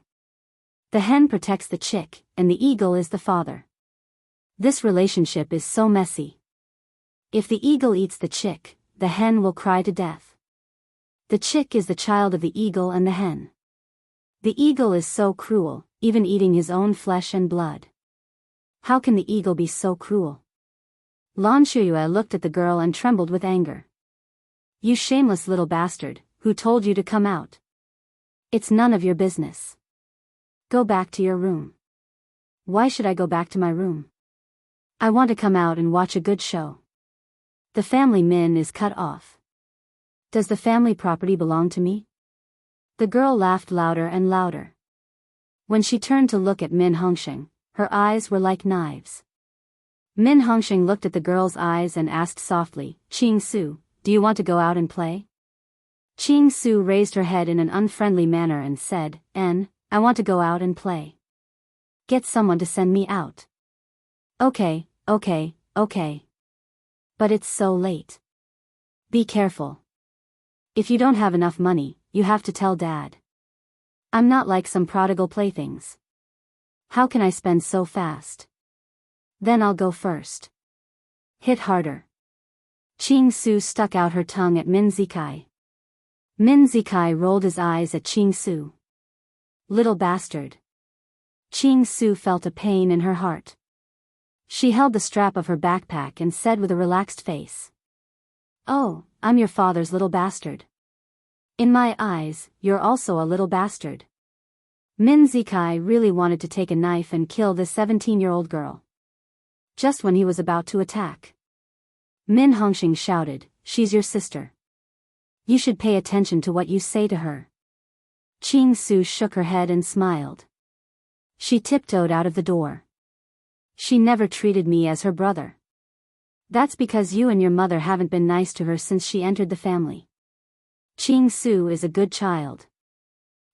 The hen protects the chick, and the eagle is the father. This relationship is so messy. If the eagle eats the chick, the hen will cry to death. The chick is the child of the eagle and the hen. The eagle is so cruel, even eating his own flesh and blood. How can the eagle be so cruel? Lan Shuyue looked at the girl and trembled with anger. You shameless little bastard, who told you to come out? It's none of your business. Go back to your room. Why should I go back to my room? I want to come out and watch a good show. The family Min is cut off. Does the family property belong to me? The girl laughed louder and louder. When she turned to look at Min Hongxing, her eyes were like knives. Min Hongxing looked at the girl's eyes and asked softly, Qing Su, do you want to go out and play? Qing Su raised her head in an unfriendly manner and said, I want to go out and play. Get someone to send me out. Okay. But it's so late. Be careful. If you don't have enough money, you have to tell Dad. I'm not like some prodigal playthings. How can I spend so fast? Then I'll go first. Hit harder. Ching Su stuck out her tongue at Min Zikai. Min Zikai rolled his eyes at Ching Su. Little bastard. Ching Su felt a pain in her heart. She held the strap of her backpack and said with a relaxed face. Oh, I'm your father's little bastard. In my eyes, you're also a little bastard. Min Zikai really wanted to take a knife and kill this 17-year-old girl. Just when he was about to attack. Min Hongxing shouted, she's your sister. You should pay attention to what you say to her. Ching Su shook her head and smiled. She tiptoed out of the door. She never treated me as her brother. That's because you and your mother haven't been nice to her since she entered the family. Ching Su is a good child.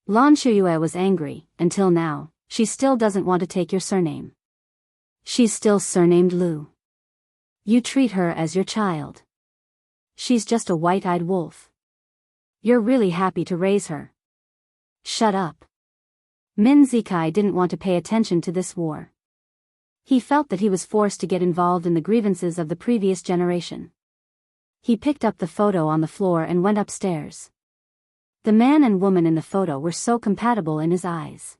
Lan Shuyue was angry. Until now, she still doesn't want to take your surname. She's still surnamed Lu. You treat her as your child. She's just a white-eyed wolf. You're really happy to raise her. Shut up. Min Zikai didn't want to pay attention to this war. He felt that he was forced to get involved in the grievances of the previous generation. He picked up the photo on the floor and went upstairs. The man and woman in the photo were so compatible in his eyes.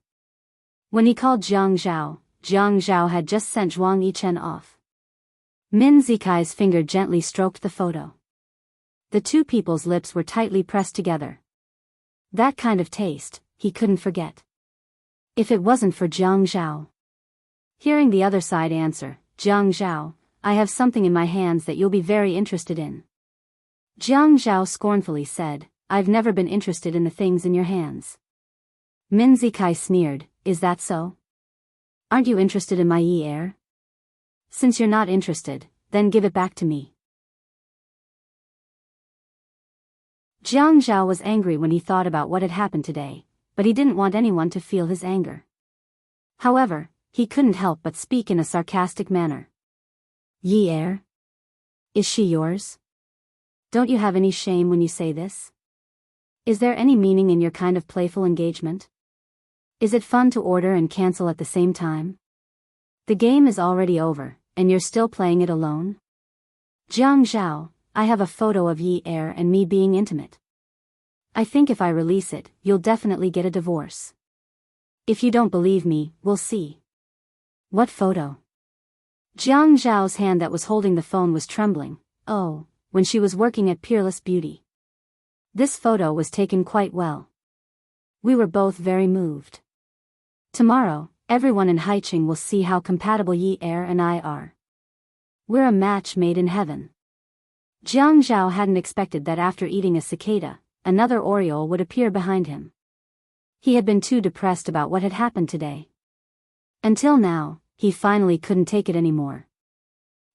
When he called Jiang Zhao had just sent Zhuang Yichen off. Min Zikai's finger gently stroked the photo. The two people's lips were tightly pressed together. That kind of taste, he couldn't forget. If it wasn't for Jiang Zhao. Hearing the other side answer, Jiang Zhao, I have something in my hands that you'll be very interested in. Jiang Zhao scornfully said, I've never been interested in the things in your hands. Min Zikai sneered, is that so? Aren't you interested in my Yi heir? Since you're not interested, then give it back to me. Jiang Zhao was angry when he thought about what had happened today, but he didn't want anyone to feel his anger. However, he couldn't help but speak in a sarcastic manner. Yi heir? Is she yours? Don't you have any shame when you say this? Is there any meaning in your kind of playful engagement? Is it fun to order and cancel at the same time? The game is already over, and you're still playing it alone? Jiang Zhao, I have a photo of Yi heir and me being intimate. I think if I release it, you'll definitely get a divorce. If you don't believe me, we'll see. What photo? Jiang Zhao's hand that was holding the phone was trembling. Oh, when she was working at Peerless Beauty. This photo was taken quite well. We were both very moved. Tomorrow, everyone in Haicheng will see how compatible Yi heir and I are. We're a match made in heaven. Jiang Zhao hadn't expected that after eating a cicada, another oriole would appear behind him. He had been too depressed about what had happened today. Until now, he finally couldn't take it anymore.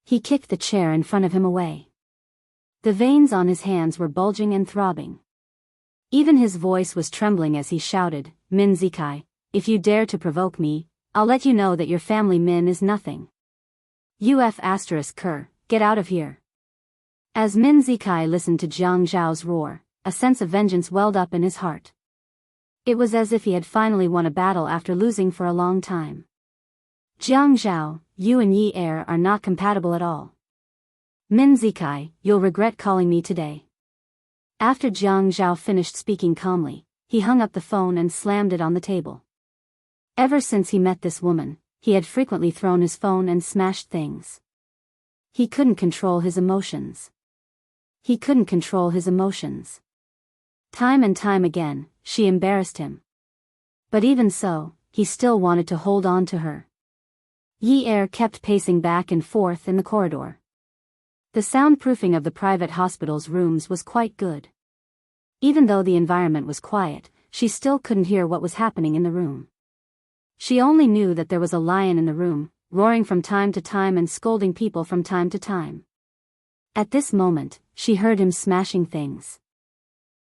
He kicked the chair in front of him away. The veins on his hands were bulging and throbbing. Even his voice was trembling as he shouted, Min Zikai, if you dare to provoke me, I'll let you know that your family Min is nothing. **Ker, get out of here. As Min Zikai listened to Jiang Zhao's roar, a sense of vengeance welled up in his heart. It was as if he had finally won a battle after losing for a long time. Jiang Zhao, you and Yi heir are not compatible at all. Min Zikai, you'll regret calling me today. After Jiang Zhao finished speaking calmly, he hung up the phone and slammed it on the table. Ever since he met this woman, he had frequently thrown his phone and smashed things. He couldn't control his emotions. He couldn't control his emotions. Time and time again, she embarrassed him. But even so, he still wanted to hold on to her. Yi heir kept pacing back and forth in the corridor. The soundproofing of the private hospital's rooms was quite good. Even though the environment was quiet, she still couldn't hear what was happening in the room. She only knew that there was a lion in the room, roaring from time to time and scolding people from time to time. At this moment, she heard him smashing things.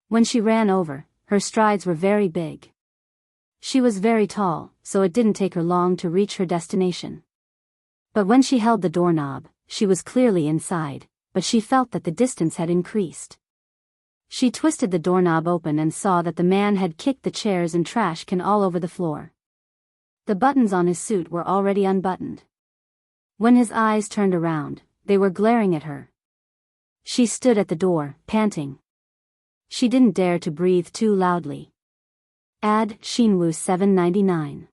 When she ran over, her strides were very big. She was very tall, so it didn't take her long to reach her destination. But when she held the doorknob, she was clearly inside, but she felt that the distance had increased. She twisted the doorknob open and saw that the man had kicked the chairs and trash can all over the floor. The buttons on his suit were already unbuttoned. When his eyes turned around, they were glaring at her. She stood at the door, panting. She didn't dare to breathe too loudly. Ad Shinwoo 799.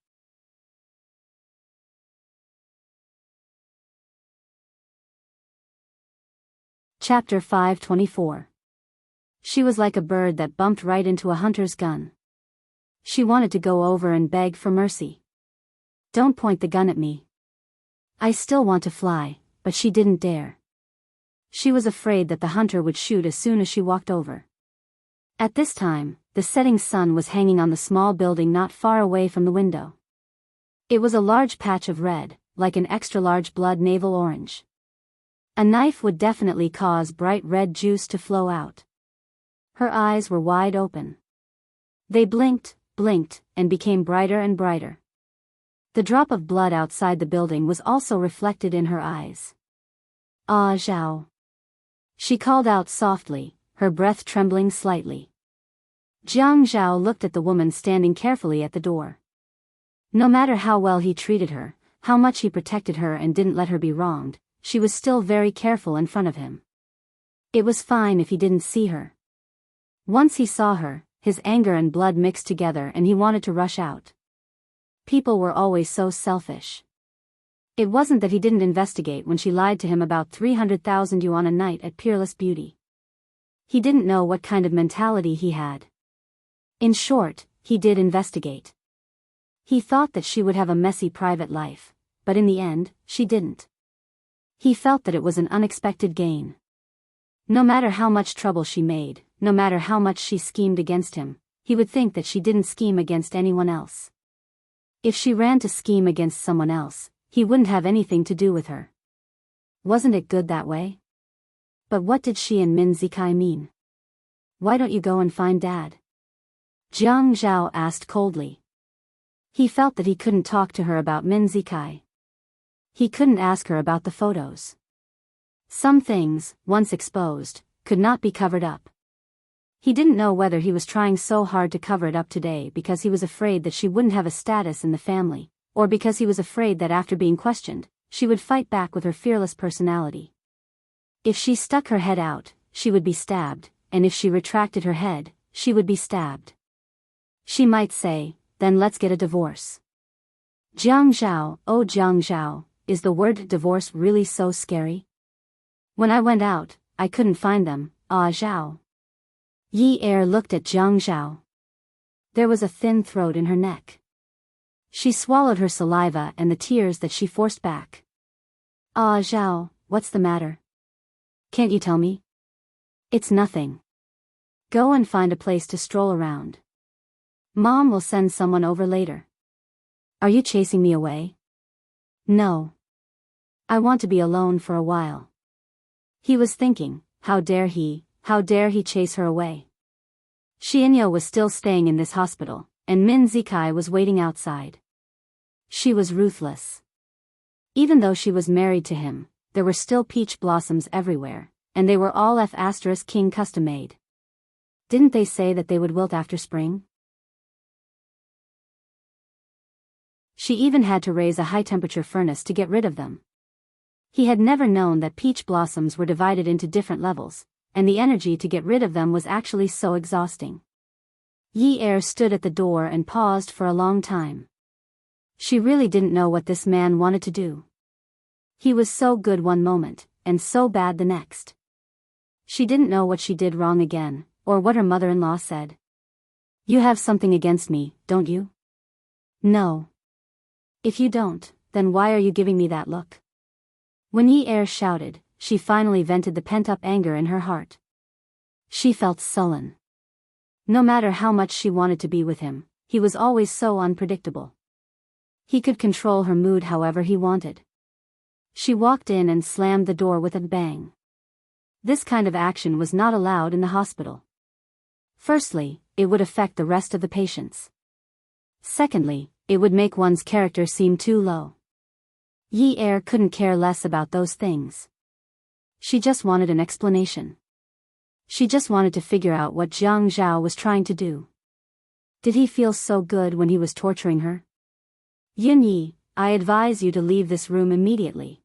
Chapter 524. She was like a bird that bumped right into a hunter's gun. She wanted to go over and beg for mercy. Don't point the gun at me. I still want to fly, but she didn't dare. She was afraid that the hunter would shoot as soon as she walked over. At this time, the setting sun was hanging on the small building not far away from the window. It was a large patch of red, like an extra-large blood navel orange. A knife would definitely cause bright red juice to flow out. Her eyes were wide open. They blinked, and became brighter and brighter. The drop of blood outside the building was also reflected in her eyes. Ah, Zhao. She called out softly, her breath trembling slightly. Jiang Zhao looked at the woman standing carefully at the door. No matter how well he treated her, how much he protected her and didn't let her be wronged, she was still very careful in front of him. It was fine if he didn't see her. Once he saw her, his anger and blood mixed together and he wanted to rush out. People were always so selfish. It wasn't that he didn't investigate when she lied to him about 300,000 yuan a night at Peerless Beauty. He didn't know what kind of mentality he had. In short, he did investigate. He thought that she would have a messy private life, but in the end, she didn't. He felt that it was an unexpected gain. No matter how much trouble she made, no matter how much she schemed against him, he would think that she didn't scheme against anyone else. If she ran to scheme against someone else, he wouldn't have anything to do with her. Wasn't it good that way? But what did she and Min Zikai mean? Why don't you go and find Dad? Jiang Zhao asked coldly. He felt that he couldn't talk to her about Min Zikai. He couldn't ask her about the photos. Some things, once exposed, could not be covered up. He didn't know whether he was trying so hard to cover it up today because he was afraid that she wouldn't have a status in the family, or because he was afraid that after being questioned, she would fight back with her fearless personality. If she stuck her head out, she would be stabbed, and if she retracted her head, she would be stabbed. She might say, then let's get a divorce. Jiang Zhao, oh Jiang Zhao, is the word divorce really so scary? When I went out, I couldn't find them, ah Zhao. Yi Er looked at Jiang Zhao. There was a thin throat in her neck. She swallowed her saliva and the tears that she forced back. Ah Zhao, what's the matter? Can't you tell me? It's nothing. Go and find a place to stroll around. Mom will send someone over later. Are you chasing me away? No. I want to be alone for a while. He was thinking, how dare he chase her away? Xianyo was still staying in this hospital, and Min Zikai was waiting outside. She was ruthless. Even though she was married to him, there were still peach blossoms everywhere, and they were all F*King custom made. Didn't they say that they would wilt after spring? She even had to raise a high-temperature furnace to get rid of them. He had never known that peach blossoms were divided into different levels, and the energy to get rid of them was actually so exhausting. Yi Er stood at the door and paused for a long time. She really didn't know what this man wanted to do. He was so good one moment, and so bad the next. She didn't know what she did wrong again, or what her mother-in-law said. You have something against me, don't you? No. If you don't, then why are you giving me that look? When Yi Er shouted, she finally vented the pent-up anger in her heart. She felt sullen. No matter how much she wanted to be with him, he was always so unpredictable. He could control her mood however he wanted. She walked in and slammed the door with a bang. This kind of action was not allowed in the hospital. Firstly, it would affect the rest of the patients. Secondly, it would make one's character seem too low. Yi Er couldn't care less about those things. She just wanted an explanation. She just wanted to figure out what Jiang Zhao was trying to do. Did he feel so good when he was torturing her? Yin Yi, I advise you to leave this room immediately.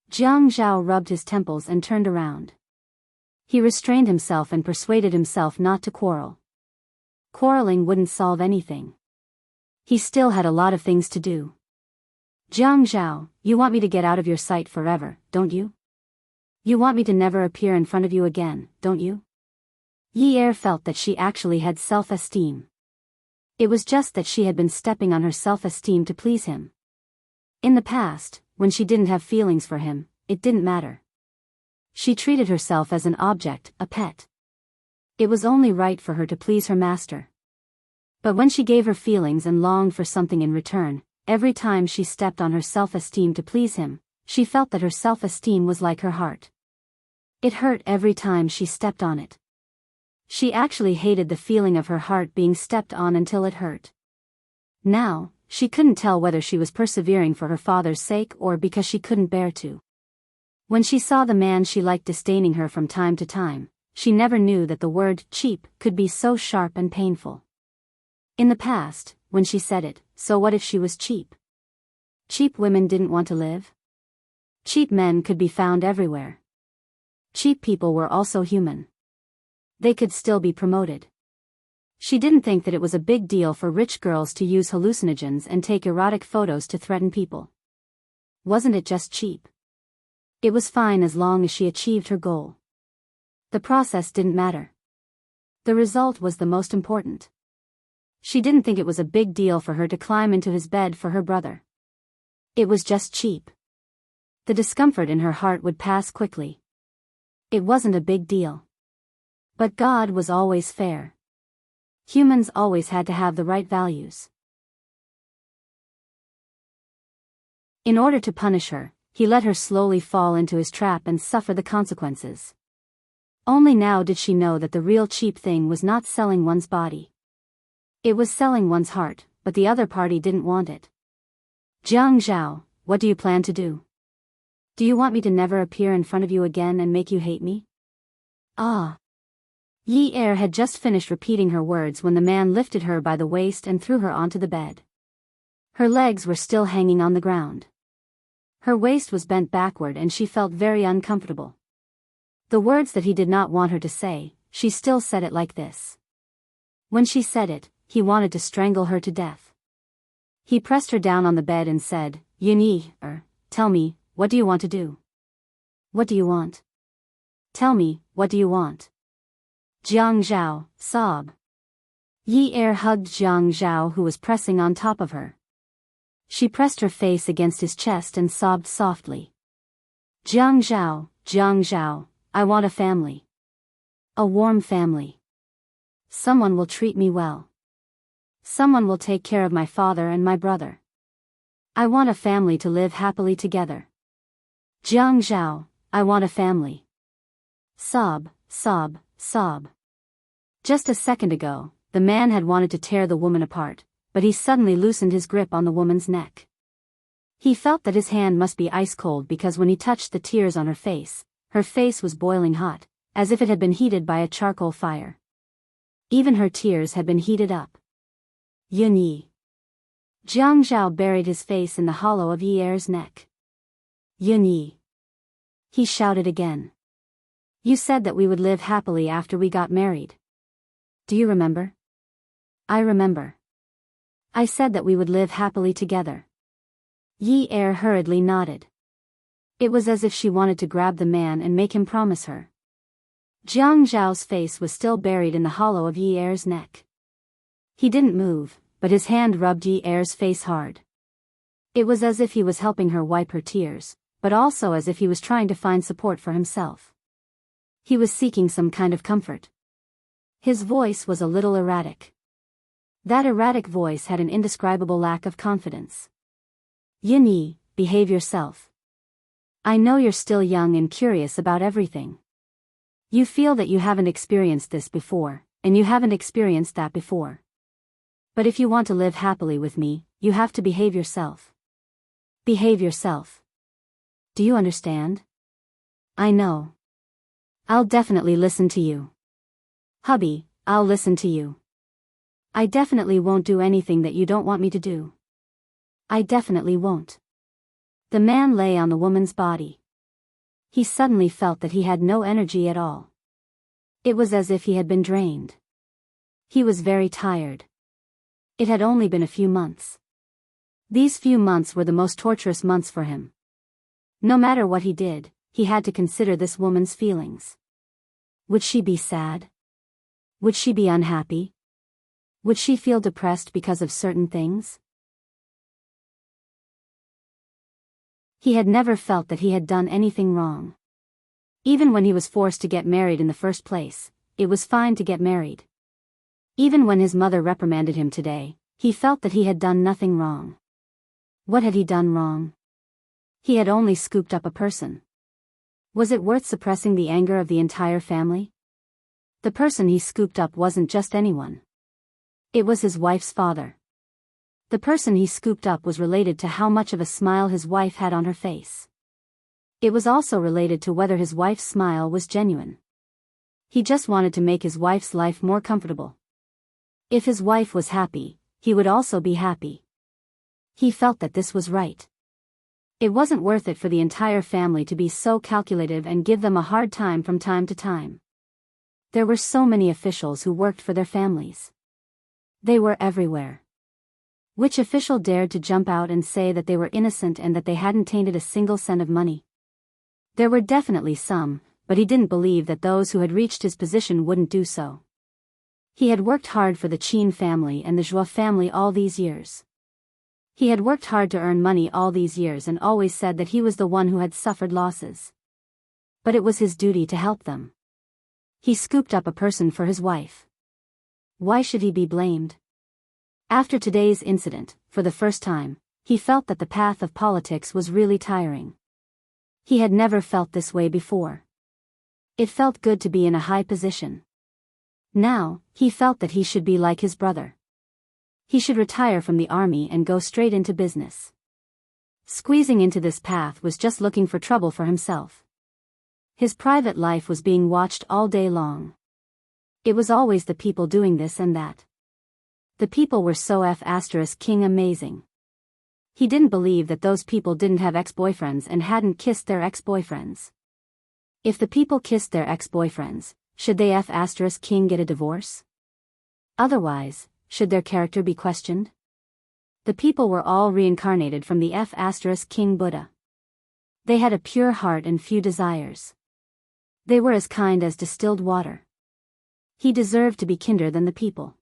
Jiang Zhao rubbed his temples and turned around. He restrained himself and persuaded himself not to quarrel. Quarreling wouldn't solve anything. He still had a lot of things to do. Jiang Zhao, you want me to get out of your sight forever, don't you? You want me to never appear in front of you again, don't you? Yi Er felt that she actually had self-esteem. It was just that she had been stepping on her self-esteem to please him. In the past, when she didn't have feelings for him, it didn't matter. She treated herself as an object, a pet. It was only right for her to please her master. But when she gave her feelings and longed for something in return, every time she stepped on her self-esteem to please him, she felt that her self-esteem was like her heart. It hurt every time she stepped on it. She actually hated the feeling of her heart being stepped on until it hurt. Now, she couldn't tell whether she was persevering for her father's sake or because she couldn't bear to. When she saw the man she liked disdaining her from time to time, she never knew that the word cheap could be so sharp and painful. In the past, when she said it, so what if she was cheap? Cheap women didn't want to live? Cheap men could be found everywhere. Cheap people were also human. They could still be promoted. She didn't think that it was a big deal for rich girls to use hallucinogens and take erotic photos to threaten people. Wasn't it just cheap? It was fine as long as she achieved her goal. The process didn't matter. The result was the most important. She didn't think it was a big deal for her to climb into his bed for her brother. It was just cheap. The discomfort in her heart would pass quickly. It wasn't a big deal. But God was always fair. Humans always had to have the right values. In order to punish her, he let her slowly fall into his trap and suffer the consequences. Only now did she know that the real cheap thing was not selling one's body. It was selling one's heart, but the other party didn't want it. Jiang Zhao, what do you plan to do? Do you want me to never appear in front of you again and make you hate me? Ah. Yi Er had just finished repeating her words when the man lifted her by the waist and threw her onto the bed. Her legs were still hanging on the ground. Her waist was bent backward and she felt very uncomfortable. The words that he did not want her to say, she still said it like this. When she said it, he wanted to strangle her to death. He pressed her down on the bed and said, Yi Er, tell me, what do you want to do? What do you want? Tell me, what do you want? Jiang Zhao, sob. Yi Er hugged Jiang Zhao who was pressing on top of her. She pressed her face against his chest and sobbed softly. Jiang Zhao, I want a family. A warm family. Someone will treat me well. Someone will take care of my father and my brother. I want a family to live happily together. Jiang Zhao, I want a family. Sob, sob, sob. Just a second ago, the man had wanted to tear the woman apart, but he suddenly loosened his grip on the woman's neck. He felt that his hand must be ice cold because when he touched the tears on her face was boiling hot, as if it had been heated by a charcoal fire. Even her tears had been heated up. Yin Yi. Jiang Zhao buried his face in the hollow of Yi Er's neck. Yin Yi. He shouted again. You said that we would live happily after we got married. Do you remember? I remember. I said that we would live happily together. Yi Er hurriedly nodded. It was as if she wanted to grab the man and make him promise her. Jiang Zhao's face was still buried in the hollow of Yi Er's neck. He didn't move, but his hand rubbed Yi Er's face hard. It was as if he was helping her wipe her tears, but also as if he was trying to find support for himself. He was seeking some kind of comfort. His voice was a little erratic. That erratic voice had an indescribable lack of confidence. Yin Yi, behave yourself. I know you're still young and curious about everything. You feel that you haven't experienced this before, and you haven't experienced that before. But if you want to live happily with me, you have to behave yourself. Behave yourself. Do you understand? I know. I'll definitely listen to you. Hubby, I'll listen to you. I definitely won't do anything that you don't want me to do. I definitely won't. The man lay on the woman's body. He suddenly felt that he had no energy at all. It was as if he had been drained. He was very tired. It had only been a few months. These few months were the most torturous months for him. No matter what he did, he had to consider this woman's feelings. Would she be sad? Would she be unhappy? Would she feel depressed because of certain things? He had never felt that he had done anything wrong. Even when he was forced to get married in the first place, it was fine to get married. Even when his mother reprimanded him today, he felt that he had done nothing wrong. What had he done wrong? He had only scooped up a person. Was it worth suppressing the anger of the entire family? The person he scooped up wasn't just anyone. It was his wife's father. The person he scooped up was related to how much of a smile his wife had on her face. It was also related to whether his wife's smile was genuine. He just wanted to make his wife's life more comfortable. If his wife was happy, he would also be happy. He felt that this was right. It wasn't worth it for the entire family to be so calculative and give them a hard time from time to time. There were so many officials who worked for their families. They were everywhere. Which official dared to jump out and say that they were innocent and that they hadn't tainted a single cent of money? There were definitely some, but he didn't believe that those who had reached his position wouldn't do so. He had worked hard for the Qin family and the Zhua family all these years. He had worked hard to earn money all these years and always said that he was the one who had suffered losses. But it was his duty to help them. He scooped up a person for his wife. Why should he be blamed? After today's incident, for the first time, he felt that the path of politics was really tiring. He had never felt this way before. It felt good to be in a high position. Now, he felt that he should be like his brother. He should retire from the army and go straight into business. Squeezing into this path was just looking for trouble for himself. His private life was being watched all day long. It was always the people doing this and that. The people were so king amazing. He didn't believe that those people didn't have ex-boyfriends and hadn't kissed their ex-boyfriends. If the people kissed their ex-boyfriends, should they king get a divorce? Otherwise, should their character be questioned? The people were all reincarnated from the king Buddha. They had a pure heart and few desires. They were as kind as distilled water. He deserved to be kinder than the people.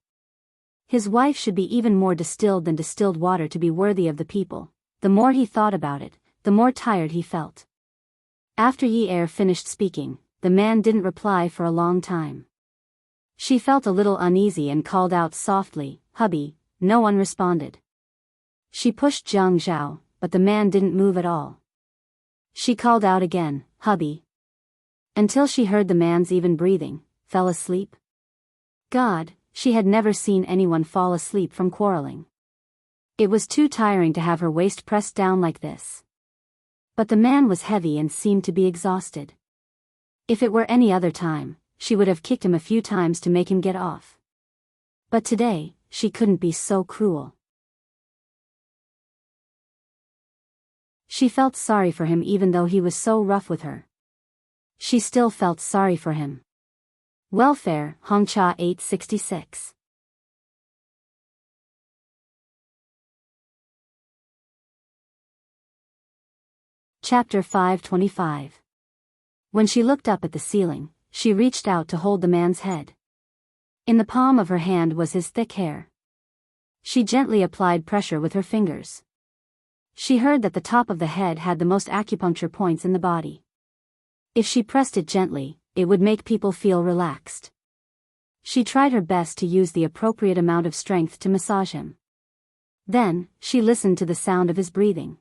His wife should be even more distilled than distilled water to be worthy of the people. The more he thought about it, the more tired he felt. After Yi finished speaking, the man didn't reply for a long time. She felt a little uneasy and called out softly, "Hubby." No one responded. She pushed Jiang Zhao, but the man didn't move at all. She called out again, "Hubby." Until she heard the man's even breathing, fell asleep. God, she had never seen anyone fall asleep from quarreling. It was too tiring to have her waist pressed down like this. But the man was heavy and seemed to be exhausted. If it were any other time, she would have kicked him a few times to make him get off. But today, she couldn't be so cruel. She felt sorry for him even though he was so rough with her. She still felt sorry for him. Welfare, Hongcha 866. Chapter 525. When she looked up at the ceiling, she reached out to hold the man's head. In the palm of her hand was his thick hair. She gently applied pressure with her fingers. She heard that the top of the head had the most acupuncture points in the body. If she pressed it gently, it would make people feel relaxed. She tried her best to use the appropriate amount of strength to massage him. Then, she listened to the sound of his breathing.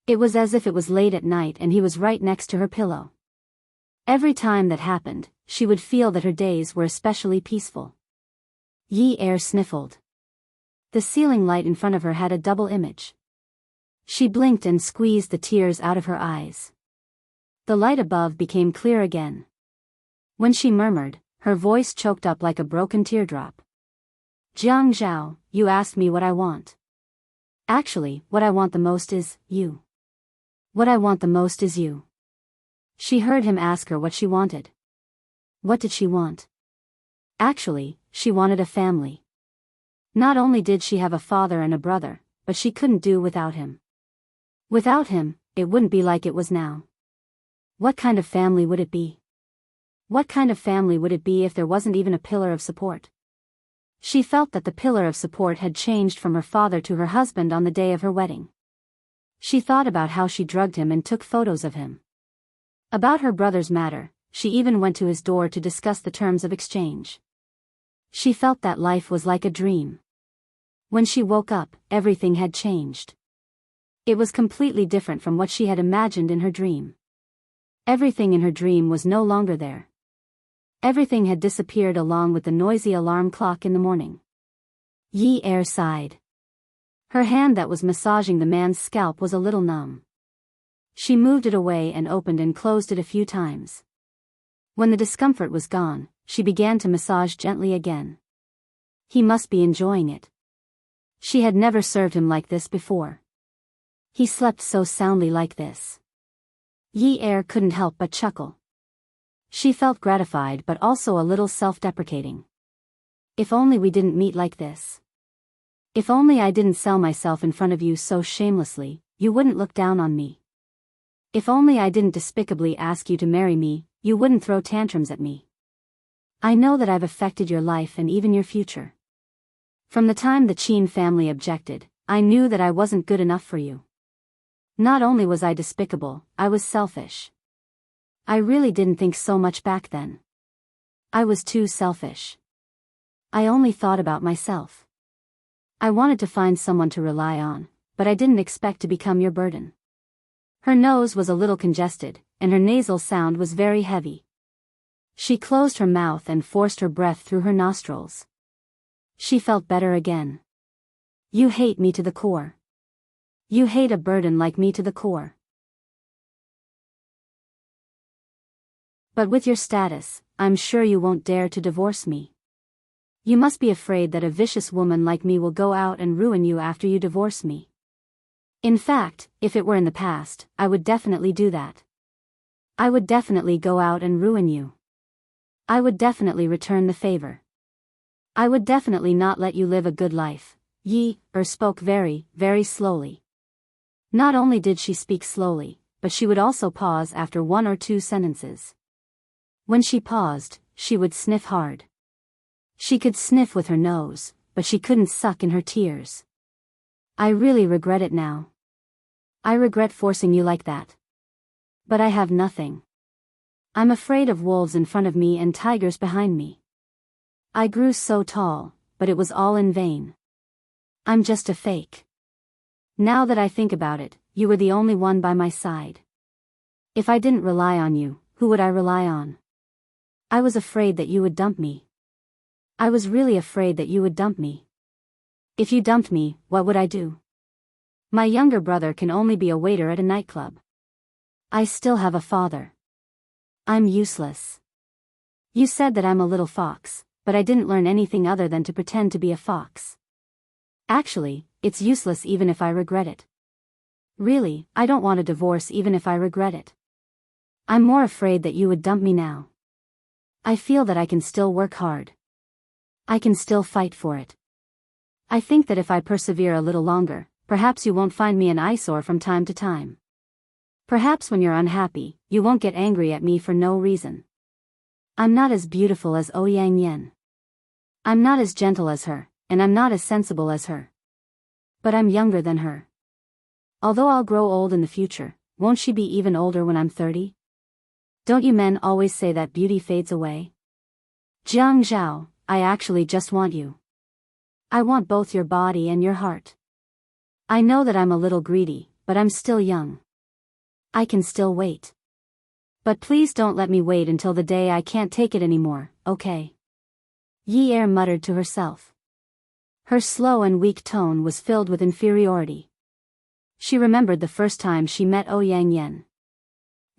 It was as if it was late at night and he was right next to her pillow. Every time that happened, she would feel that her days were especially peaceful. Yi sniffled. The ceiling light in front of her had a double image. She blinked and squeezed the tears out of her eyes. The light above became clear again. When she murmured, her voice choked up like a broken teardrop. Jiang Zhao, you asked me what I want. Actually, what I want the most is you. What I want the most is you. She heard him ask her what she wanted. What did she want? Actually, she wanted a family. Not only did she have a father and a brother, but she couldn't do without him. Without him, it wouldn't be like it was now. What kind of family would it be? What kind of family would it be if there wasn't even a pillar of support? She felt that the pillar of support had changed from her father to her husband on the day of her wedding. She thought about how she drugged him and took photos of him. About her brother's matter, she even went to his door to discuss the terms of exchange. She felt that life was like a dream. When she woke up, everything had changed. It was completely different from what she had imagined in her dream. Everything in her dream was no longer there. Everything had disappeared along with the noisy alarm clock in the morning. Yi Er sighed. Her hand that was massaging the man's scalp was a little numb. She moved it away and opened and closed it a few times. When the discomfort was gone, she began to massage gently again. He must be enjoying it. She had never served him like this before. He slept so soundly like this. Yi Er couldn't help but chuckle. She felt gratified but also a little self-deprecating. If only we didn't meet like this. If only I didn't sell myself in front of you so shamelessly, you wouldn't look down on me. If only I didn't despicably ask you to marry me, you wouldn't throw tantrums at me. I know that I've affected your life and even your future. From the time the Qin family objected, I knew that I wasn't good enough for you. Not only was I despicable, I was selfish. I really didn't think so much back then. I was too selfish. I only thought about myself. I wanted to find someone to rely on, but I didn't expect to become your burden. Her nose was a little congested, and her nasal sound was very heavy. She closed her mouth and forced her breath through her nostrils. She felt better again. You hate me to the core. You hate a burden like me to the core. But with your status, I'm sure you won't dare to divorce me. You must be afraid that a vicious woman like me will go out and ruin you after you divorce me. In fact, if it were in the past, I would definitely do that. I would definitely go out and ruin you. I would definitely return the favor. I would definitely not let you live a good life. Yi Er spoke very, very slowly. Not only did she speak slowly, but she would also pause after one or two sentences. When she paused, she would sniff hard. She could sniff with her nose, but she couldn't suck in her tears. I really regret it now. I regret forcing you like that. But I have nothing. I'm afraid of wolves in front of me and tigers behind me. I grew so tall, but it was all in vain. I'm just a fake. Now that I think about it, you were the only one by my side. If I didn't rely on you, who would I rely on? I was afraid that you would dump me. I was really afraid that you would dump me. If you dumped me, what would I do? My younger brother can only be a waiter at a nightclub. I still have a father. I'm useless. You said that I'm a little fox, but I didn't learn anything other than to pretend to be a fox. Actually, it's useless even if I regret it. Really, I don't want a divorce even if I regret it. I'm more afraid that you would dump me now. I feel that I can still work hard. I can still fight for it. I think that if I persevere a little longer, perhaps you won't find me an eyesore from time to time. Perhaps when you're unhappy, you won't get angry at me for no reason. I'm not as beautiful as Ouyang Yen. I'm not as gentle as her, and I'm not as sensible as her. But I'm younger than her. Although I'll grow old in the future, won't she be even older when I'm 30? Don't you men always say that beauty fades away? Jiang Zhao, I actually just want you. I want both your body and your heart. I know that I'm a little greedy, but I'm still young. I can still wait. But please don't let me wait until the day I can't take it anymore, okay? Yi Er muttered to herself. Her slow and weak tone was filled with inferiority. She remembered the first time she met Ouyang Yen.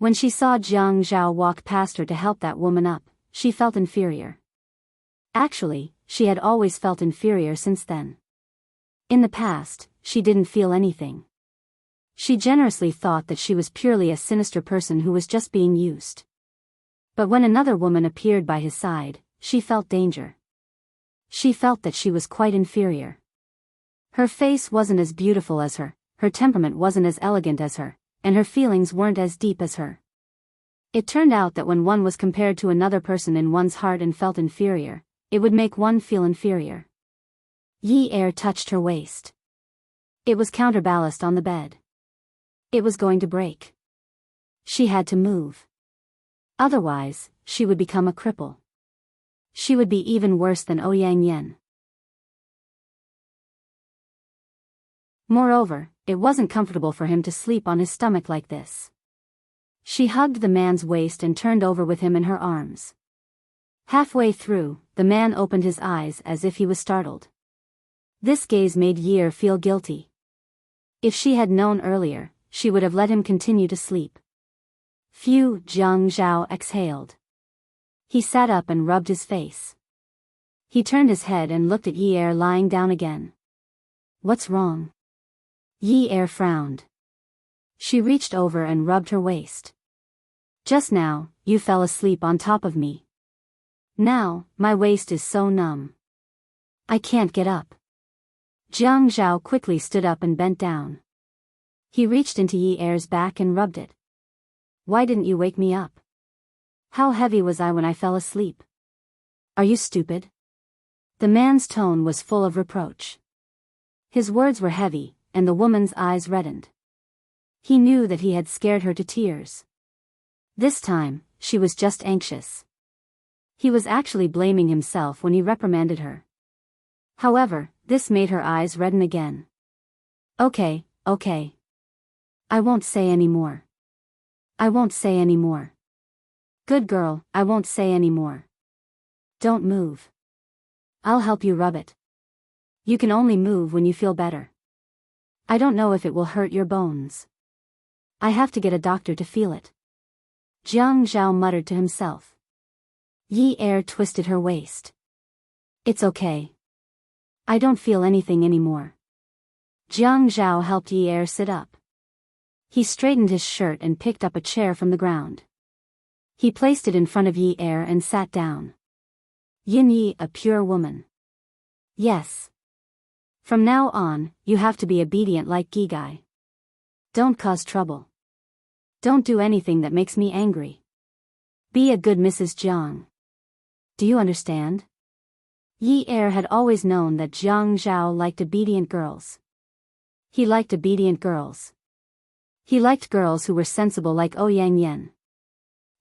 When she saw Jiang Zhao walk past her to help that woman up, she felt inferior. Actually, she had always felt inferior since then. In the past, she didn't feel anything. She generously thought that she was purely a sinister person who was just being used. But when another woman appeared by his side, she felt danger. She felt that she was quite inferior. Her face wasn't as beautiful as her temperament wasn't as elegant as her, and her feelings weren't as deep as her. It turned out that when one was compared to another person in one's heart and felt inferior, it would make one feel inferior. Yi Er touched her waist. It was counterbalanced on the bed. It was going to break. She had to move. Otherwise, she would become a cripple. She would be even worse than Ouyang Yen. Moreover, it wasn't comfortable for him to sleep on his stomach like this. She hugged the man's waist and turned over with him in her arms. Halfway through, the man opened his eyes as if he was startled. This gaze made Yi Er feel guilty. If she had known earlier, she would have let him continue to sleep. Phew, Jiang Zhao exhaled. He sat up and rubbed his face. He turned his head and looked at Yi Er lying down again. What's wrong? Yi Er frowned. She reached over and rubbed her waist. Just now, you fell asleep on top of me. Now, my waist is so numb. I can't get up. Jiang Zhao quickly stood up and bent down. He reached into Yi Er's back and rubbed it. Why didn't you wake me up? How heavy was I when I fell asleep? Are you stupid? The man's tone was full of reproach. His words were heavy, and the woman's eyes reddened. He knew that he had scared her to tears. This time, she was just anxious. He was actually blaming himself when he reprimanded her. However, this made her eyes redden again. Okay. I won't say any more. I won't say any more. Good girl, I won't say any more. Don't move. I'll help you rub it. You can only move when you feel better. I don't know if it will hurt your bones. I have to get a doctor to feel it. Jiang Zhao muttered to himself. Yi Er twisted her waist. It's okay. I don't feel anything anymore. Jiang Zhao helped Yi Er sit up. He straightened his shirt and picked up a chair from the ground. He placed it in front of Yi Er and sat down. Yin Yi, a pure woman. Yes. From now on, you have to be obedient like Gigai. Don't cause trouble. Don't do anything that makes me angry. Be a good Mrs. Jiang. Do you understand? Yi Er had always known that Jiang Zhao liked obedient girls. He liked obedient girls. He liked girls who were sensible like Ouyang Yen.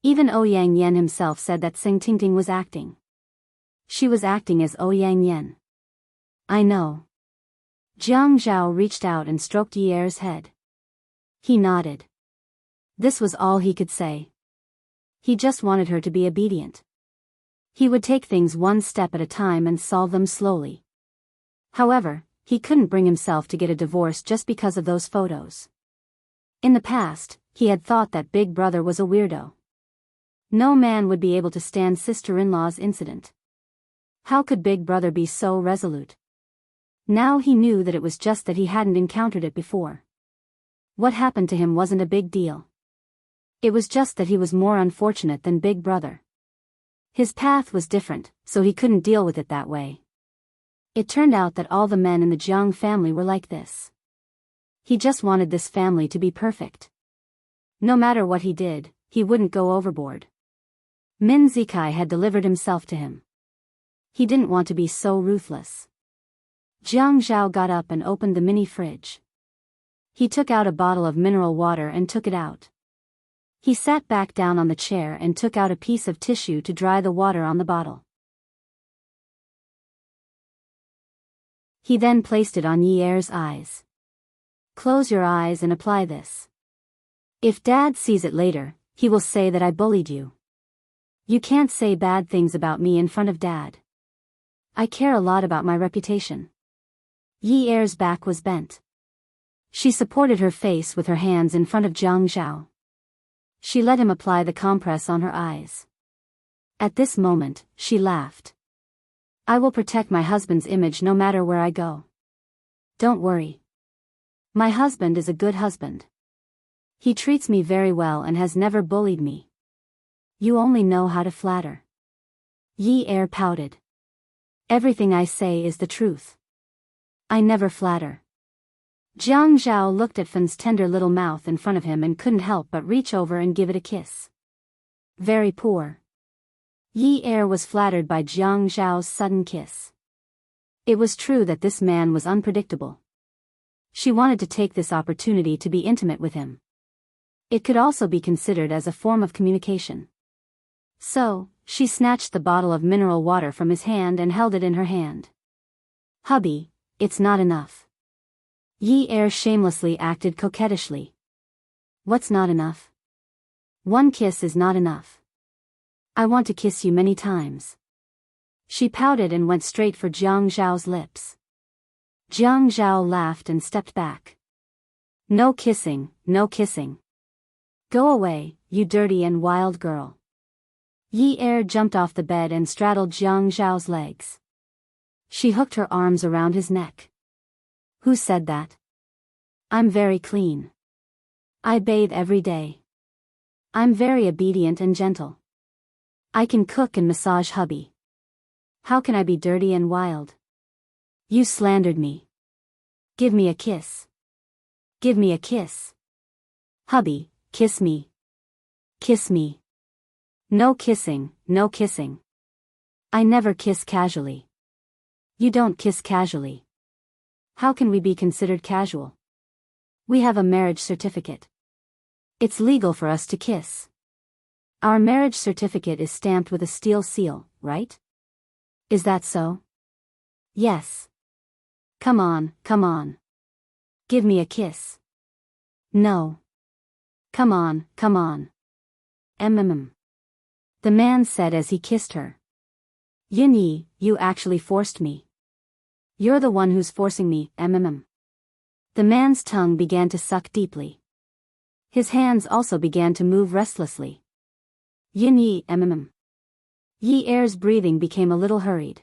Even Ouyang Yen himself said that Enchanting was acting. She was acting as Ouyang Yen. I know. Jiang Zhao reached out and stroked Yi Er's head. He nodded. This was all he could say. He just wanted her to be obedient. He would take things one step at a time and solve them slowly. However, he couldn't bring himself to get a divorce just because of those photos. In the past, he had thought that Big Brother was a weirdo. No man would be able to stand sister-in-law's incident. How could Big Brother be so resolute? Now he knew that it was just that he hadn't encountered it before. What happened to him wasn't a big deal. It was just that he was more unfortunate than Big Brother. His path was different, so he couldn't deal with it that way. It turned out that all the men in the Jiang family were like this. He just wanted this family to be perfect. No matter what he did, he wouldn't go overboard. Min Zikai had delivered himself to him. He didn't want to be so ruthless. Jiang Zhao got up and opened the mini fridge. He took out a bottle of mineral water and took it out. He sat back down on the chair and took out a piece of tissue to dry the water on the bottle. He then placed it on Yi Er's eyes. Close your eyes and apply this. If Dad sees it later, he will say that I bullied you. You can't say bad things about me in front of Dad. I care a lot about my reputation. Yi Er's back was bent. She supported her face with her hands in front of Jiang Zhao. She let him apply the compress on her eyes. At this moment, she laughed. I will protect my husband's image no matter where I go. Don't worry. My husband is a good husband. He treats me very well and has never bullied me. You only know how to flatter. Yi Er pouted. Everything I say is the truth. I never flatter. Jiang Zhao looked at Fan's tender little mouth in front of him and couldn't help but reach over and give it a kiss. Very poor. Yi Er was flattered by Jiang Zhao's sudden kiss. It was true that this man was unpredictable. She wanted to take this opportunity to be intimate with him. It could also be considered as a form of communication. So, she snatched the bottle of mineral water from his hand and held it in her hand. Hubby, it's not enough. Yi Er shamelessly acted coquettishly. What's not enough? One kiss is not enough. I want to kiss you many times. She pouted and went straight for Jiang Zhao's lips. Jiang Zhao laughed and stepped back. No kissing, no kissing. Go away, you dirty and wild girl. Yi Er jumped off the bed and straddled Jiang Zhao's legs. She hooked her arms around his neck. Who said that? I'm very clean. I bathe every day. I'm very obedient and gentle. I can cook and massage hubby. How can I be dirty and wild? You slandered me. Give me a kiss. Give me a kiss. Hubby, kiss me. Kiss me. No kissing, no kissing. I never kiss casually. You don't kiss casually. How can we be considered casual? We have a marriage certificate. It's legal for us to kiss. Our marriage certificate is stamped with a steel seal, right? Is that so? Yes. Come on, come on. Give me a kiss. No. Come on, come on. The man said as he kissed her. Yin Yi, you actually forced me. You're the one who's forcing me, The man's tongue began to suck deeply. His hands also began to move restlessly. Yin Yi, Yi Er's breathing became a little hurried.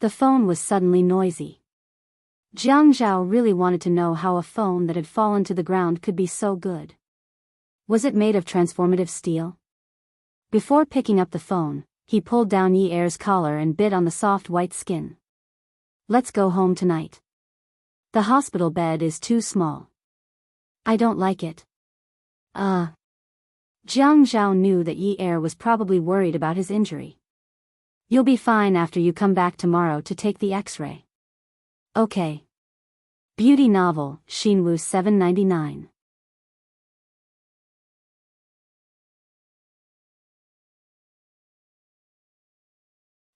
The phone was suddenly noisy. Jiang Zhao really wanted to know how a phone that had fallen to the ground could be so good. Was it made of transformative steel? Before picking up the phone, he pulled down Yi Er's collar and bit on the soft white skin. Let's go home tonight. The hospital bed is too small. I don't like it. Jiang Zhao knew that Yi Er was probably worried about his injury. You'll be fine after you come back tomorrow to take the X-ray. Okay. Beauty novel, Xinwu 799.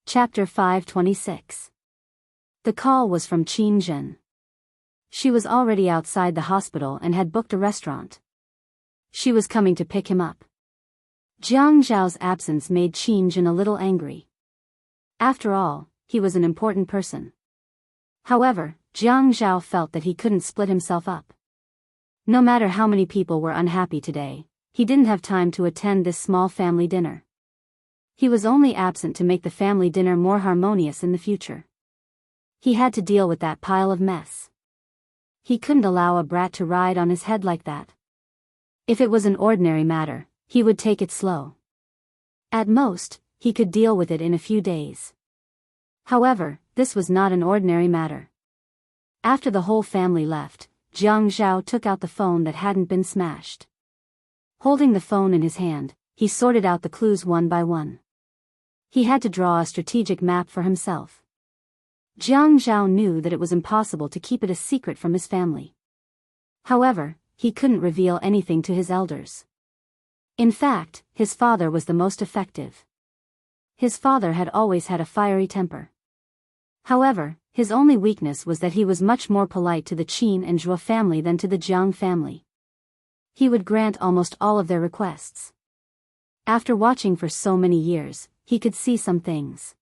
Chapter 526. The call was from Qin Zhen. She was already outside the hospital and had booked a restaurant. She was coming to pick him up. Jiang Zhao's absence made Qin Zhen a little angry. After all, he was an important person. However, Jiang Zhao felt that he couldn't split himself up. No matter how many people were unhappy today, he didn't have time to attend this small family dinner. He was only absent to make the family dinner more harmonious in the future. He had to deal with that pile of mess. He couldn't allow a brat to ride on his head like that. If it was an ordinary matter, he would take it slow. At most, he could deal with it in a few days. However, this was not an ordinary matter. After the whole family left, Jiang Zhao took out the phone that hadn't been smashed. Holding the phone in his hand, he sorted out the clues one by one. He had to draw a strategic map for himself. Jiang Zhao knew that it was impossible to keep it a secret from his family. However, he couldn't reveal anything to his elders. In fact, his father was the most effective. His father had always had a fiery temper. However, his only weakness was that he was much more polite to the Qin and Zhuo family than to the Jiang family. He would grant almost all of their requests. After watching for so many years, he could see some things.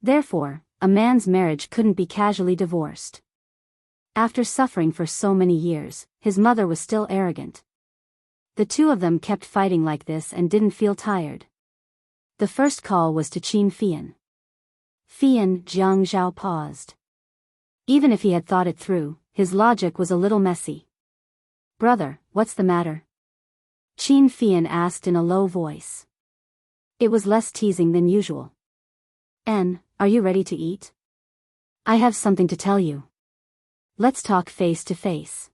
Therefore, a man's marriage couldn't be casually divorced. After suffering for so many years, his mother was still arrogant. The two of them kept fighting like this and didn't feel tired. The first call was to Qin Fian. Jiang Zhao paused. Even if he had thought it through, his logic was a little messy. "Brother, what's the matter?" Qin Fian asked in a low voice. It was less teasing than usual. Are you ready to eat? I have something to tell you. Let's talk face to face."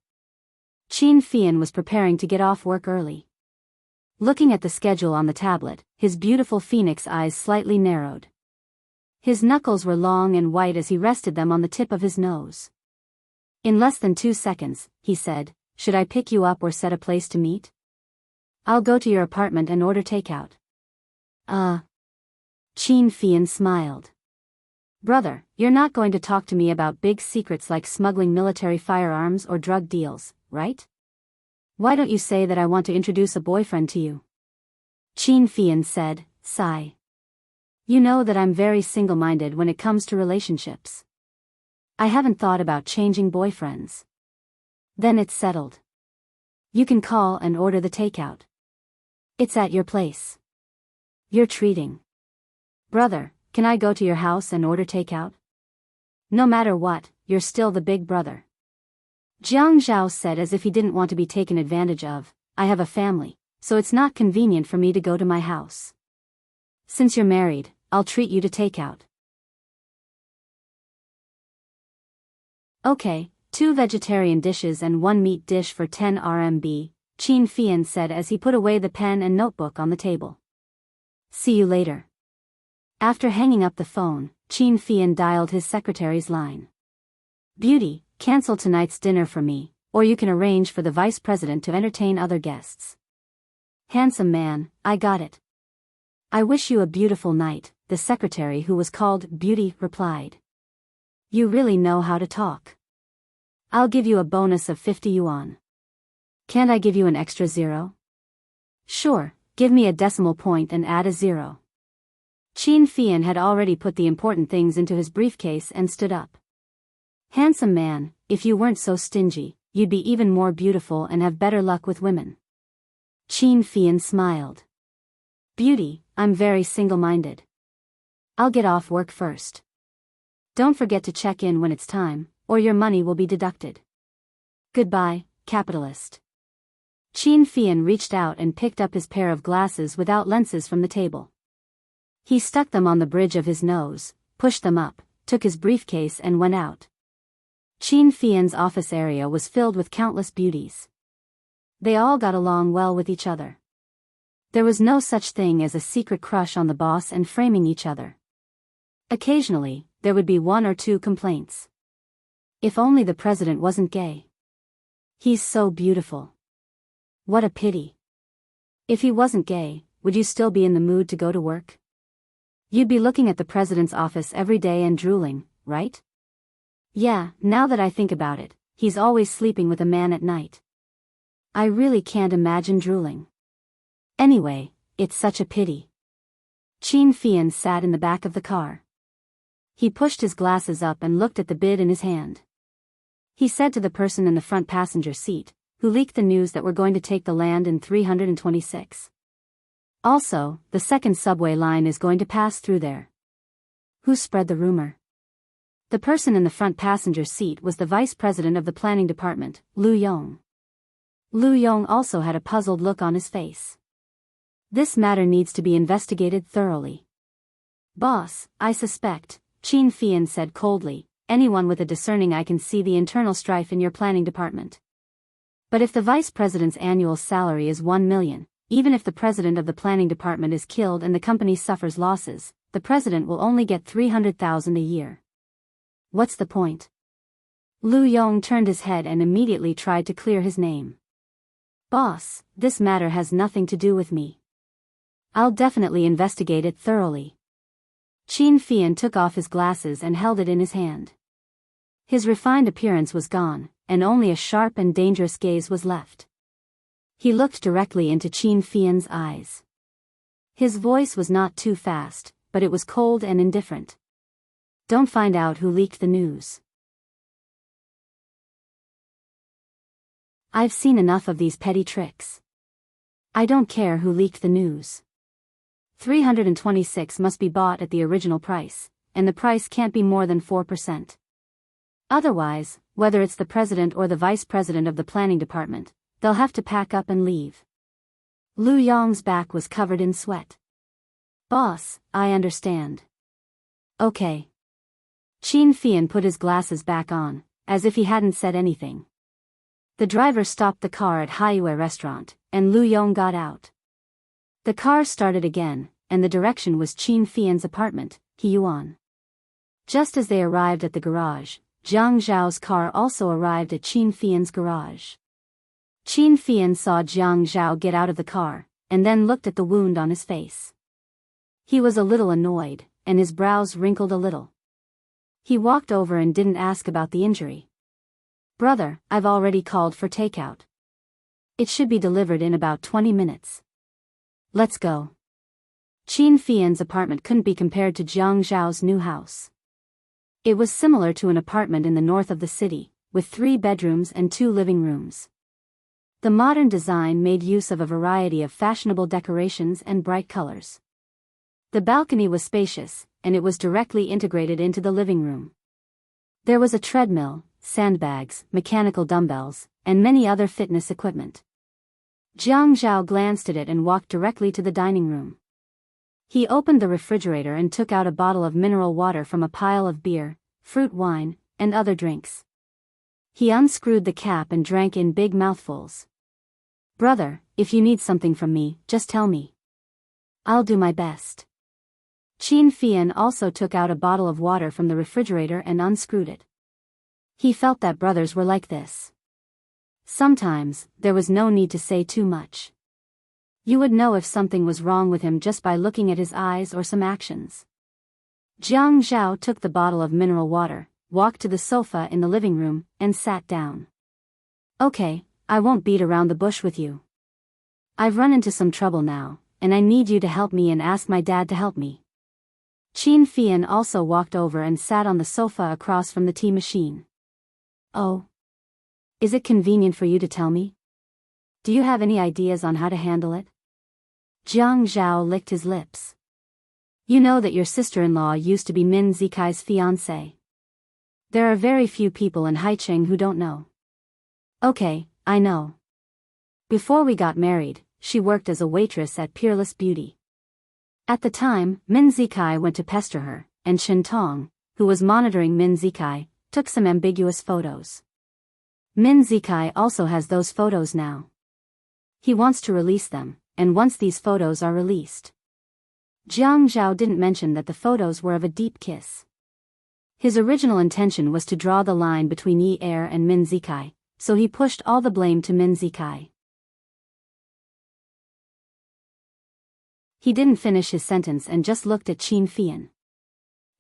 Qin Fian was preparing to get off work early. Looking at the schedule on the tablet, his beautiful phoenix eyes slightly narrowed. His knuckles were long and white as he rested them on the tip of his nose. In less than 2 seconds, he said, "Should I pick you up or set a place to meet? I'll go to your apartment and order takeout." Qin Fian smiled. "Brother, you're not going to talk to me about big secrets like smuggling military firearms or drug deals, right? Why don't you say that I want to introduce a boyfriend to you?" Qin Fian said, sigh. "You know that I'm very single-minded when it comes to relationships. I haven't thought about changing boyfriends." "Then it's settled. You can call and order the takeout. It's at your place. You're treating. Brother, can I go to your house and order takeout?" "No matter what, you're still the big brother." Jiang Zhao said as if he didn't want to be taken advantage of. "I have a family, so it's not convenient for me to go to my house. Since you're married, I'll treat you to takeout." "Okay, 2 vegetarian dishes and 1 meat dish for 10 RMB, Qin Fian said as he put away the pen and notebook on the table. "See you later." After hanging up the phone, Qin Fian dialed his secretary's line. "Beauty, cancel tonight's dinner for me, or you can arrange for the vice president to entertain other guests." "Handsome man, I got it." "I wish you a beautiful night," the secretary who was called Beauty replied. "You really know how to talk. I'll give you a bonus of 50 yuan. Can't I give you an extra 0? "Sure, give me a decimal point and add a 0. Qin Fian had already put the important things into his briefcase and stood up. "Handsome man, if you weren't so stingy, you'd be even more beautiful and have better luck with women." Qin Fian smiled. "Beauty, I'm very single-minded. I'll get off work first. Don't forget to check in when it's time, or your money will be deducted. Goodbye, capitalist." Qin Fian reached out and picked up his pair of glasses without lenses from the table. He stuck them on the bridge of his nose, pushed them up, took his briefcase and went out. Qin Fian's office area was filled with countless beauties. They all got along well with each other. There was no such thing as a secret crush on the boss and framing each other. Occasionally, there would be 1 or 2 complaints. If only the president wasn't gay. He's so beautiful. What a pity. If he wasn't gay, would you still be in the mood to go to work? You'd be looking at the president's office every day and drooling, right? Yeah, now that I think about it, he's always sleeping with a man at night. I really can't imagine drooling. Anyway, it's such a pity. Qin Fian sat in the back of the car. He pushed his glasses up and looked at the bid in his hand. He said to the person in the front passenger seat, who leaked the news that we're going to take the land in 326. Also, the second subway line is going to pass through there. Who spread the rumor? The person in the front passenger seat was the vice president of the planning department, Lu Yong. Lu Yong also had a puzzled look on his face. This matter needs to be investigated thoroughly. "Boss, I suspect," Qin Fian said coldly, "anyone with a discerning eye can see the internal strife in your planning department. But if the vice president's annual salary is 1 million, even if the president of the planning department is killed and the company suffers losses, the president will only get 300,000 a year. What's the point?" Lu Yong turned his head and immediately tried to clear his name. "Boss, this matter has nothing to do with me. I'll definitely investigate it thoroughly." Qin Fian took off his glasses and held it in his hand. His refined appearance was gone, and only a sharp and dangerous gaze was left. He looked directly into Qin Fian's eyes. His voice was not too fast, but it was cold and indifferent. "Don't find out who leaked the news. I've seen enough of these petty tricks. I don't care who leaked the news. 326 must be bought at the original price, and the price can't be more than 4%. Otherwise, whether it's the president or the vice president of the planning department, they'll have to pack up and leave. Lu Yong's back was covered in sweat. Boss, I understand. Okay. Qin Fian put his glasses back on, as if he hadn't said anything. The driver stopped the car at Haiyue restaurant, and Lu Yong got out. The car started again, and the direction was Qin Fian's apartment, Hiyuan. Just as they arrived at the garage, Jiang Zhao's car also arrived at Qin Fian's garage. Qin Fian saw Jiang Zhao get out of the car, and then looked at the wound on his face. He was a little annoyed, and his brows wrinkled a little. He walked over and didn't ask about the injury. Brother, I've already called for takeout. It should be delivered in about 20 minutes. Let's go. Qin Fian's apartment couldn't be compared to Jiang Zhao's new house. It was similar to an apartment in the north of the city, with 3 bedrooms and 2 living rooms. The modern design made use of a variety of fashionable decorations and bright colors. The balcony was spacious, and it was directly integrated into the living room. There was a treadmill, sandbags, mechanical dumbbells, and many other fitness equipment. Jiang Zhao glanced at it and walked directly to the dining room. He opened the refrigerator and took out a bottle of mineral water from a pile of beer, fruit wine, and other drinks. He unscrewed the cap and drank in big mouthfuls. Brother, if you need something from me, just tell me. I'll do my best. Qin Fian also took out a bottle of water from the refrigerator and unscrewed it. He felt that brothers were like this. Sometimes, there was no need to say too much. You would know if something was wrong with him just by looking at his eyes or some actions. Jiang Zhao took the bottle of mineral water, walked to the sofa in the living room, and sat down. Okay, I won't beat around the bush with you. I've run into some trouble now, and I need you to help me and ask my dad to help me. Qin Fian also walked over and sat on the sofa across from the tea machine. Oh. Is it convenient for you to tell me? Do you have any ideas on how to handle it? Jiang Zhao licked his lips. You know that your sister-in-law used to be Min Zikai's fiancée. There are very few people in Haicheng who don't know. Okay, I know. Before we got married, she worked as a waitress at Peerless Beauty. At the time, Min Zikai went to pester her, and Shen Tong, who was monitoring Min Zikai, took some ambiguous photos. Min Zikai also has those photos now. He wants to release them, and once these photos are released. Jiang Zhao didn't mention that the photos were of a deep kiss. His original intention was to draw the line between Yi Er and Min Zikai, so he pushed all the blame to Min Zikai. He didn't finish his sentence and just looked at Qin Fian.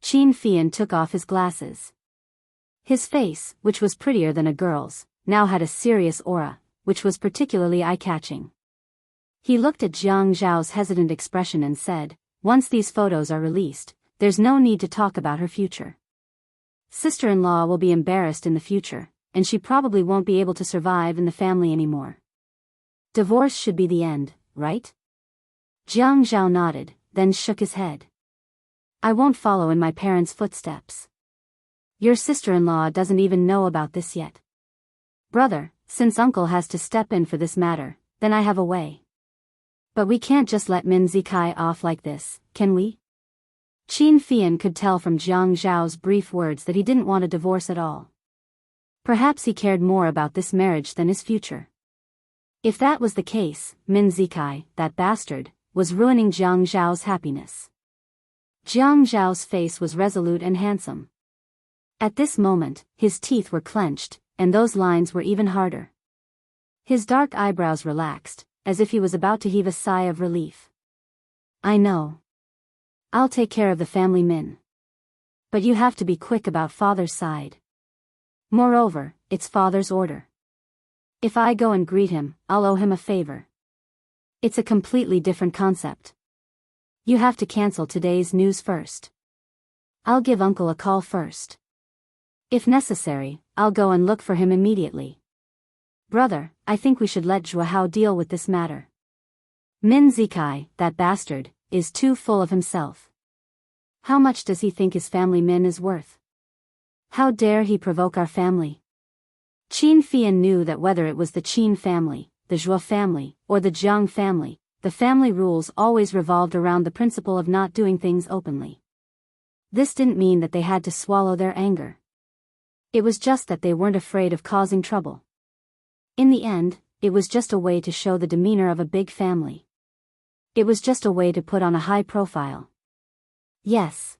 Qin Fian took off his glasses. His face, which was prettier than a girl's, now had a serious aura, which was particularly eye-catching. He looked at Jiang Zhao's hesitant expression and said, once these photos are released, there's no need to talk about her future. Sister-in-law will be embarrassed in the future, and she probably won't be able to survive in the family anymore. Divorce should be the end, right? Jiang Zhao nodded, then shook his head. I won't follow in my parents' footsteps. Your sister-in-law doesn't even know about this yet. Brother, since uncle has to step in for this matter, then I have a way. But we can't just let Min Zikai off like this, can we? Qin Fian could tell from Jiang Zhao's brief words that he didn't want a divorce at all. Perhaps he cared more about this marriage than his future. If that was the case, Min Zikai, that bastard, was ruining Jiang Zhao's happiness. Jiang Zhao's face was resolute and handsome. At this moment, his teeth were clenched, and those lines were even harder. His dark eyebrows relaxed, as if he was about to heave a sigh of relief. I know. I'll take care of the family, Min. But you have to be quick about father's side. Moreover, it's father's order. If I go and greet him, I'll owe him a favor. It's a completely different concept. You have to cancel today's news first. I'll give uncle a call first. If necessary, I'll go and look for him immediately. Brother, I think we should let Zhuo Hao deal with this matter. Min Zikai, that bastard, is too full of himself. How much does he think his family Min is worth? How dare he provoke our family? Qin Fian knew that whether it was the Qin family, the Zhuo family, or the Jiang family, the family rules always revolved around the principle of not doing things openly. This didn't mean that they had to swallow their anger. It was just that they weren't afraid of causing trouble. In the end, it was just a way to show the demeanor of a big family. It was just a way to put on a high profile. Yes.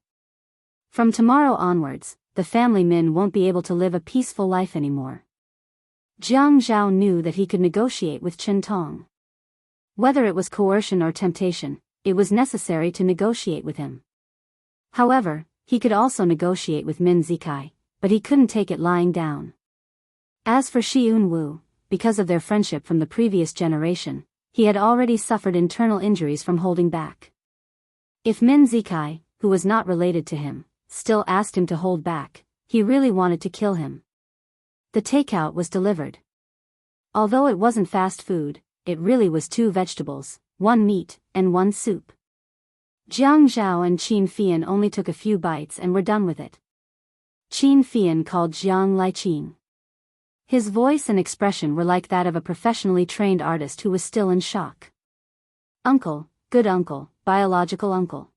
From tomorrow onwards, the family Min won't be able to live a peaceful life anymore. Jiang Zhao knew that he could negotiate with Chen Tong. Whether it was coercion or temptation, it was necessary to negotiate with him. However, he could also negotiate with Min Zikai, but he couldn't take it lying down. As for Shi Yunwu, because of their friendship from the previous generation, he had already suffered internal injuries from holding back. If Min Zikai, who was not related to him, still asked him to hold back, he really wanted to kill him. The takeout was delivered. Although it wasn't fast food, it really was 2 vegetables, 1 meat, and 1 soup. Jiang Zhao and Qin Fian only took a few bites and were done with it. Qin Fian called Jiang Liqing. His voice and expression were like that of a professionally trained artist who was still in shock. Uncle, good uncle, biological uncle.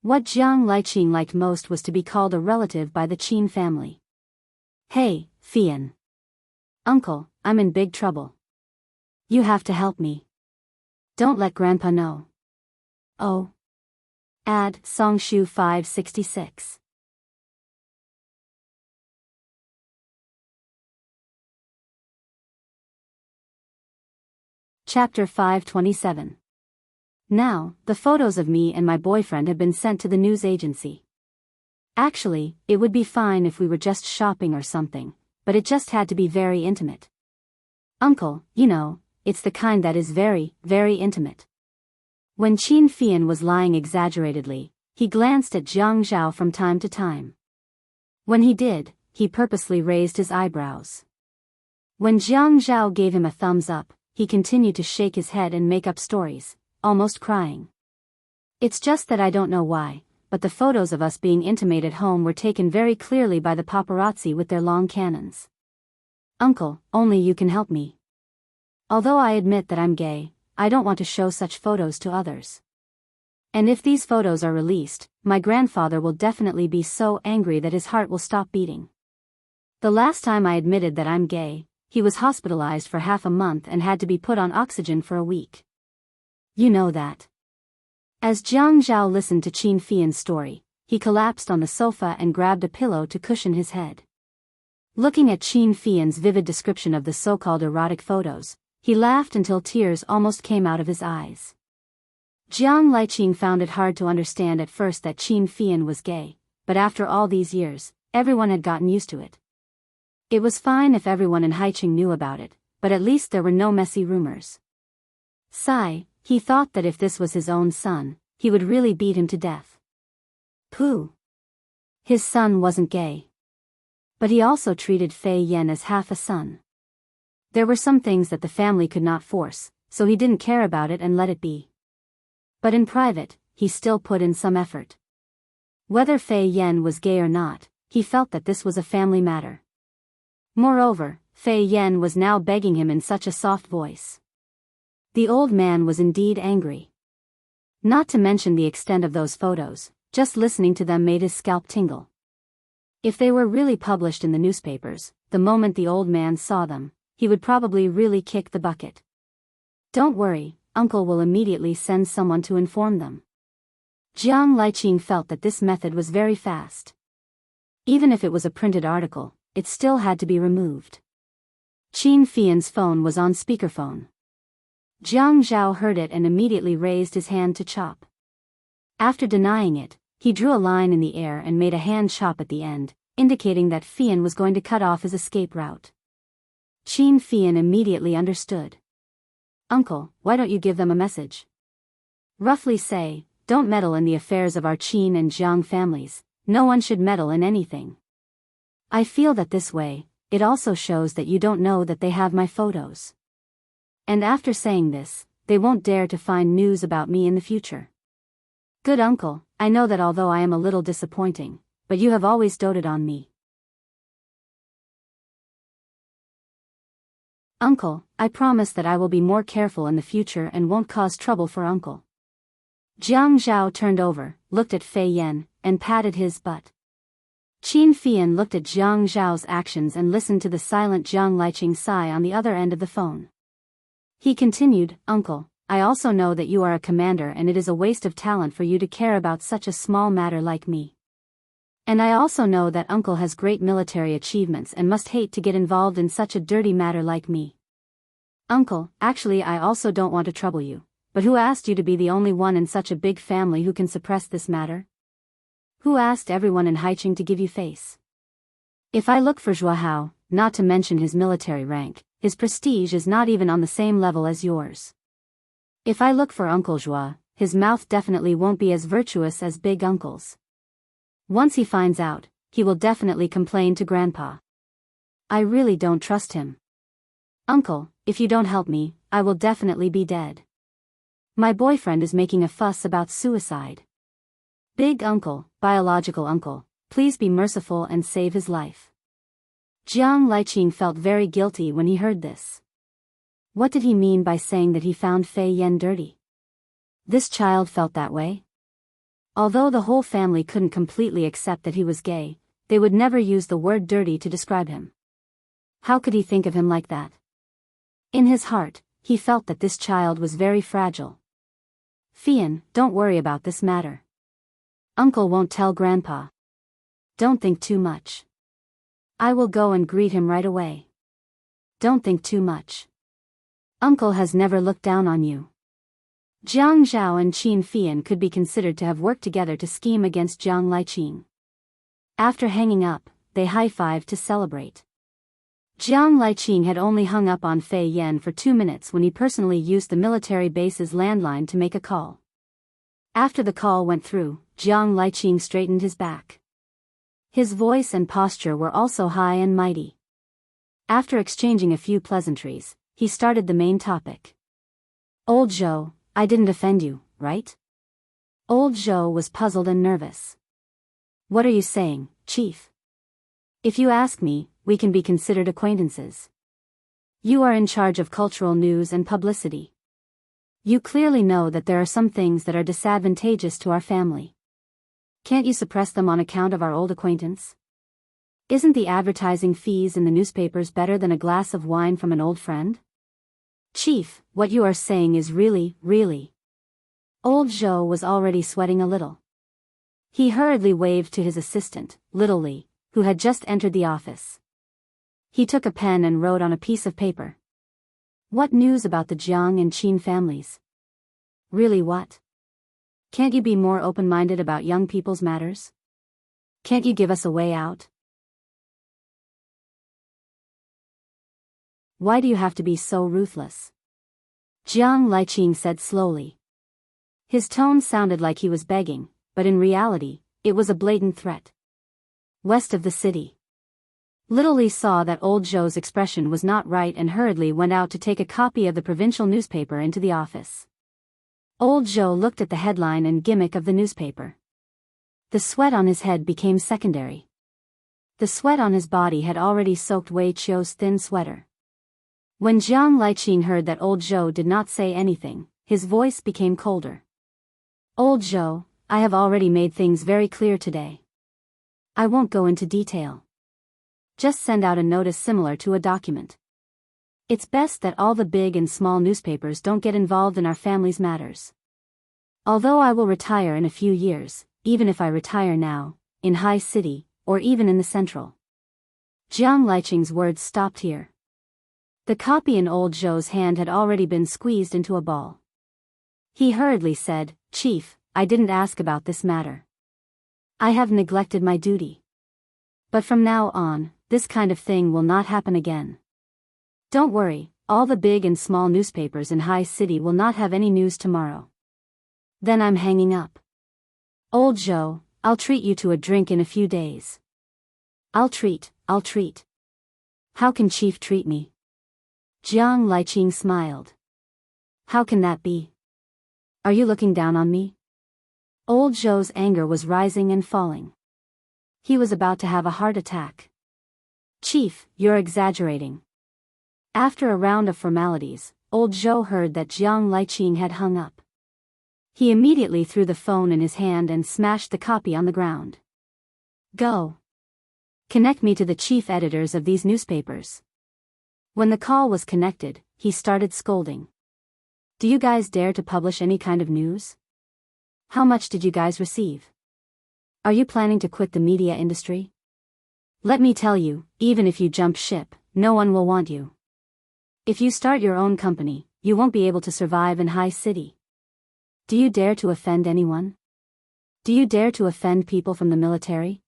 What Jiang Liqing liked most was to be called a relative by the Qin family. Hey, Fian. Uncle, I'm in big trouble. You have to help me. Don't let Grandpa know. Oh. Add Songshu 566. Chapter 527. Now, the photos of me and my boyfriend have been sent to the news agency. Actually, it would be fine if we were just shopping or something, but it just had to be very intimate. Uncle, you know, it's the kind that is very, very intimate. When Qin Fian was lying exaggeratedly, he glanced at Jiang Zhao from time to time. When he did, he purposely raised his eyebrows. When Jiang Zhao gave him a thumbs up, he continued to shake his head and make up stories, almost crying. It's just that I don't know why, but the photos of us being intimate at home were taken very clearly by the paparazzi with their long cannons. Uncle, only you can help me. Although I admit that I'm gay, I don't want to show such photos to others. And if these photos are released, my grandfather will definitely be so angry that his heart will stop beating. The last time I admitted that I'm gay, he was hospitalized for half a month and had to be put on oxygen for a week. You know that. As Jiang Zhao listened to Qin Fian's story, he collapsed on the sofa and grabbed a pillow to cushion his head. Looking at Qin Fian's vivid description of the so-called erotic photos, he laughed until tears almost came out of his eyes. Jiang Liqing found it hard to understand at first that Qin Fian was gay, but after all these years, everyone had gotten used to it. It was fine if everyone in Haiqing knew about it, but at least there were no messy rumors. Sigh, he thought that if this was his own son, he would really beat him to death. Pooh. His son wasn't gay. But he also treated Fei Yan as half a son. There were some things that the family could not force, so he didn't care about it and let it be. But in private, he still put in some effort. Whether Fei Yan was gay or not, he felt that this was a family matter. Moreover, Fei Yan was now begging him in such a soft voice. The old man was indeed angry. Not to mention the extent of those photos, just listening to them made his scalp tingle. If they were really published in the newspapers, the moment the old man saw them, he would probably really kick the bucket. Don't worry, Uncle will immediately send someone to inform them. Jiang Liqing felt that this method was very fast. Even if it was a printed article, it still had to be removed. Qin Fian's phone was on speakerphone. Jiang Zhao heard it and immediately raised his hand to chop. After denying it, he drew a line in the air and made a hand chop at the end, indicating that Fian was going to cut off his escape route. Qin Fian immediately understood. Uncle, why don't you give them a message? Roughly say, don't meddle in the affairs of our Qin and Jiang families, no one should meddle in anything. I feel that this way, it also shows that you don't know that they have my photos. And after saying this, they won't dare to find news about me in the future. Good uncle, I know that although I am a little disappointing, but you have always doted on me. Uncle, I promise that I will be more careful in the future and won't cause trouble for uncle. Jiang Zhao turned over, looked at Fei Yan, and patted his butt. Qin Fian looked at Jiang Zhao's actions and listened to the silent Jiang Liqing sigh on the other end of the phone. He continued, Uncle, I also know that you are a commander and it is a waste of talent for you to care about such a small matter like me. And I also know that uncle has great military achievements and must hate to get involved in such a dirty matter like me. Uncle, actually I also don't want to trouble you, but who asked you to be the only one in such a big family who can suppress this matter? Who asked everyone in Haicheng to give you face? If I look for Zhuahao, not to mention his military rank, his prestige is not even on the same level as yours. If I look for Uncle Zhua, his mouth definitely won't be as virtuous as big uncle's. Once he finds out, he will definitely complain to Grandpa. I really don't trust him. Uncle, if you don't help me, I will definitely be dead. My boyfriend is making a fuss about suicide. Big uncle, biological uncle, please be merciful and save his life. Jiang Liqing felt very guilty when he heard this. What did he mean by saying that he found Fei Yan dirty? This child felt that way? Although the whole family couldn't completely accept that he was gay, they would never use the word dirty to describe him. How could he think of him like that? In his heart, he felt that this child was very fragile. Fian, don't worry about this matter. Uncle won't tell Grandpa. Don't think too much. I will go and greet him right away. Don't think too much. Uncle has never looked down on you. Jiang Zhao and Qin Fian could be considered to have worked together to scheme against Jiang Liqing. After hanging up, they high-fived to celebrate. Jiang Liqing had only hung up on Fei Yan for 2 minutes when he personally used the military base's landline to make a call. After the call went through, Jiang Liqing straightened his back. His voice and posture were also high and mighty. After exchanging a few pleasantries, he started the main topic. Old Zhou, I didn't offend you, right? Old Zhou was puzzled and nervous. What are you saying, Chief? If you ask me, we can be considered acquaintances. You are in charge of cultural news and publicity. You clearly know that there are some things that are disadvantageous to our family. Can't you suppress them on account of our old acquaintance? Isn't the advertising fees in the newspapers better than a glass of wine from an old friend? Chief, what you are saying is really. Old Zhou was already sweating a little. He hurriedly waved to his assistant, Little Li, who had just entered the office. He took a pen and wrote on a piece of paper. What news about the Jiang and Qin families? Really what? Can't you be more open-minded about young people's matters? Can't you give us a way out? Why do you have to be so ruthless? Jiang Liqing said slowly. His tone sounded like he was begging, but in reality, it was a blatant threat. West of the city. Little Li saw that old Zhou's expression was not right and hurriedly went out to take a copy of the provincial newspaper into the office. Old Zhou looked at the headline and gimmick of the newspaper. The sweat on his head became secondary. The sweat on his body had already soaked Wei Qiu's thin sweater. When Jiang Liqing heard that old Zhou did not say anything, his voice became colder. Old Zhou, I have already made things very clear today. I won't go into detail. Just send out a notice similar to a document. It's best that all the big and small newspapers don't get involved in our family's matters. Although I will retire in a few years, even if I retire now, in High City, or even in the Central. Jiang Liqing's words stopped here. The copy in old Zhou's hand had already been squeezed into a ball. He hurriedly said, Chief, I didn't ask about this matter. I have neglected my duty. But from now on, this kind of thing will not happen again. Don't worry, all the big and small newspapers in High City will not have any news tomorrow. Then I'm hanging up. Old Zhou, I'll treat you to a drink in a few days. I'll treat. How can Chief treat me? Jiang Liqing smiled. How can that be? Are you looking down on me? Old Zhou's anger was rising and falling. He was about to have a heart attack. Chief, you're exaggerating. After a round of formalities, old Zhou heard that Jiang Liqing had hung up. He immediately threw the phone in his hand and smashed the copy on the ground. Go. Connect me to the chief editors of these newspapers. When the call was connected, he started scolding. Do you guys dare to publish any kind of news? How much did you guys receive? Are you planning to quit the media industry? Let me tell you, even if you jump ship, no one will want you. If you start your own company, you won't be able to survive in High City. Do you dare to offend anyone? Do you dare to offend people from the military?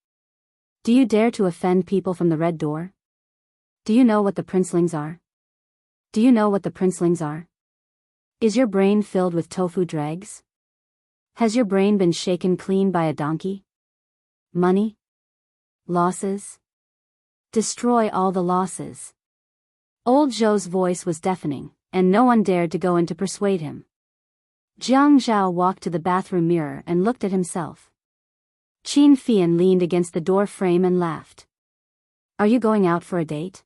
Do you dare to offend people from the Red Door? Do you know what the princelings are? Do you know what the princelings are? Is your brain filled with tofu dregs? Has your brain been shaken clean by a donkey? Money? Losses? Destroy all the losses. Old Zhou's voice was deafening, and no one dared to go in to persuade him. Jiang Zhao walked to the bathroom mirror and looked at himself. Qin Fian leaned against the door frame and laughed. Are you going out for a date?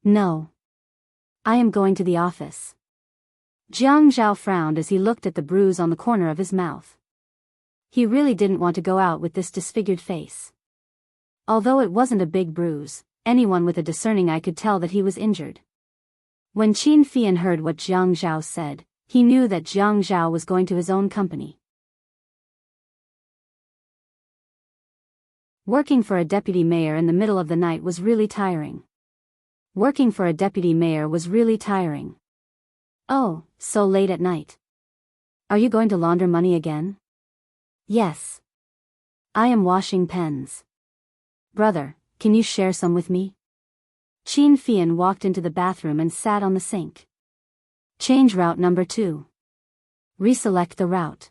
No. I am going to the office. Jiang Zhao frowned as he looked at the bruise on the corner of his mouth. He really didn't want to go out with this disfigured face. Although it wasn't a big bruise, anyone with a discerning eye could tell that he was injured. When Qin Fian heard what Jiang Zhao said, he knew that Jiang Zhao was going to his own company. Working for a deputy mayor in the middle of the night was really tiring. Working for a deputy mayor was really tiring. Oh, so late at night. Are you going to launder money again? Yes. I am washing pens. Brother, can you share some with me? Qin Fian walked into the bathroom and sat on the sink. Change route number 2. Reselect the route.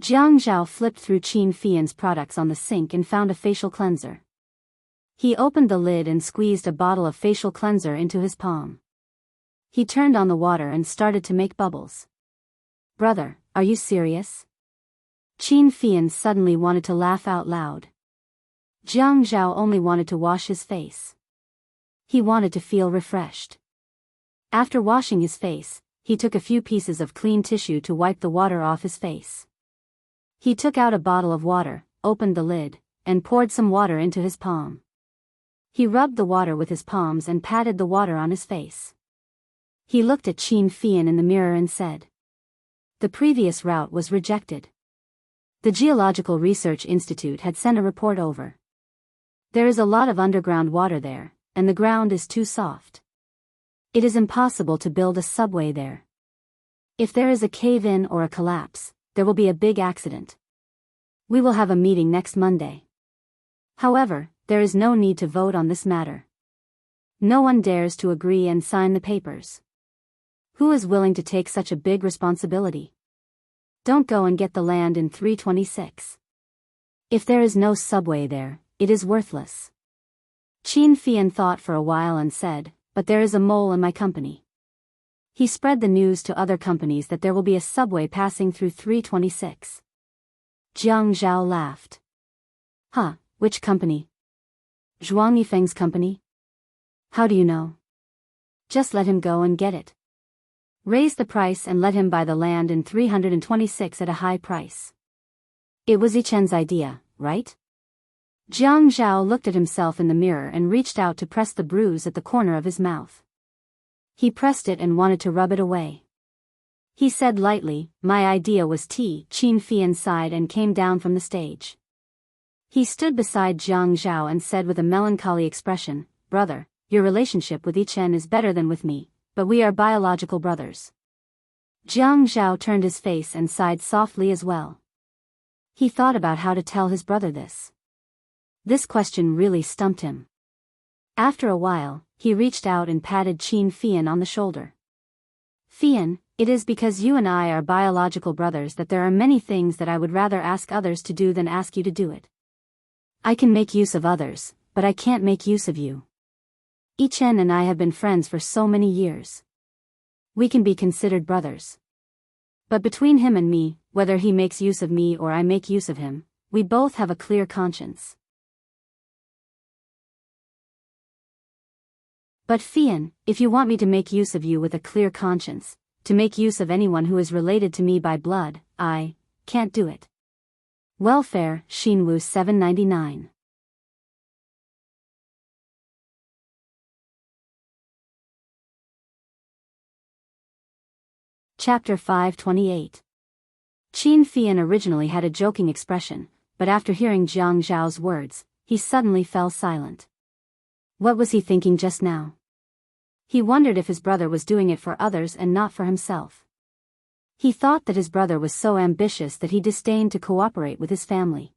Jiang Zhao flipped through Qin Fian's products on the sink and found a facial cleanser. He opened the lid and squeezed a bottle of facial cleanser into his palm. He turned on the water and started to make bubbles. Brother, are you serious? Qin Fian suddenly wanted to laugh out loud. Jiang Zhao only wanted to wash his face. He wanted to feel refreshed. After washing his face, he took a few pieces of clean tissue to wipe the water off his face. He took out a bottle of water, opened the lid, and poured some water into his palm. He rubbed the water with his palms and patted the water on his face. He looked at Qin Fian in the mirror and said. The previous route was rejected. The Geological Research Institute had sent a report over. There is a lot of underground water there, and the ground is too soft. It is impossible to build a subway there. If there is a cave-in or a collapse, there will be a big accident. We will have a meeting next Monday. However, there is no need to vote on this matter. No one dares to agree and sign the papers. Who is willing to take such a big responsibility? Don't go and get the land in 326. If there is no subway there, it is worthless. Qin Fian thought for a while and said, but there is a mole in my company. He spread the news to other companies that there will be a subway passing through 326. Jiang Zhao laughed. Huh, which company? Zhuang Yifeng's company? How do you know? Just let him go and get it. Raise the price and let him buy the land in 326 at a high price. It was Yichen's idea, right? Jiang Zhao looked at himself in the mirror and reached out to press the bruise at the corner of his mouth. He pressed it and wanted to rub it away. He said lightly, my idea was tea. Qin Fian sighed and came down from the stage. He stood beside Jiang Zhao and said with a melancholy expression, brother, your relationship with Yichen is better than with me, but we are biological brothers. Jiang Zhao turned his face and sighed softly as well. He thought about how to tell his brother this. This question really stumped him. After a while, he reached out and patted Qin Fian on the shoulder. Fian, it is because you and I are biological brothers that there are many things that I would rather ask others to do than ask you to do it. I can make use of others, but I can't make use of you. Yichen and I have been friends for so many years. We can be considered brothers. But between him and me, whether he makes use of me or I make use of him, we both have a clear conscience. But Fian, if you want me to make use of you with a clear conscience, to make use of anyone who is related to me by blood, I can't do it. Welfare, Xinwu 799. Chapter 528. Qin Fian originally had a joking expression, but after hearing Jiang Zhao's words, he suddenly fell silent. What was he thinking just now? He wondered if his brother was doing it for others and not for himself. He thought that his brother was so ambitious that he disdained to cooperate with his family.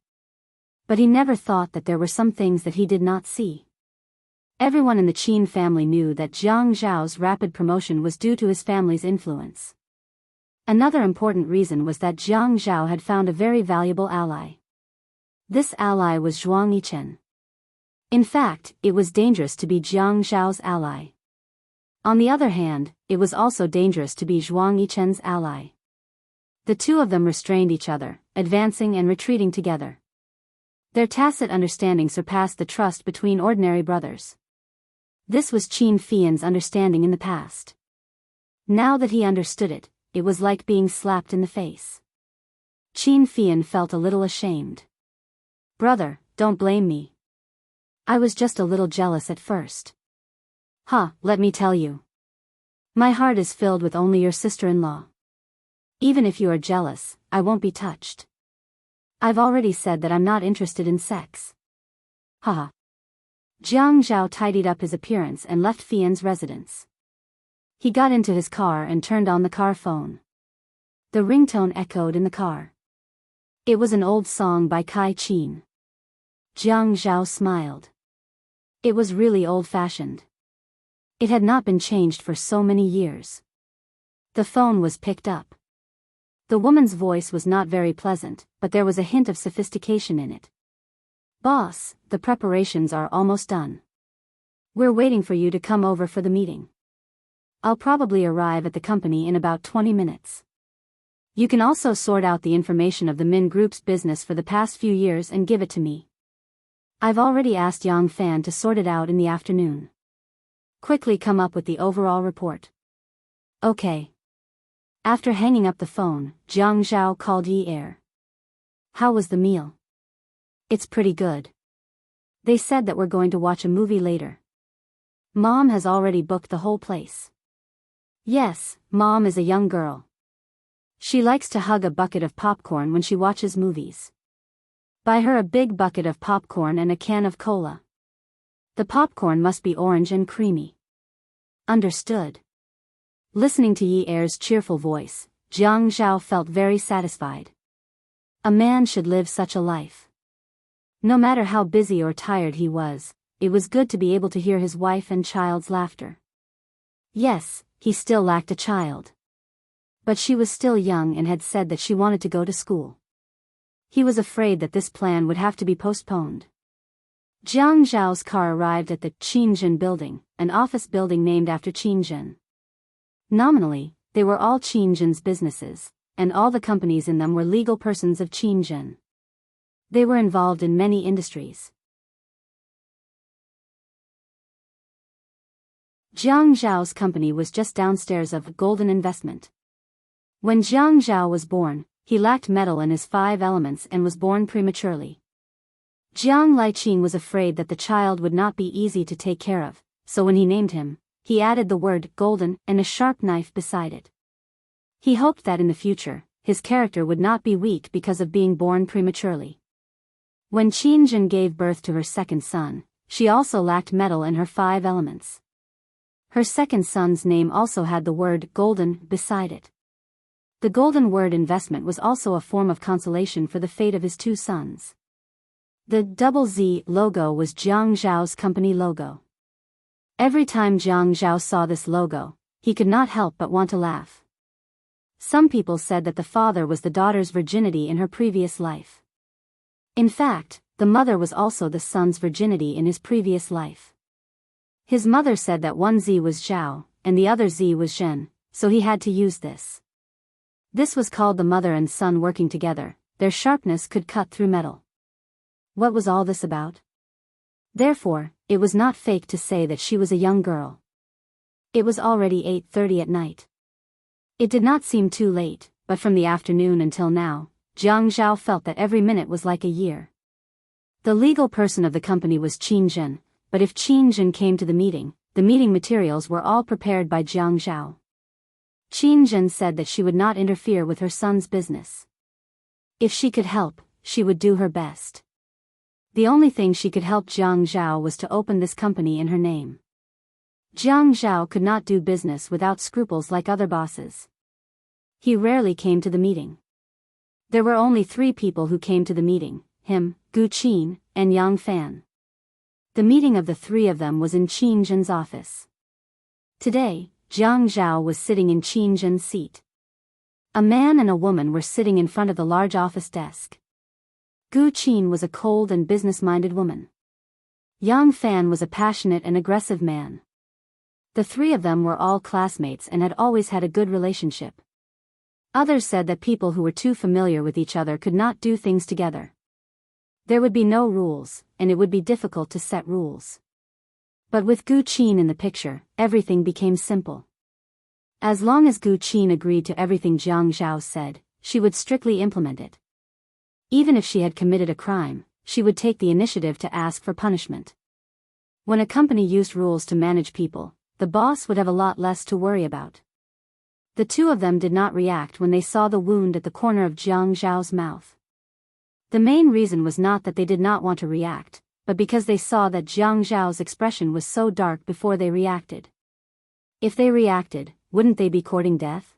But he never thought that there were some things that he did not see. Everyone in the Qin family knew that Jiang Zhao's rapid promotion was due to his family's influence. Another important reason was that Jiang Zhao had found a very valuable ally. This ally was Zhuang Yichen. In fact, it was dangerous to be Jiang Zhao's ally. On the other hand, it was also dangerous to be Zhuang Yichen's ally. The two of them restrained each other, advancing and retreating together. Their tacit understanding surpassed the trust between ordinary brothers. This was Qin Fian's understanding in the past. Now that he understood it, it was like being slapped in the face. Qin Fian felt a little ashamed. Brother, don't blame me. I was just a little jealous at first. Let me tell you. My heart is filled with only your sister-in-law. Even if you are jealous, I won't be touched. I've already said that I'm not interested in sex. Jiang Zhao tidied up his appearance and left Fian's residence. He got into his car and turned on the car phone. The ringtone echoed in the car. It was an old song by Kai Qin. Jiang Zhao smiled. It was really old-fashioned. It had not been changed for so many years. The phone was picked up. The woman's voice was not very pleasant, but there was a hint of sophistication in it. Boss, the preparations are almost done. We're waiting for you to come over for the meeting. I'll probably arrive at the company in about 20 minutes. You can also sort out the information of the Min Group's business for the past few years and give it to me. I've already asked Yang Fan to sort it out in the afternoon. Quickly come up with the overall report. Okay. After hanging up the phone, Jiang Zhao called Yi Er. How was the meal? It's pretty good. They said that we're going to watch a movie later. Mom has already booked the whole place. Yes, Mom is a young girl. She likes to hug a bucket of popcorn when she watches movies. Buy her a big bucket of popcorn and a can of cola. The popcorn must be orange and creamy. Understood. Listening to Yi Er's cheerful voice, Jiang Zhao felt very satisfied. A man should live such a life. No matter how busy or tired he was, it was good to be able to hear his wife and child's laughter. Yes, he still lacked a child. But she was still young and had said that she wanted to go to school. He was afraid that this plan would have to be postponed. Jiang Zhao's car arrived at the Qinzhen building, an office building named after Qinzhen. Nominally, they were all Qinzhen's businesses, and all the companies in them were legal persons of Qinzhen. They were involved in many industries. Jiang Zhao's company was just downstairs of Golden Investment. When Jiang Zhao was born, he lacked metal in his 5 elements and was born prematurely. Jiang Liqing was afraid that the child would not be easy to take care of, so when he named him, he added the word golden and a sharp knife beside it. He hoped that in the future, his character would not be weak because of being born prematurely. When Qinzhen gave birth to her second son, she also lacked metal in her 5 elements. Her second son's name also had the word golden beside it. The golden word investment was also a form of consolation for the fate of his 2 sons. The ZZ logo was Jiang Zhao's company logo. Every time Jiang Zhao saw this logo, he could not help but want to laugh. Some people said that the father was the daughter's virginity in her previous life. In fact, the mother was also the son's virginity in his previous life. His mother said that one Z was Zhao, and the other Z was Zhen, so he had to use this. This was called the mother and son working together. Their sharpness could cut through metal. What was all this about? Therefore, it was not fake to say that she was a young girl. It was already 8:30 at night. It did not seem too late, but from the afternoon until now, Jiang Zhao felt that every minute was like a year. The legal person of the company was Qin Zhen, but if Qin Zhen came to the meeting materials were all prepared by Jiang Zhao. Qin Zhen said that she would not interfere with her son's business. If she could help, she would do her best. The only thing she could help Jiang Zhao was to open this company in her name. Jiang Zhao could not do business without scruples like other bosses. He rarely came to the meeting. There were only 3 people who came to the meeting, him, Gu Qin, and Yang Fan. The meeting of the 3 of them was in Qin Zhen's office. Today, Jiang Zhao was sitting in Qin Zhen's seat. A man and a woman were sitting in front of the large office desk. Gu Qin was a cold and business-minded woman. Yang Fan was a passionate and aggressive man. The 3 of them were all classmates and had always had a good relationship. Others said that people who were too familiar with each other could not do things together. There would be no rules, and it would be difficult to set rules. But with Gu Qin in the picture, everything became simple. As long as Gu Qin agreed to everything Jiang Zhao said, she would strictly implement it. Even if she had committed a crime, she would take the initiative to ask for punishment. When a company used rules to manage people, the boss would have a lot less to worry about. The 2 of them did not react when they saw the wound at the corner of Jiang Zhao's mouth. The main reason was not that they did not want to react, but because they saw that Jiang Zhao's expression was so dark before they reacted. If they reacted, wouldn't they be courting death?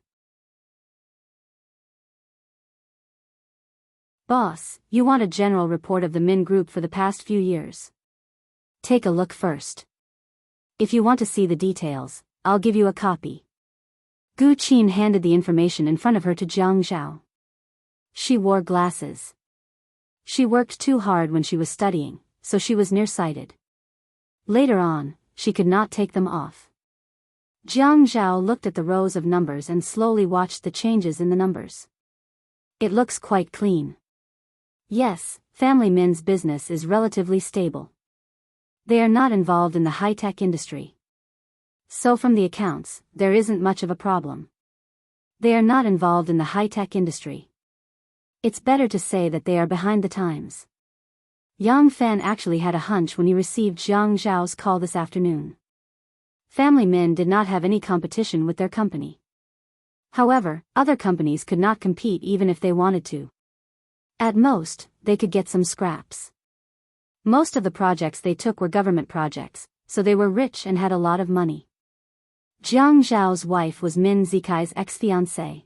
Boss, you want a general report of the Min Group for the past few years. Take a look first. If you want to see the details, I'll give you a copy. Gu Qin handed the information in front of her to Jiang Zhao. She wore glasses. She worked too hard when she was studying, so she was nearsighted. Later on, she could not take them off. Jiang Zhao looked at the rows of numbers and slowly watched the changes in the numbers. It looks quite clean. Yes, Family Min's business is relatively stable. They are not involved in the high-tech industry. So from the accounts, there isn't much of a problem. They are not involved in the high-tech industry. It's better to say that they are behind the times. Yang Fan actually had a hunch when he received Jiang Zhao's call this afternoon. Family Min did not have any competition with their company. However, other companies could not compete even if they wanted to. At most, they could get some scraps. Most of the projects they took were government projects, so they were rich and had a lot of money. Jiang Zhao's wife was Min Zikai's ex-fiancée.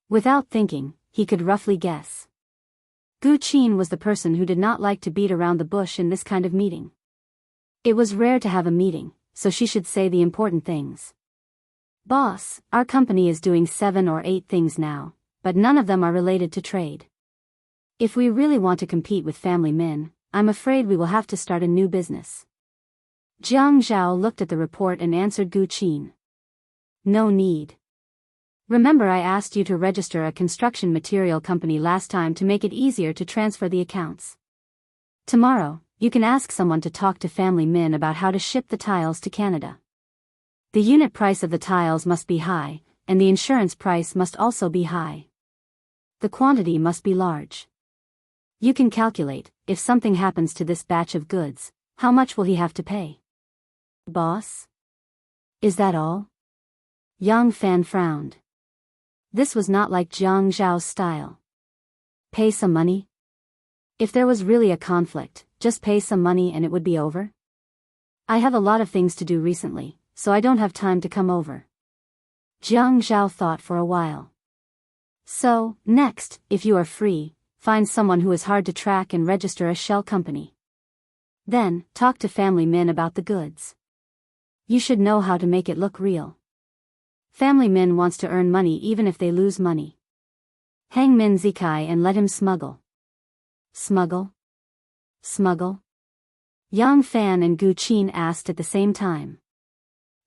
Without thinking, he could roughly guess. Gu Qin was the person who did not like to beat around the bush in this kind of meeting. It was rare to have a meeting, so she should say the important things. Boss, our company is doing 7 or 8 things now, but none of them are related to trade. If we really want to compete with Family Min, I'm afraid we will have to start a new business. Jiang Zhao looked at the report and answered Gu Qin. No need. Remember, I asked you to register a construction material company last time to make it easier to transfer the accounts. Tomorrow, you can ask someone to talk to Family Min about how to ship the tiles to Canada. The unit price of the tiles must be high, and the insurance price must also be high. The quantity must be large. You can calculate, if something happens to this batch of goods, how much will he have to pay? Boss? Is that all? Yang Fan frowned. This was not like Jiang Zhao's style. Pay some money? If there was really a conflict, just pay some money and it would be over? I have a lot of things to do recently, so I don't have time to come over. Jiang Zhao thought for a while. So, next, if you are free, find someone who is hard to track and register a shell company. Then, talk to Family Min about the goods. You should know how to make it look real. Family Min wants to earn money even if they lose money. Hang Min Zikai and let him smuggle. Smuggle? Smuggle? Yang Fan and Gu Qin asked at the same time.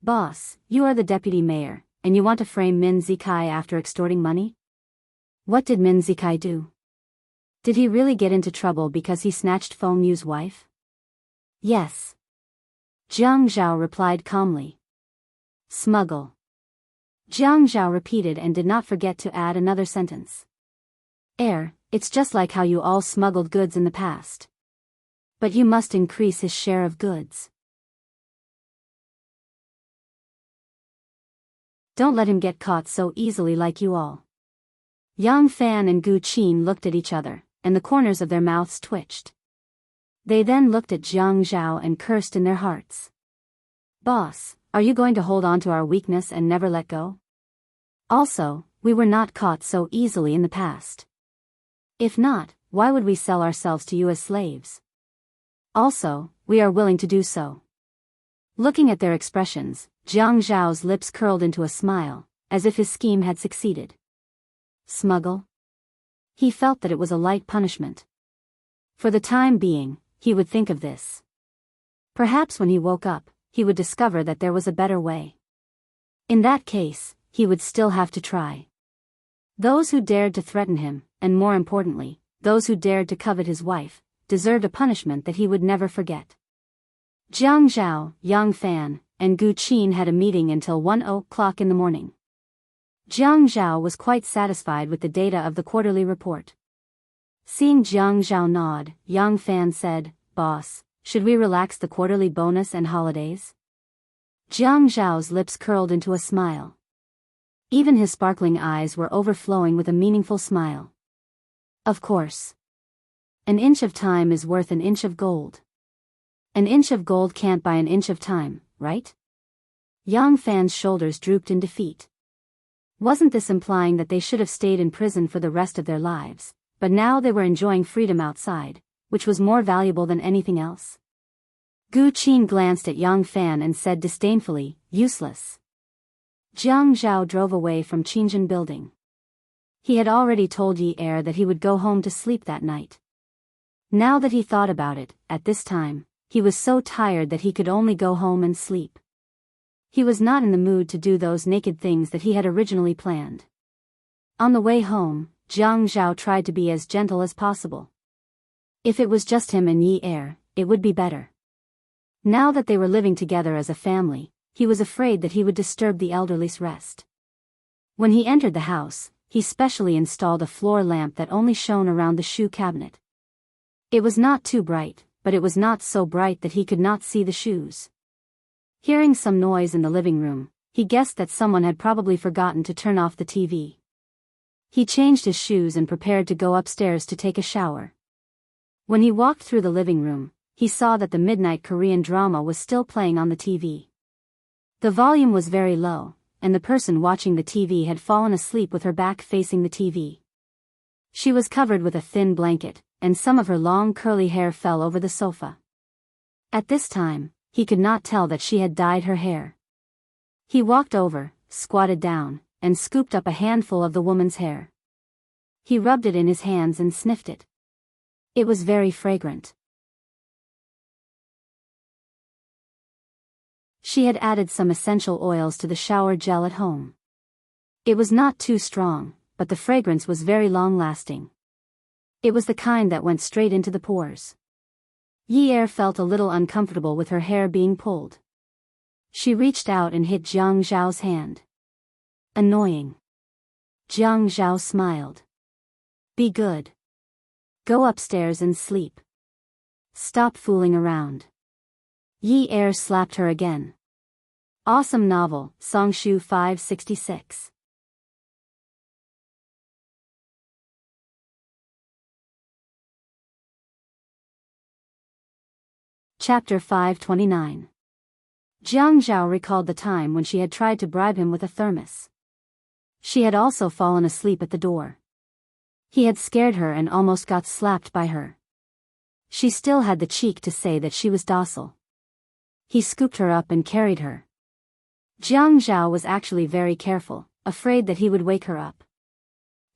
Boss, you are the deputy mayor, and you want to frame Min Zikai after extorting money? What did Min Zikai do? Did he really get into trouble because he snatched Feng Yu's wife? Yes. Jiang Zhao replied calmly. Smuggle. Jiang Zhao repeated and did not forget to add another sentence. It's just like how you all smuggled goods in the past. But you must increase his share of goods. Don't let him get caught so easily like you all. Yang Fan and Gu Qin looked at each other, and the corners of their mouths twitched. They then looked at Jiang Zhao and cursed in their hearts. Boss, are you going to hold on to our weakness and never let go? Also, we were not caught so easily in the past. If not, why would we sell ourselves to you as slaves? Also, we are willing to do so. Looking at their expressions, Jiang Zhao's lips curled into a smile, as if his scheme had succeeded. Smuggle? He felt that it was a light punishment. For the time being, he would think of this. Perhaps when he woke up, he would discover that there was a better way. In that case, he would still have to try. Those who dared to threaten him, and more importantly, those who dared to covet his wife, deserved a punishment that he would never forget. Jiang Zhao, Yang Fan, and Gu Qin had a meeting until 1:00 in the morning. Jiang Zhao was quite satisfied with the data of the quarterly report. Seeing Jiang Zhao nod, Yang Fan said, Boss, should we relax the quarterly bonus and holidays? Jiang Zhao's lips curled into a smile. Even his sparkling eyes were overflowing with a meaningful smile. Of course. An inch of time is worth an inch of gold. An inch of gold can't buy an inch of time, right? Yang Fan's shoulders drooped in defeat. Wasn't this implying that they should have stayed in prison for the rest of their lives, but now they were enjoying freedom outside, which was more valuable than anything else? Gu Qin glanced at Yang Fan and said disdainfully, useless. Jiang Zhao drove away from Qingjin building. He had already told Yi Er that he would go home to sleep that night. Now that he thought about it, at this time, he was so tired that he could only go home and sleep. He was not in the mood to do those naked things that he had originally planned. On the way home, Jiang Zhao tried to be as gentle as possible. If it was just him and Yi Er, it would be better. Now that they were living together as a family, he was afraid that he would disturb the elderly's rest. When he entered the house, he specially installed a floor lamp that only shone around the shoe cabinet. It was not too bright, but it was not so bright that he could not see the shoes. Hearing some noise in the living room, he guessed that someone had probably forgotten to turn off the TV. He changed his shoes and prepared to go upstairs to take a shower. When he walked through the living room, he saw that the midnight Korean drama was still playing on the TV. The volume was very low, and the person watching the TV had fallen asleep with her back facing the TV. She was covered with a thin blanket, and some of her long curly hair fell over the sofa. At this time, he could not tell that she had dyed her hair. He walked over, squatted down, and scooped up a handful of the woman's hair. He rubbed it in his hands and sniffed it. It was very fragrant. She had added some essential oils to the shower gel at home. It was not too strong, but the fragrance was very long-lasting. It was the kind that went straight into the pores. Yi Er felt a little uncomfortable with her hair being pulled. She reached out and hit Jiang Zhao's hand. Annoying. Jiang Zhao smiled. Be good. Go upstairs and sleep. Stop fooling around. Yi Er slapped her again. Awesome novel, Songshu 566. Chapter 529. Jiang Zhao recalled the time when she had tried to bribe him with a thermos. She had also fallen asleep at the door. He had scared her and almost got slapped by her. She still had the cheek to say that she was docile. He scooped her up and carried her. Jiang Zhao was actually very careful, afraid that he would wake her up.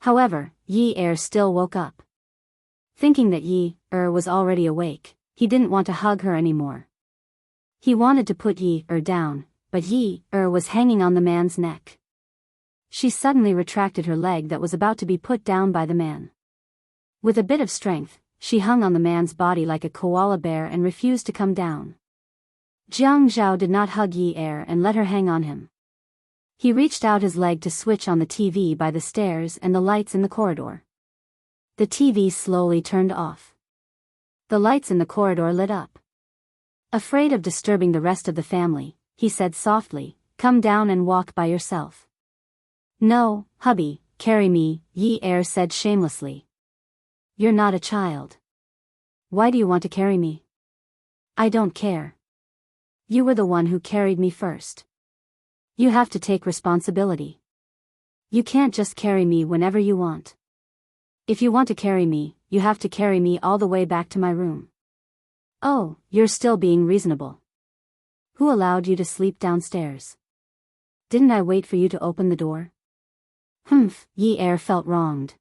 However, Yi Er still woke up. Thinking that Yi Er was already awake, he didn't want to hug her anymore. He wanted to put Yi-er down, but Yi-er was hanging on the man's neck. She suddenly retracted her leg that was about to be put down by the man. With a bit of strength, she hung on the man's body like a koala bear and refused to come down. Jiang Zhao did not hug Yi-er and let her hang on him. He reached out his leg to switch on the TV by the stairs and the lights in the corridor. The TV slowly turned off. The lights in the corridor lit up. Afraid of disturbing the rest of the family, he said softly, "Come down and walk by yourself." "No, hubby, carry me," Yi-er said shamelessly. "You're not a child. Why do you want to carry me?" "I don't care. You were the one who carried me first. You have to take responsibility. You can't just carry me whenever you want. If you want to carry me, you have to carry me all the way back to my room." "Oh, you're still being reasonable. Who allowed you to sleep downstairs? Didn't I wait for you to open the door?" Humph, Yi-er felt wronged.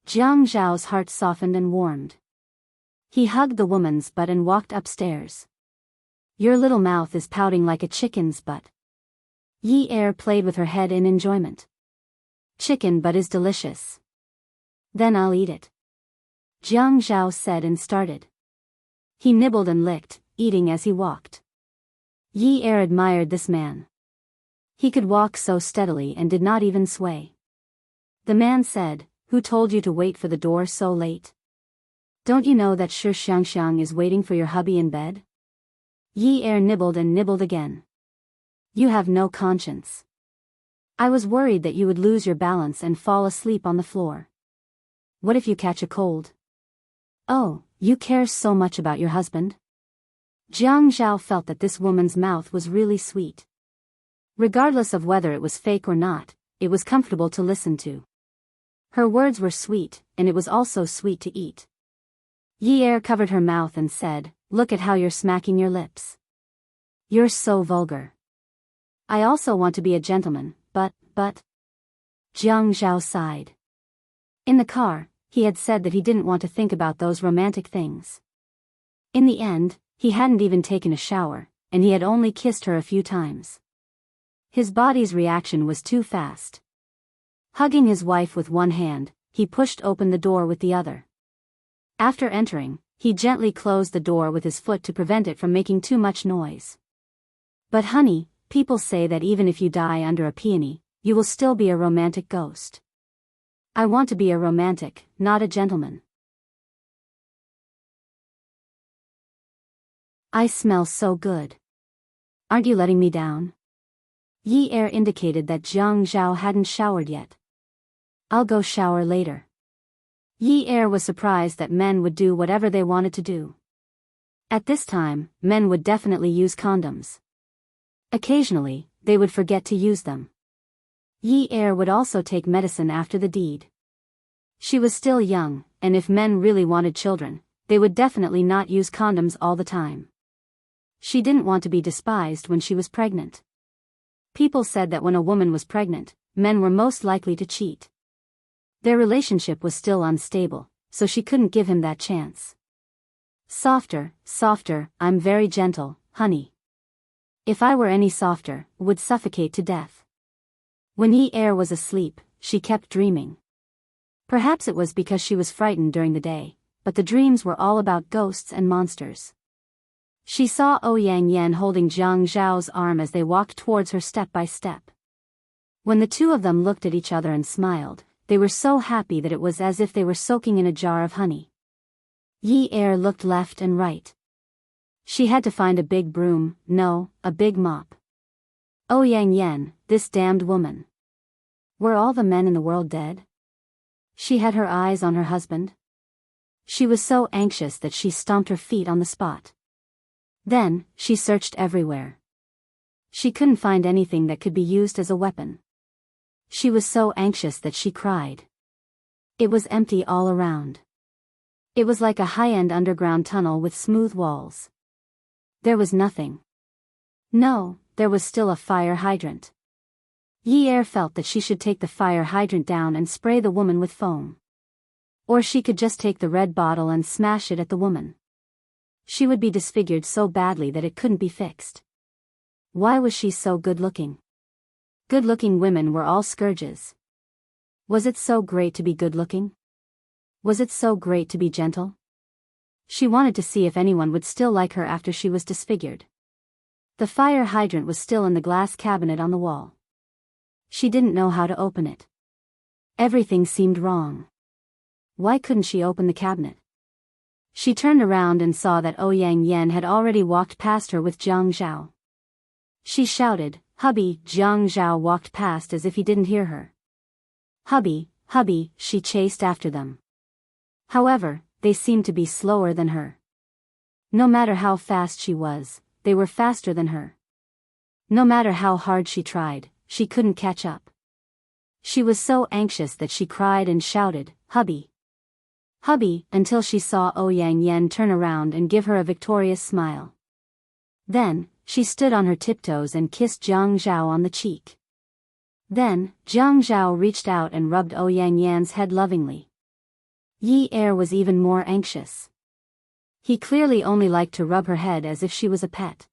Jiang Zhao's heart softened and warmed. He hugged the woman's butt and walked upstairs. "Your little mouth is pouting like a chicken's butt." Yi-er played with her head in enjoyment. "Chicken butt is delicious. Then I'll eat it," Jiang Zhao said and started. He nibbled and licked, eating as he walked. Yi-er admired this man. He could walk so steadily and did not even sway. The man said, "Who told you to wait for the door so late? Don't you know that Shi Xiangxiang is waiting for your hubby in bed?" Yi-er nibbled and nibbled again. "You have no conscience. I was worried that you would lose your balance and fall asleep on the floor. What if you catch a cold? Oh, you care so much about your husband?" Jiang Zhao felt that this woman's mouth was really sweet. Regardless of whether it was fake or not, it was comfortable to listen to. Her words were sweet, and it was also sweet to eat. Yi-er covered her mouth and said, "Look at how you're smacking your lips. You're so vulgar. I also want to be a gentleman, but... Jiang Zhao sighed. In the car, he had said that he didn't want to think about those romantic things. In the end, he hadn't even taken a shower, and he had only kissed her a few times. His body's reaction was too fast. Hugging his wife with one hand, he pushed open the door with the other. After entering, he gently closed the door with his foot to prevent it from making too much noise. "But honey, people say that even if you die under a peony, you will still be a romantic ghost. I want to be a romantic, not a gentleman. I smell so good. Aren't you letting me down?" Yi-er indicated that Jiang Zhao hadn't showered yet. "I'll go shower later." Yi-er was surprised that men would do whatever they wanted to do. At this time, men would definitely use condoms. Occasionally, they would forget to use them. Yi-er would also take medicine after the deed. She was still young, and if men really wanted children, they would definitely not use condoms all the time. She didn't want to be despised when she was pregnant. People said that when a woman was pregnant, men were most likely to cheat. Their relationship was still unstable, so she couldn't give him that chance. "Softer, softer, I'm very gentle, honey. If I were any softer, would suffocate to death." When Yi-er was asleep, she kept dreaming. Perhaps it was because she was frightened during the day, but the dreams were all about ghosts and monsters. She saw Ouyang Yan holding Jiang Zhao's arm as they walked towards her step by step. When the two of them looked at each other and smiled, they were so happy that it was as if they were soaking in a jar of honey. Yi-er looked left and right. She had to find a big broom, no, a big mop. Ouyang Yan, this damned woman. Were all the men in the world dead? She had her eyes on her husband. She was so anxious that she stomped her feet on the spot. Then, she searched everywhere. She couldn't find anything that could be used as a weapon. She was so anxious that she cried. It was empty all around. It was like a high-end underground tunnel with smooth walls. There was nothing. No, there was still a fire hydrant. Yi-er felt that she should take the fire hydrant down and spray the woman with foam. Or she could just take the red bottle and smash it at the woman. She would be disfigured so badly that it couldn't be fixed. Why was she so good-looking? Good-looking women were all scourges. Was it so great to be good-looking? Was it so great to be gentle? She wanted to see if anyone would still like her after she was disfigured. The fire hydrant was still in the glass cabinet on the wall. She didn't know how to open it. Everything seemed wrong. Why couldn't she open the cabinet? She turned around and saw that Ouyang Yen had already walked past her with Jiang Zhao. She shouted, "Hubby!" Jiang Zhao walked past as if he didn't hear her. "Hubby, hubby!" She chased after them. However, they seemed to be slower than her. No matter how fast she was, they were faster than her. No matter how hard she tried, she couldn't catch up. She was so anxious that she cried and shouted, "Hubby! Hubby!" until she saw Ouyang Yen turn around and give her a victorious smile. Then, she stood on her tiptoes and kissed Jiang Zhao on the cheek. Then, Jiang Zhao reached out and rubbed Ouyang Yan's head lovingly. Yi Er was even more anxious. He clearly only liked to rub her head as if she was a pet.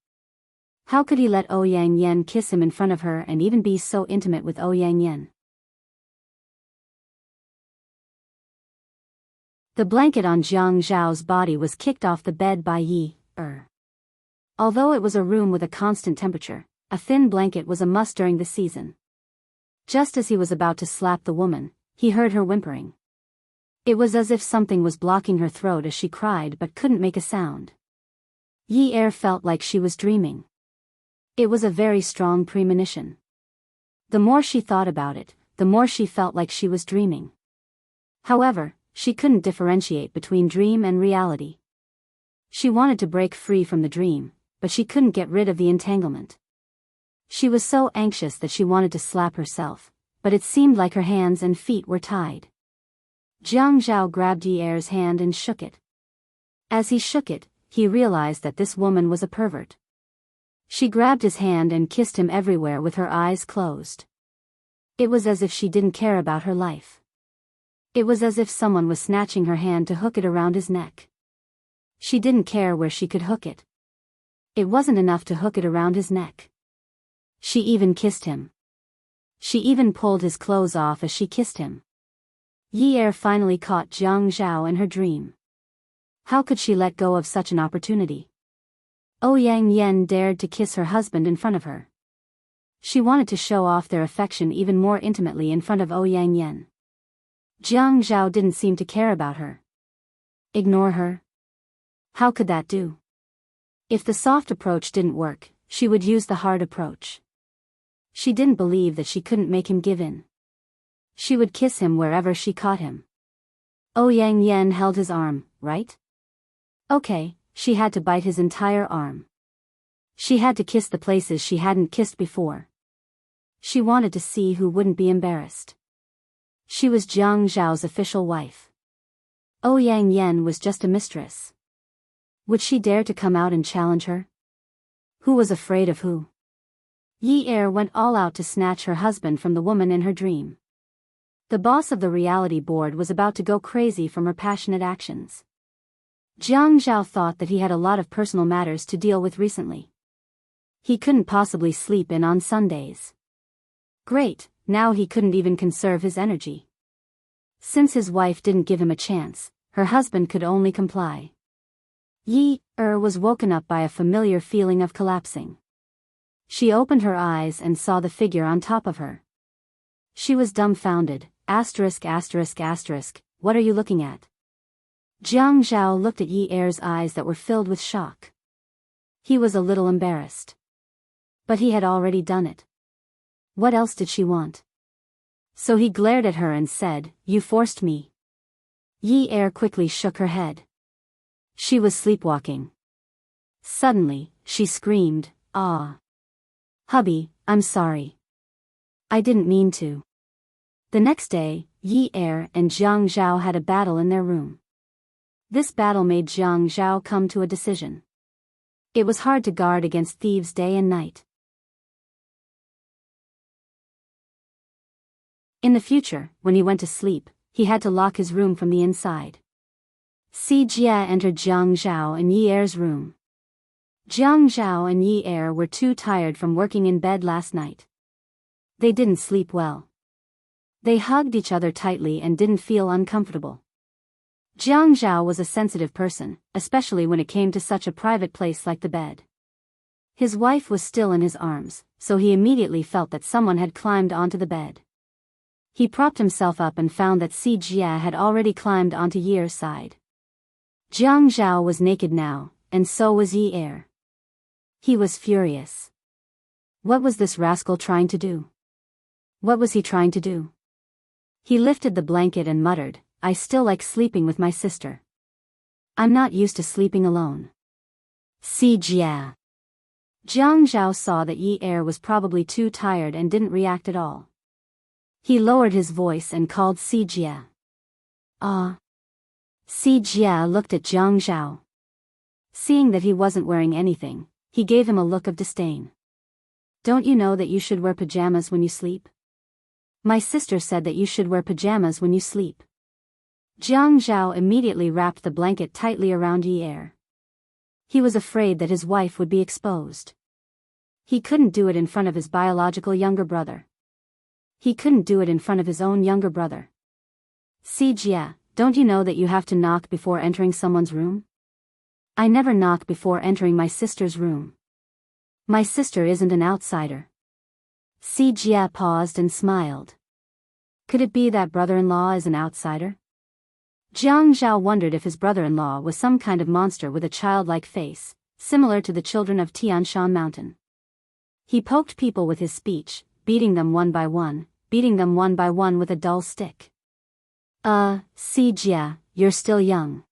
How could he let Ouyang Yen kiss him in front of her and even be so intimate with Ouyang Yen? The blanket on Jiang Zhao's body was kicked off the bed by Yi Er. Although it was a room with a constant temperature, a thin blanket was a must during the season. Just as he was about to slap the woman, he heard her whimpering. It was as if something was blocking her throat as she cried but couldn't make a sound. Yi Er felt like she was dreaming. It was a very strong premonition. The more she thought about it, the more she felt like she was dreaming. However, she couldn't differentiate between dream and reality. She wanted to break free from the dream, but she couldn't get rid of the entanglement. She was so anxious that she wanted to slap herself, but it seemed like her hands and feet were tied. Jiang Zhao grabbed Yi Er's hand and shook it. As he shook it, he realized that this woman was a pervert. She grabbed his hand and kissed him everywhere with her eyes closed. It was as if she didn't care about her life. It was as if someone was snatching her hand to hook it around his neck. She didn't care where she could hook it. It wasn't enough to hook it around his neck. She even kissed him. She even pulled his clothes off as she kissed him. Yi Er finally caught Jiang Zhao in her dream. How could she let go of such an opportunity? Ouyang Yen dared to kiss her husband in front of her. She wanted to show off their affection even more intimately in front of Ouyang Yen. Jiang Zhao didn't seem to care about her. Ignore her? How could that do? If the soft approach didn't work, she would use the hard approach. She didn't believe that she couldn't make him give in. She would kiss him wherever she caught him. Ouyang Yen held his arm, right? Okay, she had to bite his entire arm. She had to kiss the places she hadn't kissed before. She wanted to see who wouldn't be embarrassed. She was Jiang Zhao's official wife. Ouyang Yen was just a mistress. Would she dare to come out and challenge her? Who was afraid of who? Yi Er went all out to snatch her husband from the woman in her dream. The boss of the reality board was about to go crazy from her passionate actions. Jiang Zhao thought that he had a lot of personal matters to deal with recently. He couldn't possibly sleep in on Sundays. Great, now he couldn't even conserve his energy. Since his wife didn't give him a chance, her husband could only comply. Yi Er was woken up by a familiar feeling of collapsing. She opened her eyes and saw the figure on top of her. She was dumbfounded. What are you looking at? Jiang Zhao looked at Yi Er's eyes that were filled with shock. He was a little embarrassed. But he had already done it. What else did she want? So he glared at her and said, "You forced me." Yi Er quickly shook her head. She was sleepwalking. Suddenly, she screamed, "Ah! Hubby, I'm sorry. I didn't mean to." The next day, Yi Er and Jiang Zhao had a battle in their room. This battle made Jiang Zhao come to a decision. It was hard to guard against thieves day and night. In the future, when he went to sleep, he had to lock his room from the inside. Si Jia entered Jiang Zhao and Yi Er's room. Jiang Zhao and Yi Er were too tired from working in bed last night. They didn't sleep well. They hugged each other tightly and didn't feel uncomfortable. Jiang Zhao was a sensitive person, especially when it came to such a private place like the bed. His wife was still in his arms, so he immediately felt that someone had climbed onto the bed. He propped himself up and found that Si Jia had already climbed onto Yi Er's side. Jiang Zhao was naked now, and so was Yi Er. He was furious. What was this rascal trying to do? What was he trying to do? He lifted the blanket and muttered, "I still like sleeping with my sister. I'm not used to sleeping alone." Si Jia. Jiang Zhao saw that Yi Er was probably too tired and didn't react at all. He lowered his voice and called Si Jia. "Ah." Si Jia looked at Jiang Zhao. Seeing that he wasn't wearing anything, he gave him a look of disdain. "Don't you know that you should wear pajamas when you sleep? My sister said that you should wear pajamas when you sleep." Jiang Zhao immediately wrapped the blanket tightly around Yi Er. He was afraid that his wife would be exposed. He couldn't do it in front of his biological younger brother. He couldn't do it in front of his own younger brother. "Si Jia, don't you know that you have to knock before entering someone's room? I never knock before entering my sister's room. My sister isn't an outsider." Si Jia paused and smiled. Could it be that brother-in-law is an outsider? Jiang Zhao wondered if his brother-in-law was some kind of monster with a childlike face, similar to the children of Tian Shan Mountain. He poked people with his speech, beating them one by one with a dull stick. Si Jia, you're still young.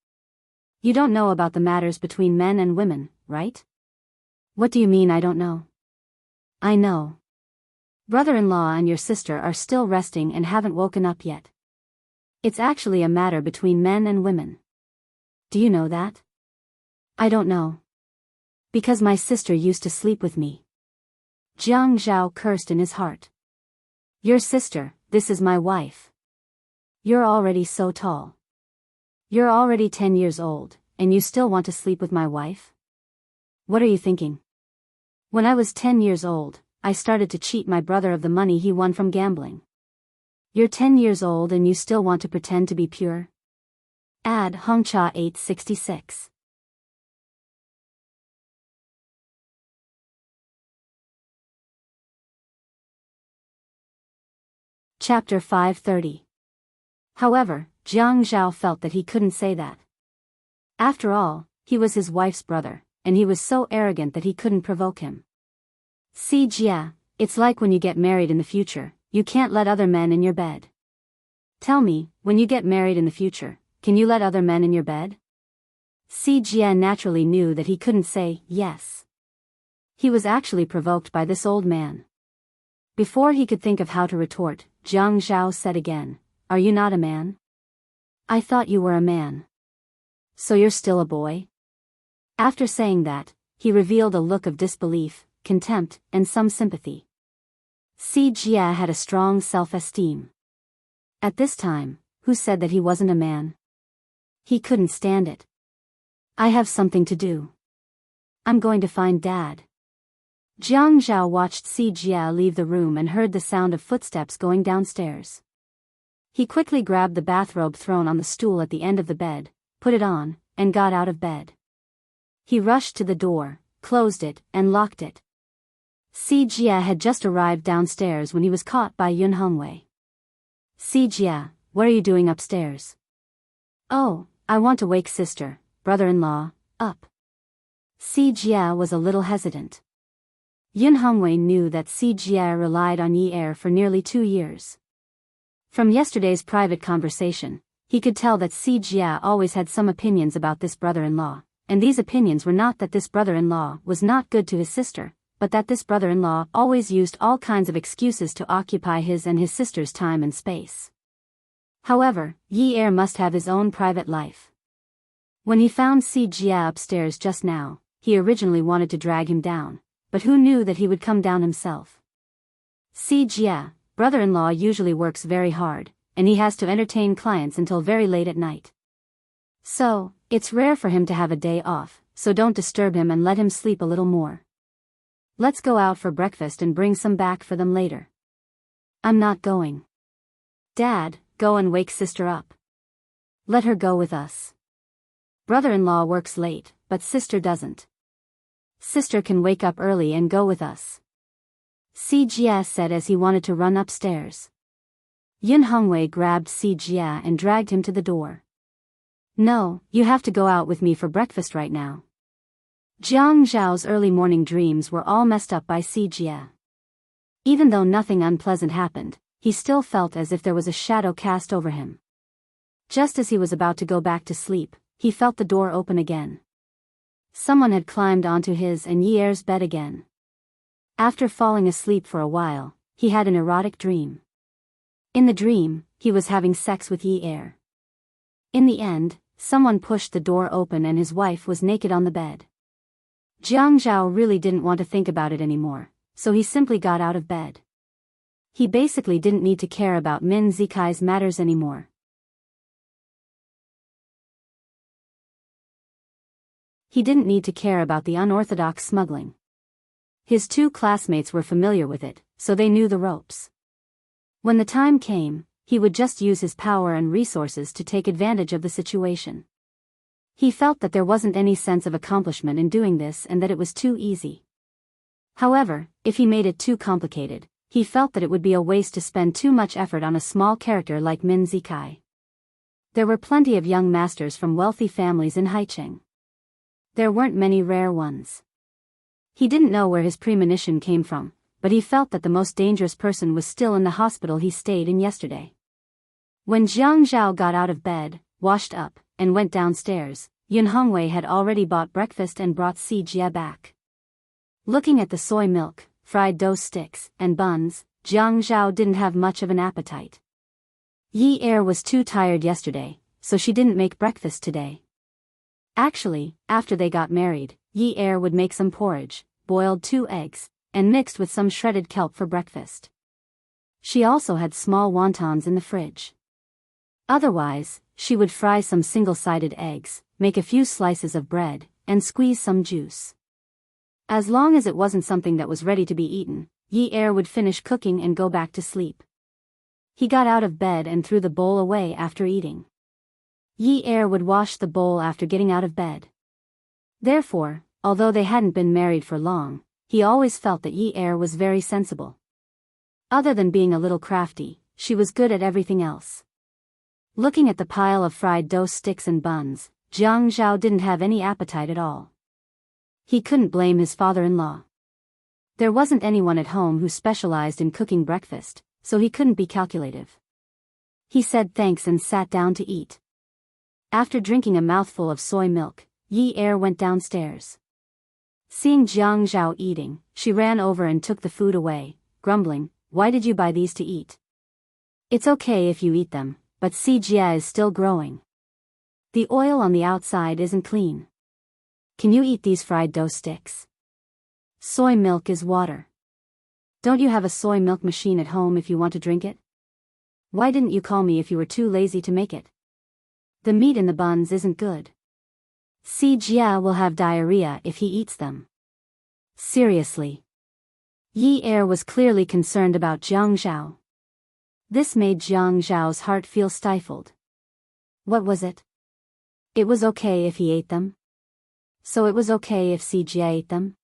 You don't know about the matters between men and women, right?" "What do you mean I don't know?" "I know. Brother-in-law and your sister are still resting and haven't woken up yet. It's actually a matter between men and women. Do you know that?" "I don't know. Because my sister used to sleep with me." Jiang Zhao cursed in his heart. "Your sister, this is my wife. You're already so tall. You're already 10 years old, and you still want to sleep with my wife? What are you thinking? When I was 10 years old, I started to cheat my brother of the money he won from gambling. You're 10 years old and you still want to pretend to be pure?" Ad Hongcha 866. Chapter 530. However, Jiang Zhao felt that he couldn't say that. After all, he was his wife's brother, and he was so arrogant that he couldn't provoke him. "Si Jia, it's like when you get married in the future, you can't let other men in your bed. Tell me, when you get married in the future, can you let other men in your bed?" Si Jia naturally knew that he couldn't say yes. He was actually provoked by this old man. Before he could think of how to retort, Jiang Zhao said again, "Are you not a man? I thought you were a man. So you're still a boy?" After saying that, he revealed a look of disbelief, contempt, and some sympathy. Si Jia had a strong self-esteem. At this time, who said that he wasn't a man? He couldn't stand it. "I have something to do. I'm going to find Dad." Jiang Zhao watched Si Jia leave the room and heard the sound of footsteps going downstairs. He quickly grabbed the bathrobe thrown on the stool at the end of the bed, put it on, and got out of bed. He rushed to the door, closed it, and locked it. Si Jia had just arrived downstairs when he was caught by Yun Hongwei. "Si Jia, what are you doing upstairs?" "Oh, I want to wake sister, brother-in-law, up." Si Jia was a little hesitant. Yun Hongwei knew that Si Jia relied on Yi Er for nearly 2 years. From yesterday's private conversation, he could tell that Si Jia always had some opinions about this brother-in-law, and these opinions were not that this brother-in-law was not good to his sister, but that this brother-in-law always used all kinds of excuses to occupy his and his sister's time and space. However, Yi Er must have his own private life. When he found Si Jia upstairs just now, he originally wanted to drag him down, but who knew that he would come down himself? Si Jia, brother-in-law usually works very hard, and he has to entertain clients until very late at night. So, it's rare for him to have a day off, so don't disturb him and let him sleep a little more. Let's go out for breakfast and bring some back for them later. I'm not going. Dad, go and wake sister up. Let her go with us. Brother-in-law works late, but sister doesn't. Sister can wake up early and go with us. Si Jia said as he wanted to run upstairs. Yun Hongwei grabbed Si Jia and dragged him to the door. No, you have to go out with me for breakfast right now. Jiang Zhao's early morning dreams were all messed up by Si Jia. Even though nothing unpleasant happened, he still felt as if there was a shadow cast over him. Just as he was about to go back to sleep, he felt the door open again. Someone had climbed onto his and Yi Er's bed again. After falling asleep for a while, he had an erotic dream. In the dream, he was having sex with Yi Er. In the end, someone pushed the door open and his wife was naked on the bed. Jiang Zhao really didn't want to think about it anymore, so he simply got out of bed. He basically didn't need to care about Min Zikai's matters anymore. He didn't need to care about the unorthodox smuggling. His two classmates were familiar with it, so they knew the ropes. When the time came, he would just use his power and resources to take advantage of the situation. He felt that there wasn't any sense of accomplishment in doing this and that it was too easy. However, if he made it too complicated, he felt that it would be a waste to spend too much effort on a small character like Min Zikai. There were plenty of young masters from wealthy families in Haicheng. There weren't many rare ones. He didn't know where his premonition came from, but he felt that the most dangerous person was still in the hospital he stayed in yesterday. When Jiang Zhao got out of bed, washed up, and went downstairs, Yun Hongwei had already bought breakfast and brought Si Jia back. Looking at the soy milk, fried dough sticks, and buns, Jiang Zhao didn't have much of an appetite. Yi Er was too tired yesterday, so she didn't make breakfast today. Actually, after they got married, Yi Er would make some porridge, boiled 2 eggs, and mixed with some shredded kelp for breakfast. She also had small wontons in the fridge. Otherwise, she would fry some single-sided eggs, make a few slices of bread, and squeeze some juice. As long as it wasn't something that was ready to be eaten, Yi Er would finish cooking and go back to sleep. He got out of bed and threw the bowl away after eating. Yi Er would wash the bowl after getting out of bed. Therefore, although they hadn't been married for long, he always felt that Yi Er was very sensible. Other than being a little crafty, she was good at everything else. Looking at the pile of fried dough sticks and buns, Jiang Zhao didn't have any appetite at all. He couldn't blame his father-in-law. There wasn't anyone at home who specialized in cooking breakfast, so he couldn't be calculative. He said thanks and sat down to eat. After drinking a mouthful of soy milk, Yi Er went downstairs. Seeing Jiang Zhao eating, she ran over and took the food away, grumbling, "Why did you buy these to eat? It's okay if you eat them, but Si Jia is still growing. The oil on the outside isn't clean. Can you eat these fried dough sticks? Soy milk is water. Don't you have a soy milk machine at home if you want to drink it? Why didn't you call me if you were too lazy to make it? The meat in the buns isn't good. Si Jia will have diarrhea if he eats them." Seriously. Yi Er was clearly concerned about Jiang Zhao. This made Jiang Zhao's heart feel stifled. What was it? It was okay if he ate them? So it was okay if Si Jia ate them?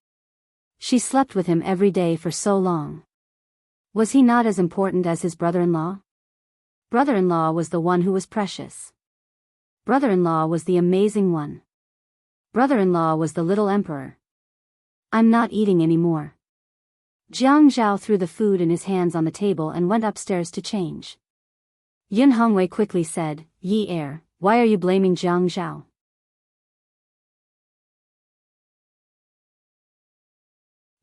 She slept with him every day for so long. Was he not as important as his brother-in-law? Brother-in-law was the one who was precious. Brother-in-law was the amazing one. Brother-in-law was the little emperor. "I'm not eating anymore." Jiang Zhao threw the food in his hands on the table and went upstairs to change. Yun Hongwei quickly said, "Yi Er, why are you blaming Jiang Zhao?"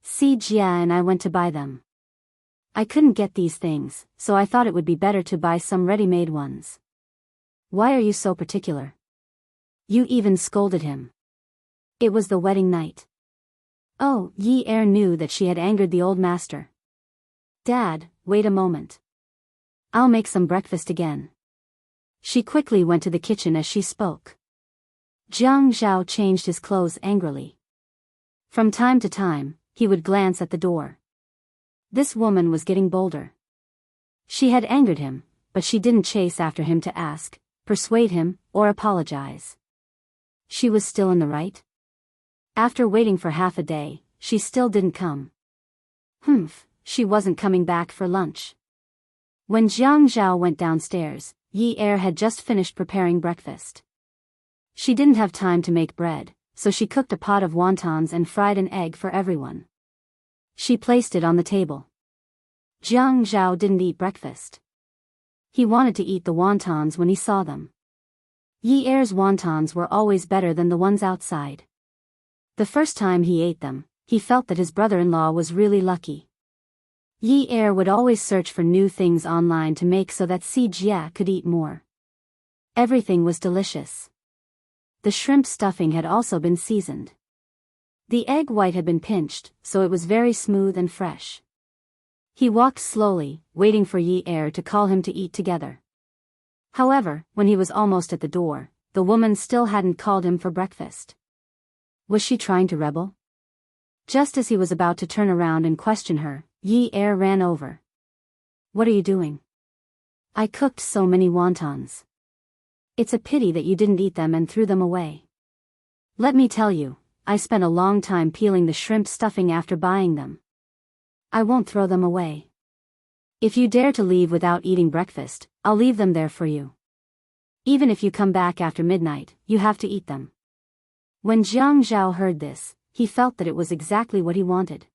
Si Jia and I went to buy them. I couldn't get these things, so I thought it would be better to buy some ready-made ones. Why are you so particular? You even scolded him. It was the wedding night. Oh, Yi Er knew that she had angered the old master. Dad, wait a moment. I'll make some breakfast again. She quickly went to the kitchen as she spoke. Jiang Zhao changed his clothes angrily. From time to time, he would glance at the door. This woman was getting bolder. She had angered him, but she didn't chase after him to ask, persuade him, or apologize. She was still in the right? After waiting for half a day, she still didn't come. She wasn't coming back for lunch. When Jiang Zhao went downstairs, Yi Er had just finished preparing breakfast. She didn't have time to make bread, so she cooked a pot of wontons and fried an egg for everyone. She placed it on the table. Jiang Zhao didn't eat breakfast. He wanted to eat the wontons when he saw them. Yi Er's wontons were always better than the ones outside. The first time he ate them, he felt that his brother-in-law was really lucky. Yi Er would always search for new things online to make so that Si Jia could eat more. Everything was delicious. The shrimp stuffing had also been seasoned. The egg white had been pinched, so it was very smooth and fresh. He walked slowly, waiting for Yi Er to call him to eat together. However, when he was almost at the door, the woman still hadn't called him for breakfast. Was she trying to rebel? Just as he was about to turn around and question her, Yi Er ran over. "What are you doing? I cooked so many wontons. It's a pity that you didn't eat them and threw them away. Let me tell you, I spent a long time peeling the shrimp stuffing after buying them. I won't throw them away. If you dare to leave without eating breakfast, I'll leave them there for you. Even if you come back after midnight, you have to eat them." When Jiang Zhao heard this, he felt that it was exactly what he wanted.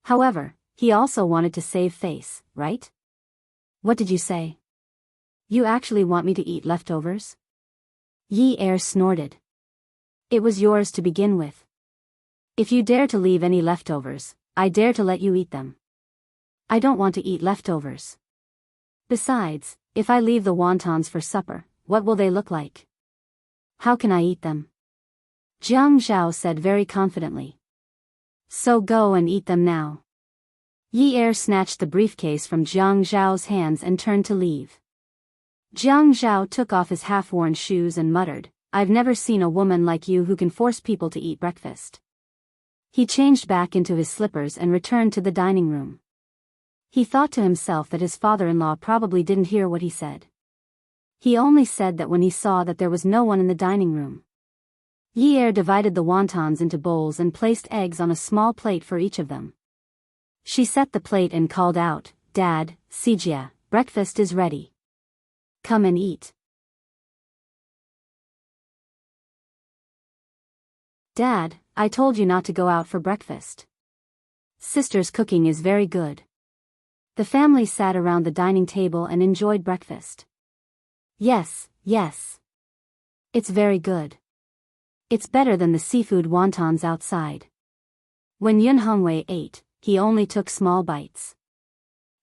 However, he also wanted to save face, right? "What did you say? You actually want me to eat leftovers?" Yi Er snorted. "It was yours to begin with. If you dare to leave any leftovers, I dare to let you eat them. I don't want to eat leftovers. Besides, if I leave the wontons for supper, what will they look like? How can I eat them?" Jiang Zhao said very confidently. "So go and eat them now." Yi Er snatched the briefcase from Jiang Zhao's hands and turned to leave. Jiang Zhao took off his half-worn shoes and muttered, "I've never seen a woman like you who can force people to eat breakfast." He changed back into his slippers and returned to the dining room. He thought to himself that his father-in-law probably didn't hear what he said. He only said that when he saw that there was no one in the dining room. Yi Er divided the wontons into bowls and placed eggs on a small plate for each of them. She set the plate and called out, "Dad, Si Jia, breakfast is ready. Come and eat." "Dad, I told you not to go out for breakfast. Sister's cooking is very good." The family sat around the dining table and enjoyed breakfast. Yes. It's very good. It's better than the seafood wontons outside." When Yun Hongwei ate, he only took small bites.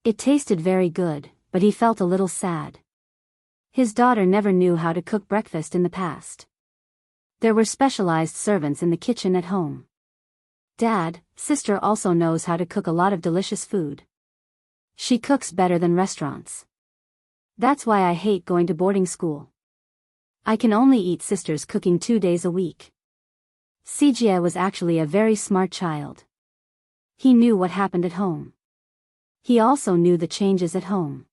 It tasted very good, but he felt a little sad. His daughter never knew how to cook breakfast in the past. There were specialized servants in the kitchen at home. "Dad, sister also knows how to cook a lot of delicious food. She cooks better than restaurants. That's why I hate going to boarding school. I can only eat sister's cooking 2 days a week." Si Jia was actually a very smart child. He knew what happened at home. He also knew the changes at home.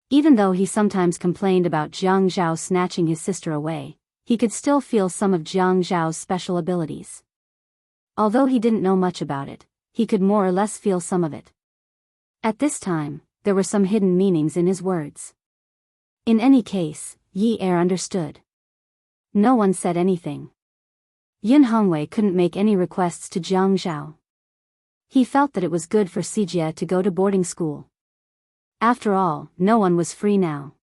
Even though he sometimes complained about Jiang Zhao snatching his sister away, he could still feel some of Jiang Zhao's special abilities. Although he didn't know much about it, he could more or less feel some of it. At this time, there were some hidden meanings in his words. In any case, Yi Er understood. No one said anything. Yun Hongwei couldn't make any requests to Jiang Zhao. He felt that it was good for Si Jia to go to boarding school. After all, no one was free now.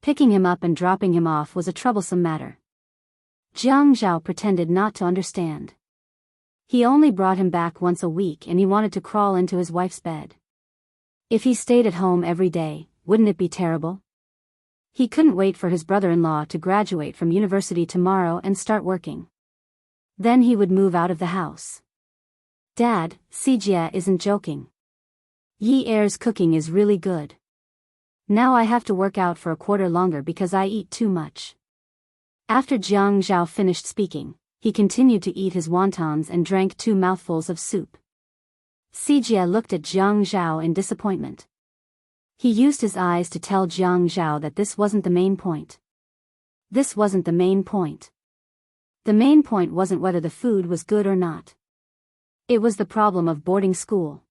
Picking him up and dropping him off was a troublesome matter. Jiang Zhao pretended not to understand. He only brought him back once a week and he wanted to crawl into his wife's bed. If he stayed at home every day, wouldn't it be terrible? He couldn't wait for his brother-in-law to graduate from university tomorrow and start working. Then he would move out of the house. "Dad, Si Jia isn't joking. Yi Er's cooking is really good. Now I have to work out for a quarter longer because I eat too much." After Jiang Zhao finished speaking, he continued to eat his wontons and drank 2 mouthfuls of soup. Sijie looked at Jiang Zhao in disappointment. He used his eyes to tell Jiang Zhao that this wasn't the main point. This wasn't the main point. The main point wasn't whether the food was good or not. It was the problem of boarding school.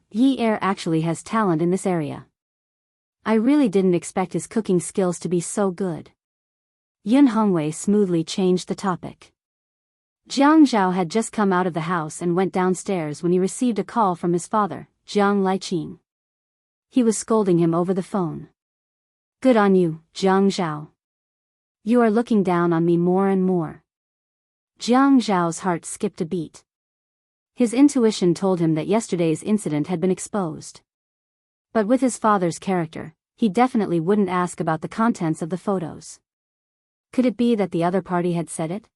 Yi Er actually has talent in this area. I really didn't expect his cooking skills to be so good. Yun Hongwei smoothly changed the topic. Jiang Zhao had just come out of the house and went downstairs when he received a call from his father, Jiang Liqing. He was scolding him over the phone. Good on you, Jiang Zhao. You are looking down on me more and more. Jiang Zhao's heart skipped a beat. His intuition told him that yesterday's incident had been exposed. But with his father's character, he definitely wouldn't ask about the contents of the photos. Could it be that the other party had said it?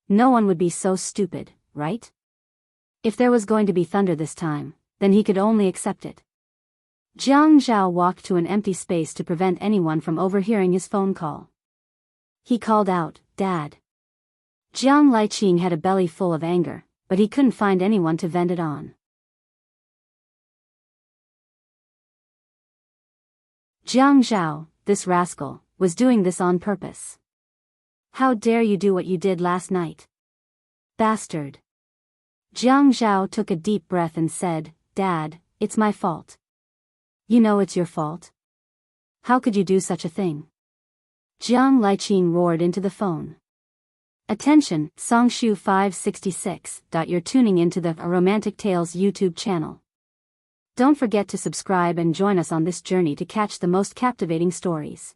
No one would be so stupid, right? If there was going to be thunder this time, then he could only accept it. Jiang Zhao walked to an empty space to prevent anyone from overhearing his phone call. He called out, Dad. Jiang Liqing had a belly full of anger, but he couldn't find anyone to vent it on. Jiang Zhao, this rascal, was doing this on purpose. How dare you do what you did last night? Bastard. Jiang Zhao took a deep breath and said, Dad, it's my fault. You know it's your fault. How could you do such a thing? Jiang Liqing roared into the phone. Attention, Songshu 566. You're tuning into the Romantic Tales YouTube channel. Don't forget to subscribe and join us on this journey to catch the most captivating stories.